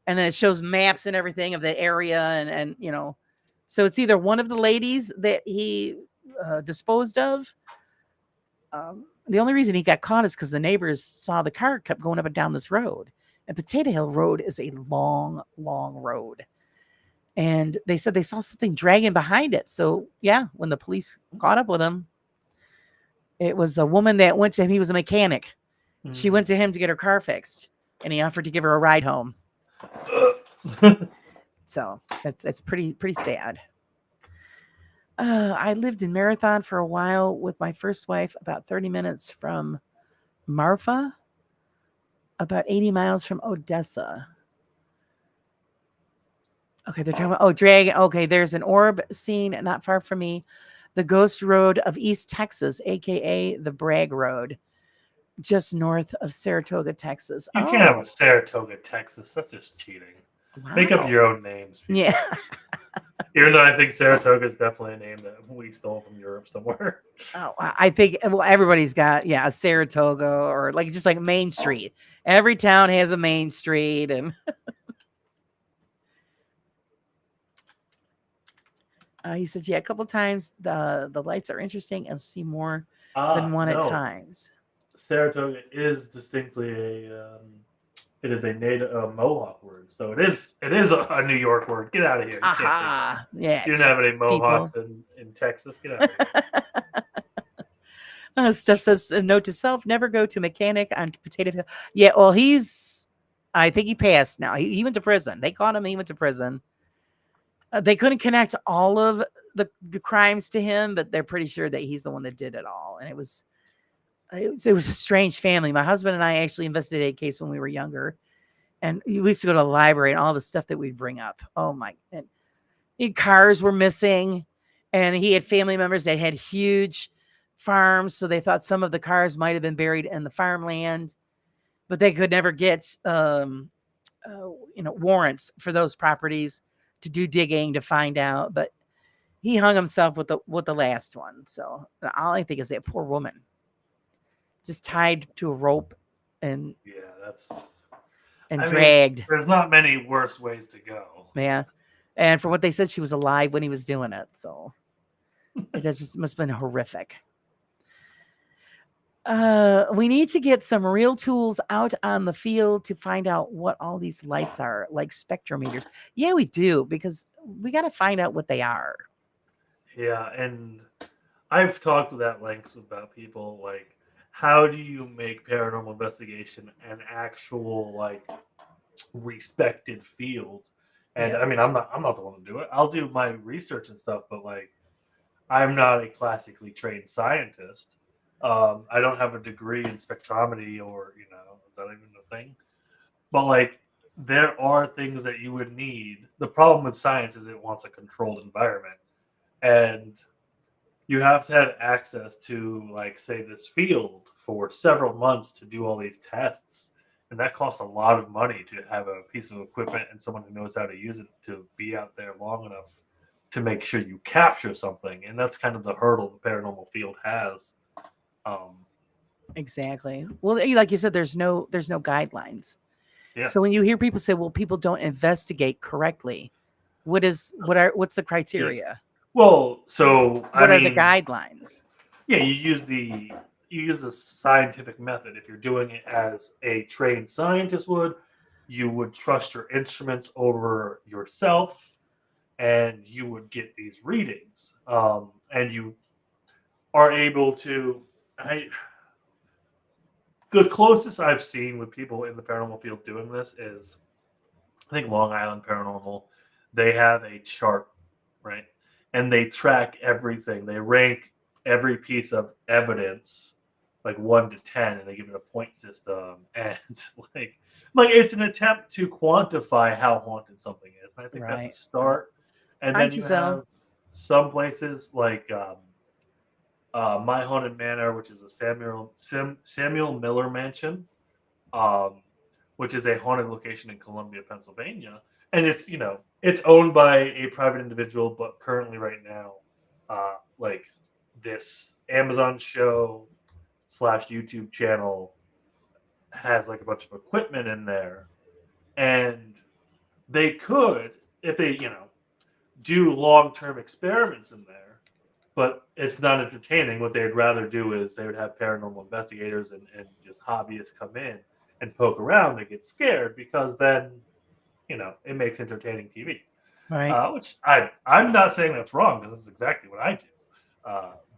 And then it shows maps and everything of the area, and so it's either one of the ladies that he disposed of. The only reason he got caught is because the neighbors saw the car kept going up and down this road. And Potato Hill Road is a long, long road. And they said they saw something dragging behind it. So yeah, when the police caught up with him, it was a woman that went to him. He was a mechanic. She went to him to get her car fixed, and he offered to give her a ride home. So that's pretty sad. I lived in Marathon for a while with my first wife, about 30 minutes from Marfa, about 80 miles from Odessa. Okay, they're talking about, Dragon. Okay, there's an orb scene not far from me. The Ghost Road of East Texas, a.k.a. the Bragg Road, just north of Saratoga, Texas. You can't have a Saratoga, Texas. That's just cheating. Wow. Make up your own names. People. Yeah. Even though I think Saratoga is definitely a name that we stole from Europe somewhere. Oh, I think everybody's got a Saratoga or just like Main Street. Every town has a Main Street, and he said, a couple times the lights are interesting and see more than one at times. Saratoga is distinctly it is a native Mohawk word, so it is a New York word. Get out of here! Aha! Yeah, you don't have any Mohawks in Texas. Get out of here. Steph says, a note to self: never go to mechanic on Potato Hill. Yeah, well, I think he passed now. He went to prison. They caught him. He went to prison. They couldn't connect all of the crimes to him, but they're pretty sure that he's the one that did it all. And it was a strange family. My husband and I actually investigated a case when we were younger, and we used to go to the library and all the stuff that we'd bring up. Oh my! And cars were missing, and he had family members that had huge farms, so they thought some of the cars might have been buried in the farmland, but they could never get warrants for those properties to do digging to find out. But he hung himself with the last one. So all I think is that poor woman, just tied to a rope and dragged. There's not many worse ways to go. Yeah, and from what they said, she was alive when he was doing it. So it just must have been horrific. We need to get some real tools out on the field to find out what all these lights are, like spectrometers. Yeah, we do, because we got to find out what they are. Yeah, and I've talked at length about people, like, how do you make paranormal investigation an actual, respected field? And I mean, I'm not the one to do it. I'll do my research and stuff, but I'm not a classically trained scientist. I don't have a degree in spectrometry, or is that even a thing? But there are things that you would need. The problem with science is it wants a controlled environment, and you have to have access to, say, this field for several months to do all these tests. And that costs a lot of money to have a piece of equipment and someone who knows how to use it to be out there long enough to make sure you capture something. And that's kind of the hurdle the paranormal field has. Exactly. Well, like you said, there's no guidelines. Yeah. So when you hear people say, well, people don't investigate correctly, what's the criteria? Yeah. Well, so what are the guidelines? Yeah, you use the scientific method. If you're doing it as a trained scientist would, you would trust your instruments over yourself, and you would get these readings. And you are able to. The closest I've seen with people in the paranormal field doing this is, I think, Long Island Paranormal. They have a chart, right? And they track everything. They rank every piece of evidence, 1 to 10, and they give it a point system. And it's an attempt to quantify how haunted something is. And I think that's a start. And then you have some places like My Haunted Manor, which is a Samuel Miller mansion, which is a haunted location in Columbia, Pennsylvania. And it's, it's owned by a private individual, but currently right now, this Amazon show / YouTube channel has a bunch of equipment in there. And they could, if they, do long-term experiments in there, but it's not entertaining. What they'd rather do is they would have paranormal investigators and just hobbyists come in and poke around and get scared, because then, it makes entertaining TV. Right. Which I'm not saying that's wrong because it's exactly what I do.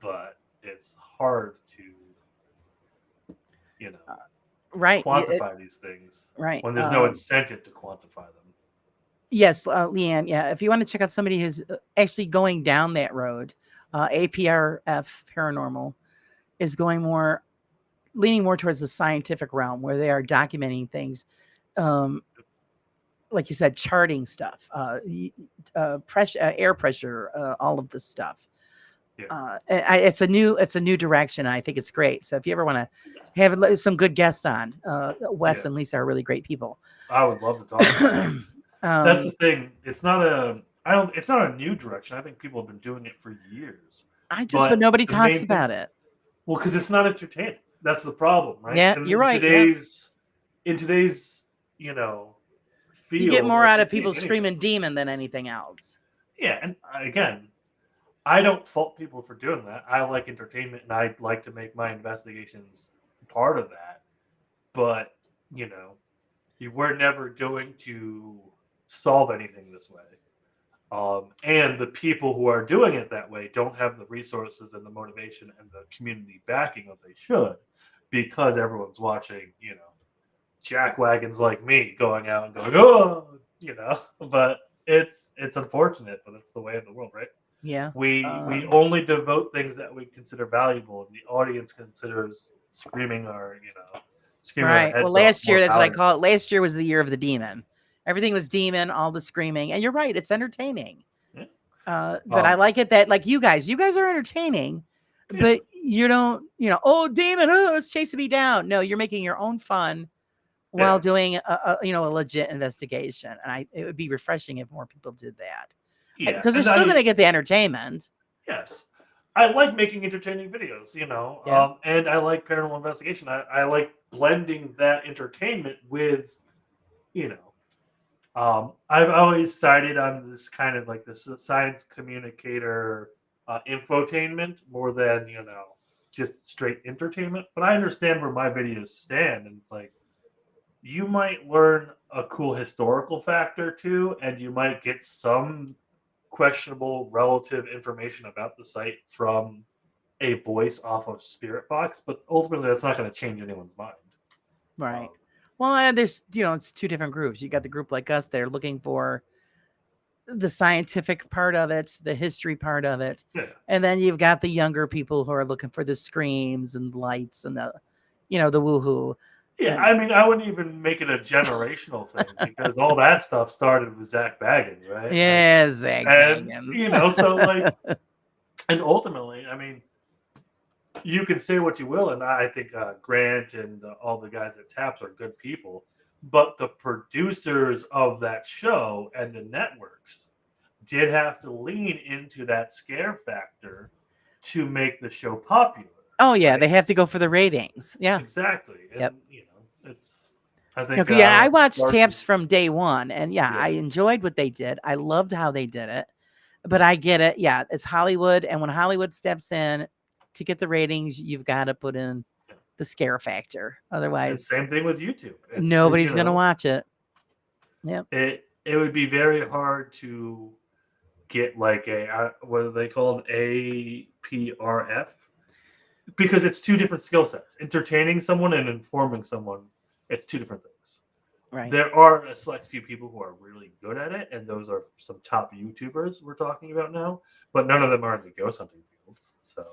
But it's hard to, you know, Right. quantify these things Right. when there's no incentive to quantify them. Yes, Leanne. Yeah, if you want to check out somebody who's actually going down that road, APRF Paranormal is leaning more towards the scientific realm, where they are documenting things, like you said, charting stuff, pressure, air pressure, all of this stuff. Yeah. It's a new direction. And I think it's great. So if you ever want to have some good guests on, Wes Yeah. and Lisa are really great people. I would love to talk about it. That's the thing. It's not a new direction. I think people have been doing it for years. But nobody the talks main about thing- it. Well, because it's not entertaining. That's the problem, right? Yeah, And you're right. Yep. In today's, field, You get more or out of today's people anything. screaming demon than anything else. Yeah, and again, I don't fault people for doing that. I like entertainment, and I like to make my investigations part of that. But you were never going to solve anything this way. And the people who are doing it that way don't have the resources and the motivation and the community backing that they should, because everyone's watching, jackwagons like me going out and going, oh, but it's unfortunate, but it's the way of the world, right? Yeah. We only devote things that we consider valuable, and the audience considers screaming our Right. heads Well, off last year, more that's what I valuable. call it. Last year was the year of the demon. Everything was demon, all the screaming. And you're right. It's entertaining. Yeah. But I like it that, like you guys are entertaining, but you don't, oh, demon, it's chasing me down. No, you're making your own fun while doing a legit investigation. And it would be refreshing if more people did that. Yeah, Because they're and still going to get the entertainment. Yes. I like making entertaining videos, Yeah. And I like paranormal investigation. I like blending that entertainment with, I've always sided on this kind of like this science communicator infotainment more than, just straight entertainment. But I understand where my videos stand. And it's like, you might learn a cool historical fact or two, and you might get some questionable relative information about the site from a voice off of Spirit Box, but ultimately that's not going to change anyone's mind. Right. Well, there's, it's two different groups. You got the group like us that are looking for the scientific part of it, the history part of it. Yeah. And then you've got the younger people who are looking for the screams and lights and the woohoo. Yeah, I mean, I wouldn't even make it a generational thing because all that stuff started with Zach Baggins, right? Yeah, Zach And, Baggins. so like, and ultimately, I mean, you can say what you will, and I think Grant and all the guys at TAPS are good people, but the producers of that show and the networks did have to lean into that scare factor to make the show popular. Oh yeah, right? they have to go for the ratings. Yeah. Exactly. And, Yep. it's, I think, I watched Darcy- TAPS from day one, and I enjoyed what they did. I loved how they did it, but I get it. Yeah, it's Hollywood, and when Hollywood steps in to get the ratings, you've got to put in the scare factor. and Otherwise, same thing with YouTube. nobody's going to watch it. Yep. It would be very hard to get like what are they called, APRF, because it's two different skill sets. Entertaining someone and informing someone, it's two different things. Right. There are a select few people who are really good at it, and those are some top YouTubers we're talking about now. But none of them are in the ghost hunting fields. So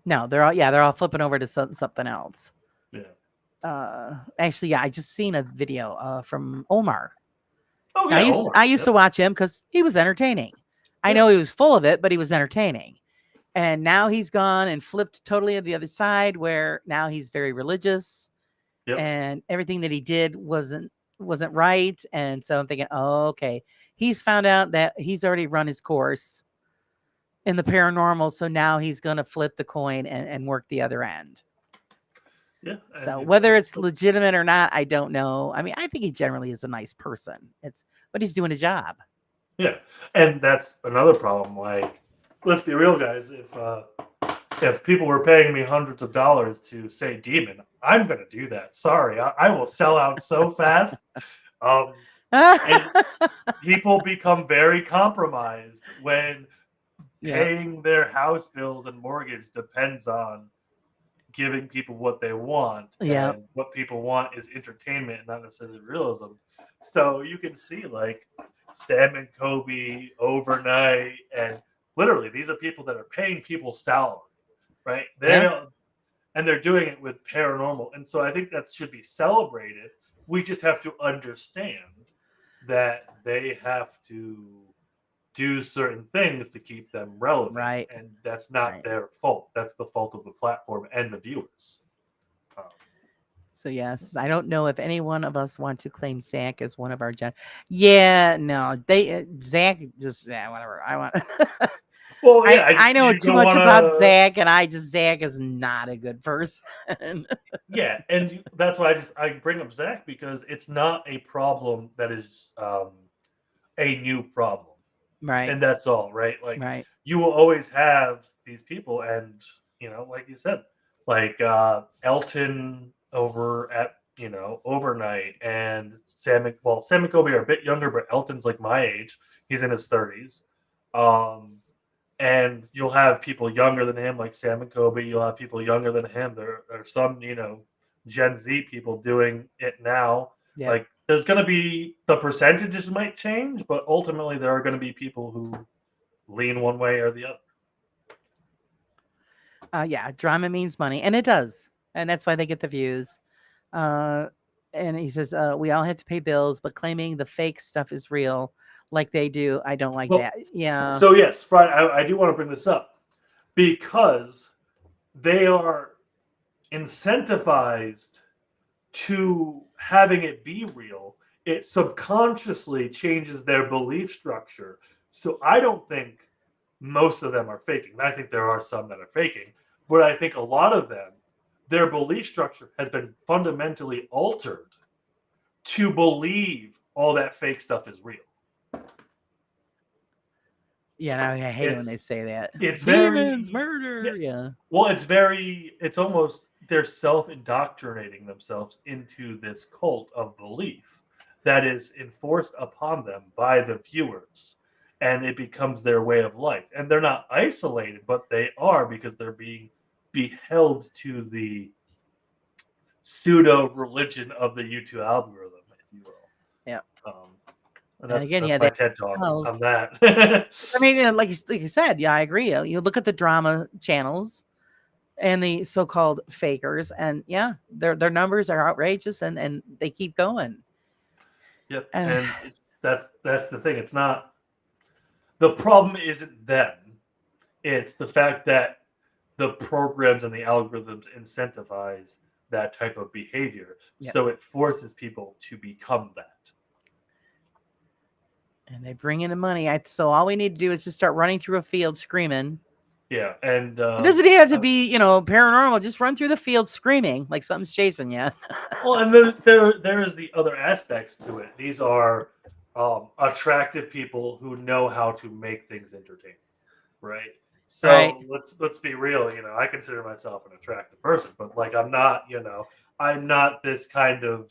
No, they're all flipping over to something else. yeah. Actually, I just seen a video from Omar. Oh Now, yeah. I used to watch him because he was entertaining. I know he was full of it, but he was entertaining. And now he's gone and flipped totally to the other side, where now he's very religious, and everything that he did wasn't right. And so I'm thinking, oh, okay, he's found out that he's already run his course in the paranormal, so now he's going to flip the coin and work the other end. Yeah. So whether it's legitimate or not, I don't know. I mean, I think he generally is a nice person. But he's doing a job. Yeah, and that's another problem. Like, let's be real, guys. If people were paying me hundreds of dollars to say demon, I'm gonna do that. Sorry, I will sell out so fast. And people become very compromised when Yeah. paying their house bills and mortgage depends on giving people what they want. Yeah. And what people want is entertainment and not necessarily realism. So you can see like Sam and Kobe overnight, and literally these are people that are paying people salary, right? They're doing it with paranormal. And so I think that should be celebrated. We just have to understand that they have to do certain things to keep them relevant. Right. And that's not Right. their fault. That's the fault of the platform and the viewers. So yes, I don't know if any one of us want to claim Zach as one of our Yeah, no, they Zach just whatever. I want. Well, yeah, I know you too don't much about wanna- Zach, and Zach is not a good person. Yeah, and that's why I bring up Zach, because it's not a problem that is a new problem. Right. And that's all, right? Like Right. you will always have these people, and like you said, like Elton over at overnight, and Sam and Kobe are a bit younger, but Elton's like my age. He's in his 30s. And you'll have people younger than him, like Sam and Kobe. You'll have people younger than him. There are some, Gen Z people doing it now. Yeah. Like there's going to be, the percentages might change, but ultimately there are going to be people who lean one way or the other. Yeah, drama means money, and it does, and that's why they get the views. And he says we all have to pay bills, but claiming the fake stuff is real, like they do, I don't like that. Yeah. So yes, Friday, I do want to bring this up because they are incentivized to having it be real. It subconsciously changes their belief structure. So I don't think most of them are faking. I think there are some that are faking, but I think a lot of them, their belief structure has been fundamentally altered to believe all that fake stuff is real. Yeah, no, I hate it when they say that. It's Demons, very murder. Yeah. Well, it's almost they're self-indoctrinating themselves into this cult of belief that is enforced upon them by the viewers, and it becomes their way of life. And they're not isolated, but they are, because they're being beheld to the pseudo religion of the YouTube algorithm, if you will. Yeah. And again, that's yeah, my that TED talk tells- on that. I mean, like you said, yeah, I agree. You look at the drama channels and the so-called fakers, and yeah, their numbers are outrageous, and they keep going. Yep, and that's the thing. It's not, the problem isn't them. It's the fact that the programs and the algorithms incentivize that type of behavior. Yep. So it forces people to become that. And they bring in the money. So all we need to do is just start running through a field screaming. Yeah, and It doesn't even have to be, paranormal. Just run through the field screaming like something's chasing you. well, and there is the other aspects to it. These are attractive people who know how to make things entertaining, right? So Right. let's be real. I consider myself an attractive person, but like I'm not this kind of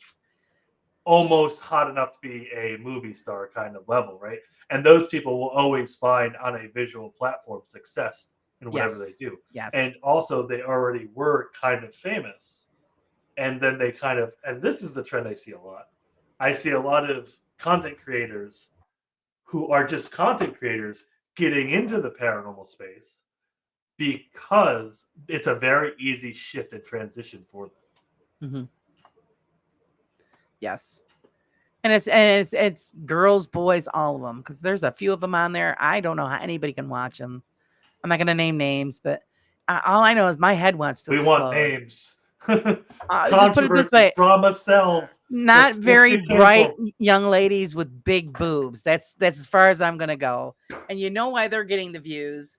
almost hot enough to be a movie star kind of level, right? And those people will always find on a visual platform success in whatever Yes. they do. Yes. And also they already were kind of famous. And then they and this is the trend I see a lot. I see a lot of content creators who are just content creators getting into the paranormal space because it's a very easy shift and transition for them. Mm-hmm. Yes. And it's girls, boys, all of them, because there's a few of them on there. I don't know how anybody can watch them. I'm not going to name names, but all I know is my head wants to explode. Want names. Just put it this way: drama sells. not very Let's get bright canceled. young ladies with big boobs. That's as far as I'm going to go. And you know why they're getting the views.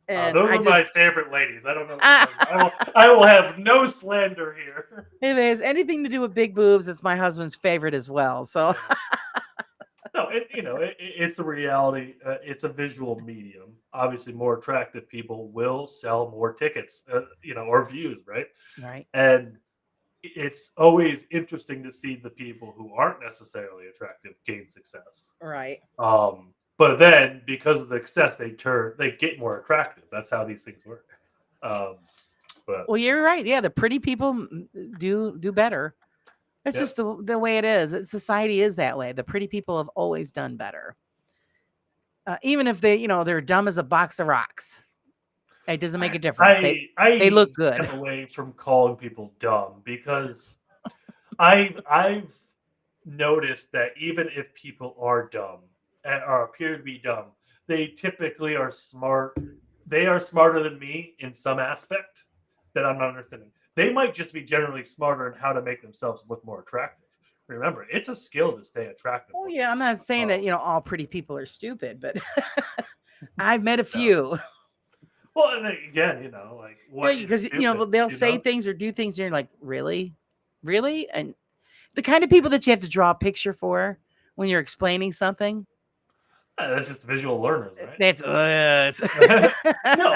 And Those are my favorite ladies. I don't know. I will have no slander here. If it has anything to do with big boobs, it's my husband's favorite as well. So No, it's the reality. It's a visual medium. Obviously, more attractive people will sell more tickets, or views, right? right. And it's always interesting to see the people who aren't necessarily attractive gain success. Right. But then because of the success, they get more attractive. That's how these things work. But Well, you're right. Yeah, the pretty people do better. It's Yep. just the way it is. Society is that way. The pretty people have always done better. Even if they're dumb as a box of rocks. It doesn't make a difference. They look good. Get away from calling people dumb because I've noticed that even if people are dumb or appear to be dumb, they typically are smart. They are smarter than me in some aspect that I'm not understanding. They might just be generally smarter in how to make themselves look more attractive. Remember, it's a skill to stay attractive. Oh yeah, I'm not saying that all pretty people are stupid, but I've met a few. Well, and again, like what? Because they'll say things or do things, and you're like, really, and the kind of people that you have to draw a picture for when you're explaining something. That's just visual learners, right? That's us. No,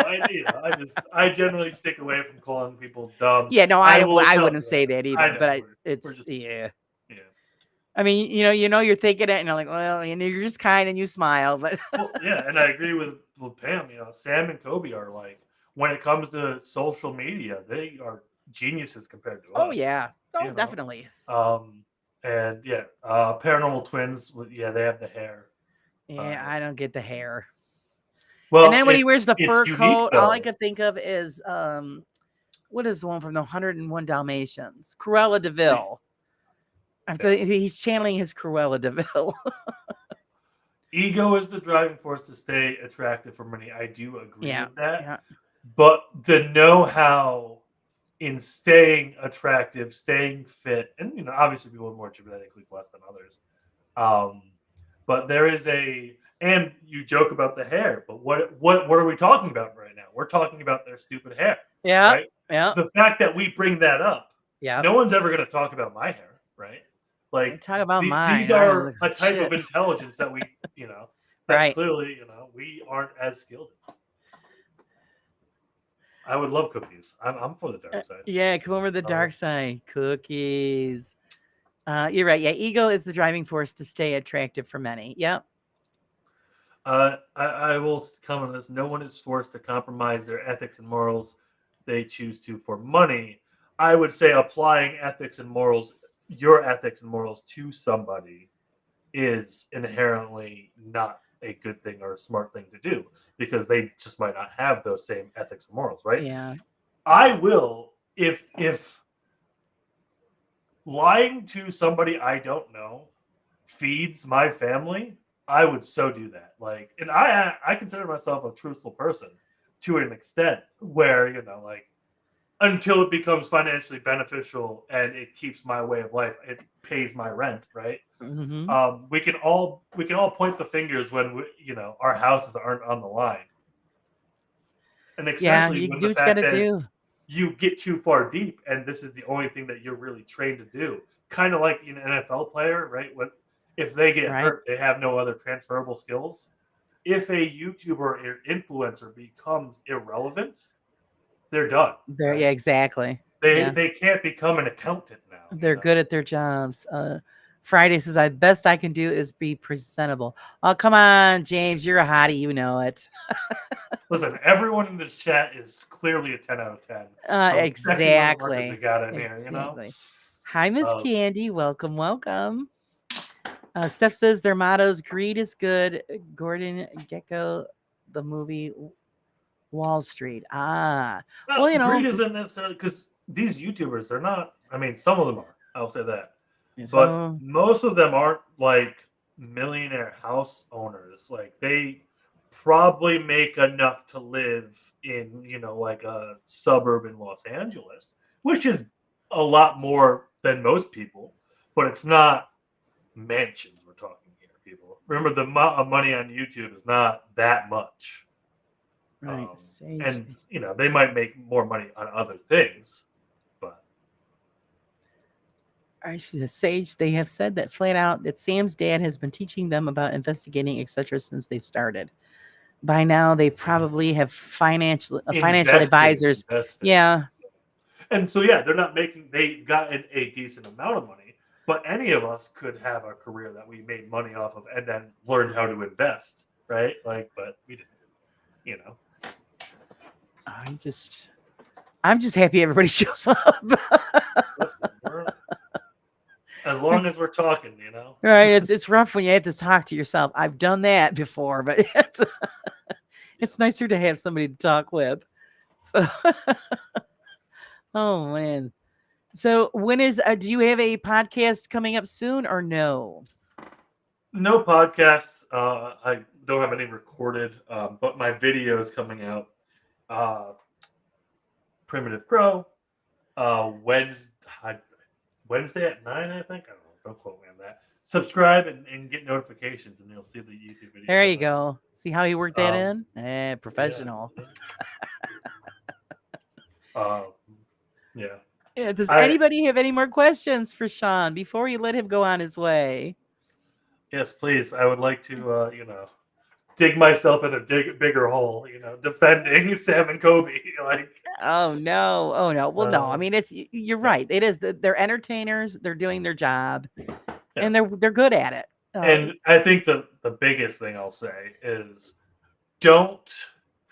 I generally stick away from calling people dumb. Yeah, no, I wouldn't say that either. But yeah. I mean, you're thinking it, and you're like, well, you're just kind and you smile, but well, yeah, and I agree with Pam. Sam and Kobe are like, when it comes to social media, they are geniuses compared to us. Oh yeah, definitely. And yeah, Paranormal Twins. Yeah, they have the hair. Yeah, I don't get the hair. Well, and then when he wears the fur coat, all I could think of is what is the one from the 101 Dalmatians? Cruella de Vil. He's channeling his Cruella de Vil. Ego is the driving force to stay attractive for many. I do agree with that. Yeah. But the know-how in staying attractive, staying fit, and obviously people are more genetically blessed than others. But there is and you joke about the hair, but what are we talking about right now? We're talking about their stupid hair. Yeah. Right? Yeah. The fact that we bring that up. Yeah. No one's ever going to talk about my hair, right? Like talk about mine. These are a type of intelligence that we, that right. Clearly, we aren't as skilled in. I would love cookies. I'm for the dark side. Yeah, come over to the dark side. Cookies. You're right. Yeah, ego is the driving force to stay attractive for many. Yep. I will comment on this. No one is forced to compromise their ethics and morals they choose to for money. I would say applying your ethics and morals to somebody is inherently not a good thing or a smart thing to do because they just might not have those same ethics and morals, right? Yeah. I will, if lying to somebody I don't know feeds my family, I would so do that. Like, and I consider myself a truthful person to an extent where, until it becomes financially beneficial and it keeps my way of life, it pays my rent, right? Mm-hmm. We can all point the fingers when our houses aren't on the line, and especially when the fact that you get too far deep, and this is the only thing that you're really trained to do. Kind of like an NFL player, right? If they get hurt, they have no other transferable skills. If a YouTuber or influencer becomes irrelevant, they're done. Yeah, exactly. They can't become an accountant now. They're good at their jobs. Friday says, "The best I can do is be presentable." Oh, come on, James, you're a hottie, you know it. Listen, everyone in this chat is clearly a 10 out of 10. Exactly. We got in here, Hi, Miss Candy. Welcome. Steph says their mottos: greed is good. Gordon Gekko, the movie Wall Street. Greed isn't necessarily because these YouTubers, they're not. I mean, some of them are. I'll say that, yes, but most of them aren't like millionaire house owners. Like they probably make enough to live in, like a suburb in Los Angeles, which is a lot more than most people, but it's not mansions we're talking here, people. Remember, the amount of money on YouTube is not that much. Right. And, they might make more money on other things, but. Sage, they have said that flat out that Sam's dad has been teaching them about investigating, etc., since they started. By now, they probably have financial advisors. Yeah. And so yeah, they're not making. They've gotten a decent amount of money, but any of us could have a career that we made money off of and then learned how to invest, right? Like, but we didn't. You know. I'm just happy everybody shows up. Listen, as long as we're talking, you know. Right. It's rough when you have to talk to yourself. I've done that before, but it's nicer to have somebody to talk with. So, oh man. So when is do you have a podcast coming up soon or no? No podcasts. I don't have any recorded, but my video is coming out. Primitive Crow. Wednesday at 9, I think. I don't know. Don't quote me on that. Subscribe and get notifications, and you'll see the YouTube video. There you go. See how he worked that in? Professional. Yeah. Yeah. Does anybody have any more questions for Sean before you let him go on his way? Yes, please. I would like to, dig myself in a bigger hole. Defending Sam and Kobe. Oh no. Well, no. I mean, you're right. It is. They're entertainers. They're doing their job, and they're good at it. And I think the biggest thing I'll say is, don't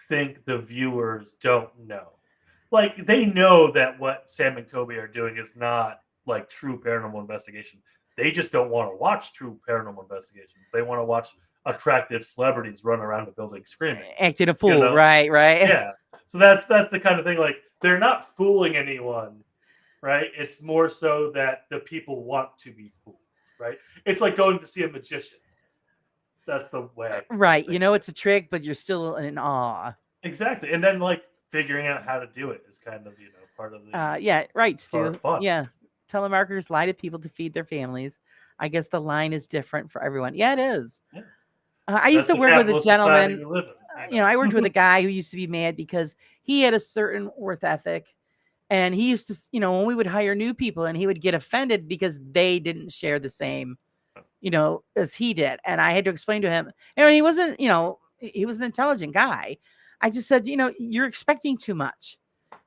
think the viewers don't know. Like, they know that what Sam and Kobe are doing is not like true paranormal investigation. They just don't want to watch true paranormal investigations. They want to watch attractive celebrities run around the building screaming, acting a fool. Right. Yeah. So that's the kind of thing. Like, they're not fooling anyone, right? It's more so that the people want to be fooled, right? It's like going to see a magician. That's the way. Right. It's a trick, but you're still in awe. Exactly. And then like figuring out how to do it is kind of, part of the yeah, right, Stu. fun. Yeah. Telemarketers lie to people to feed their families. I guess the line is different for everyone. Yeah, it is. Yeah. I used to work with a gentleman. I worked with a guy who used to be mad because he had a certain work ethic, and he used to, when we would hire new people, and he would get offended because they didn't share the same, as he did. And I had to explain to him, and he wasn't, he was an intelligent guy. I just said, you're expecting too much.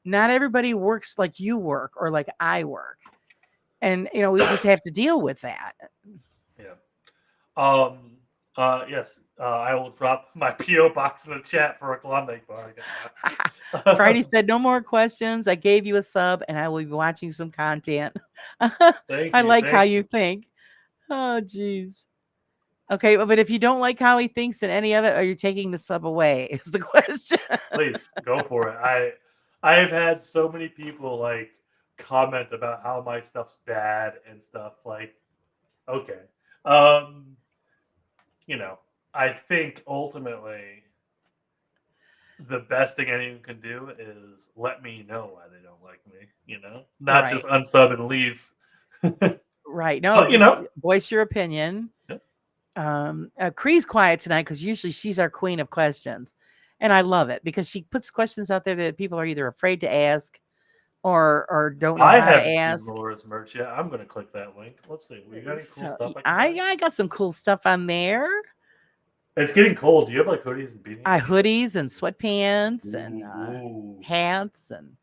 Not everybody works like you work or like I work. And, we just have to deal with that. Yeah. Yes. I will drop my P.O. box in the chat for a Klondike bar. Friday said, no more questions. I gave you a sub and I will be watching some content. I like how you think. Oh, geez. Okay. But if you don't like how he thinks in any of it, are you taking the sub away is the question. Please go for it. I have had so many people like comment about how my stuff's bad and stuff. Like, okay. I think ultimately the best thing anyone can do is let me know why they don't like me, not just unsub and leave. Right. No, voice your opinion. Yep. Cree's quiet tonight because usually she's our queen of questions. And I love it because she puts questions out there that people are either afraid to ask or don't know how to ask. I haven't seen Laura's merch yet. I'm going to click that link. Let's see. We got any cool stuff? I got some cool stuff on there. It's getting cold. Do you have like hoodies and beanies? Hoodies and sweatpants and hats, and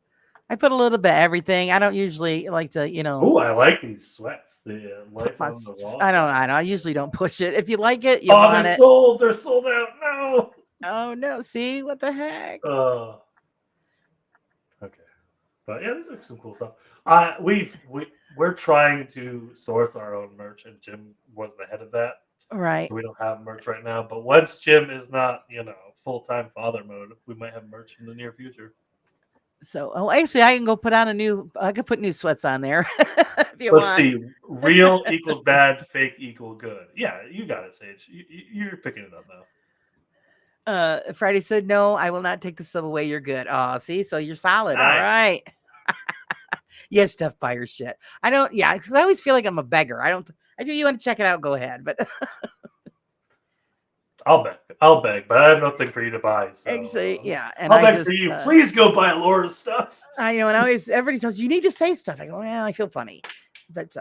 I put a little bit of everything. I don't usually like to, Oh, I like these sweats. The life on the wall. I know. I usually don't push it. If you like it, you want they're it. sold. They're sold out. No. Oh no! See what the heck? Okay, but yeah, these are some cool stuff. We're trying to source our own merch, and Jim was the head of that. Right. So we don't have merch right now, but once Jim is not, full-time father mode, we might have merch in the near future. So, actually, I can go put on I could put new sweats on there. If you Let's want. see. Real equals bad, fake equal good. Yeah, you got it, Sage. You're picking it up now. Friday said, no, I will not take the sub away. You're good. Oh, see, so you're solid. Nice. All right. Yes, Steph buyer shit. I don't, because I always feel like I'm a beggar. I do. You want to check it out? Go ahead. But I'll beg, but I have nothing for you to buy. So, actually, yeah. And I'll beg for you. Please go buy Laura's stuff. I know, and everybody tells you need to say stuff. I go, well, I feel funny, but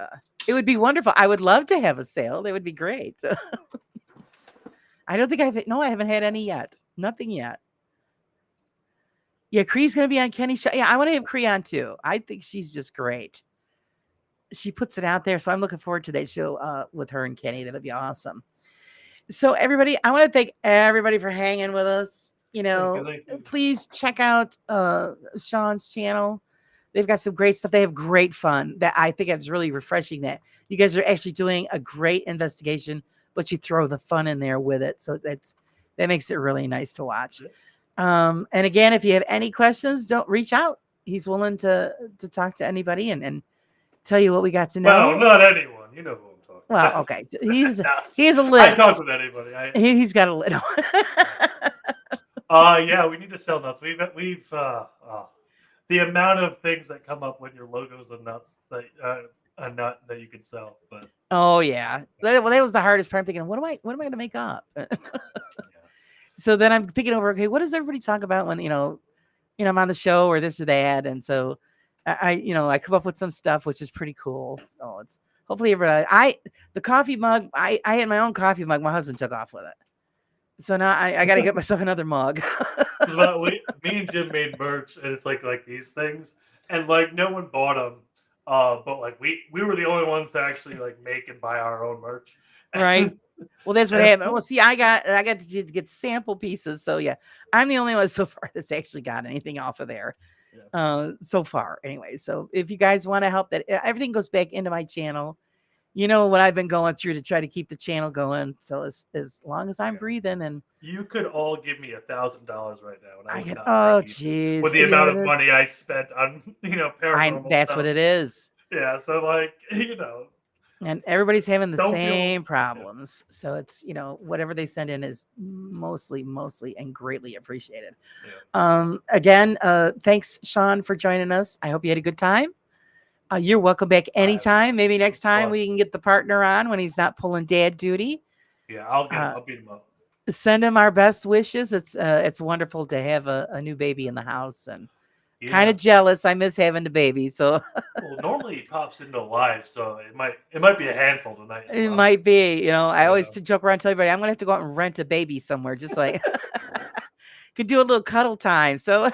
it would be wonderful. I would love to have a sale. That would be great. I don't think I haven't had any yet. Nothing yet. Yeah, Cree's gonna be on Kenny's show. Yeah, I want to have Cree on too. I think she's just great. She puts it out there, so I'm looking forward to that show with her and Kenny. That'll be awesome. So everybody, I want to thank everybody for hanging with us. Thank you. Please check out Sean's channel. They've got some great stuff. They have great fun. That I think it's really refreshing that you guys are actually doing a great investigation, but you throw the fun in there with it. So that makes it really nice to watch. And again, if you have any questions, don't reach out. He's willing to talk to anybody and tell you what we got to know. Well, not anyone. You know who I'm talking Well, about. okay. He's No. a I list. talk with anybody. He's got a little. Yeah, we need to sell nuts. We've the amount of things that come up when your logo's a nuts that a nut that you could sell. But Oh yeah. That was the hardest part. I'm thinking, what am I going to make up? So then I'm thinking over, okay, what does everybody talk about when I'm on the show or this or that? And so I come up with some stuff which is pretty cool. So it's hopefully everybody. The coffee mug. I had my own coffee mug. My husband took off with it. So now I got to get myself another mug. But me and Jim made merch, and it's like these things, and like no one bought them. But like we were the only ones to actually like make and buy our own merch. Right. Well, that's what happened. Well, see, I got to get sample pieces. So yeah, I'm the only one so far that's actually got anything off of there. So far, anyway. So if you guys want to help, that everything goes back into my channel. You know what I've been going through to try to keep the channel going. So as long as I'm breathing, and you could all give me $1,000 right now, and I would not oh break even geez, with the amount of money I spent on paranormal that's stuff. what it is. Yeah, so like And everybody's having the Don't same feel- problems. So it's, whatever they send in is mostly and greatly appreciated. Again, thanks, Sean, for joining us. I hope you had a good time. You're welcome back anytime. Maybe next time we can get the partner on when he's not pulling dad duty. Yeah, I'll beat him up. Send him our best wishes. It's wonderful to have a new baby in the house, and kind of jealous. I miss having the baby. So well, normally he pops into live, so it might be a handful tonight. it might be. I always joke around, tell everybody I'm gonna have to go out and rent a baby somewhere just so I could do a little cuddle time. So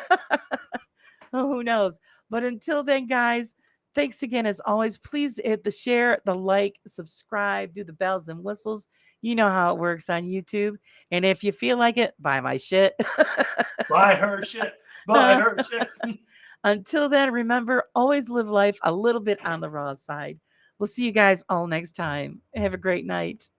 who knows? But until then, guys, thanks again as always. Please hit the share, the like, subscribe, do the bells and whistles. You know how it works on YouTube. And if you feel like it, buy my shit. Buy her shit. Buy her shit. Until then, remember, always live life a little bit on the raw side. We'll see you guys all next time. Have a great night.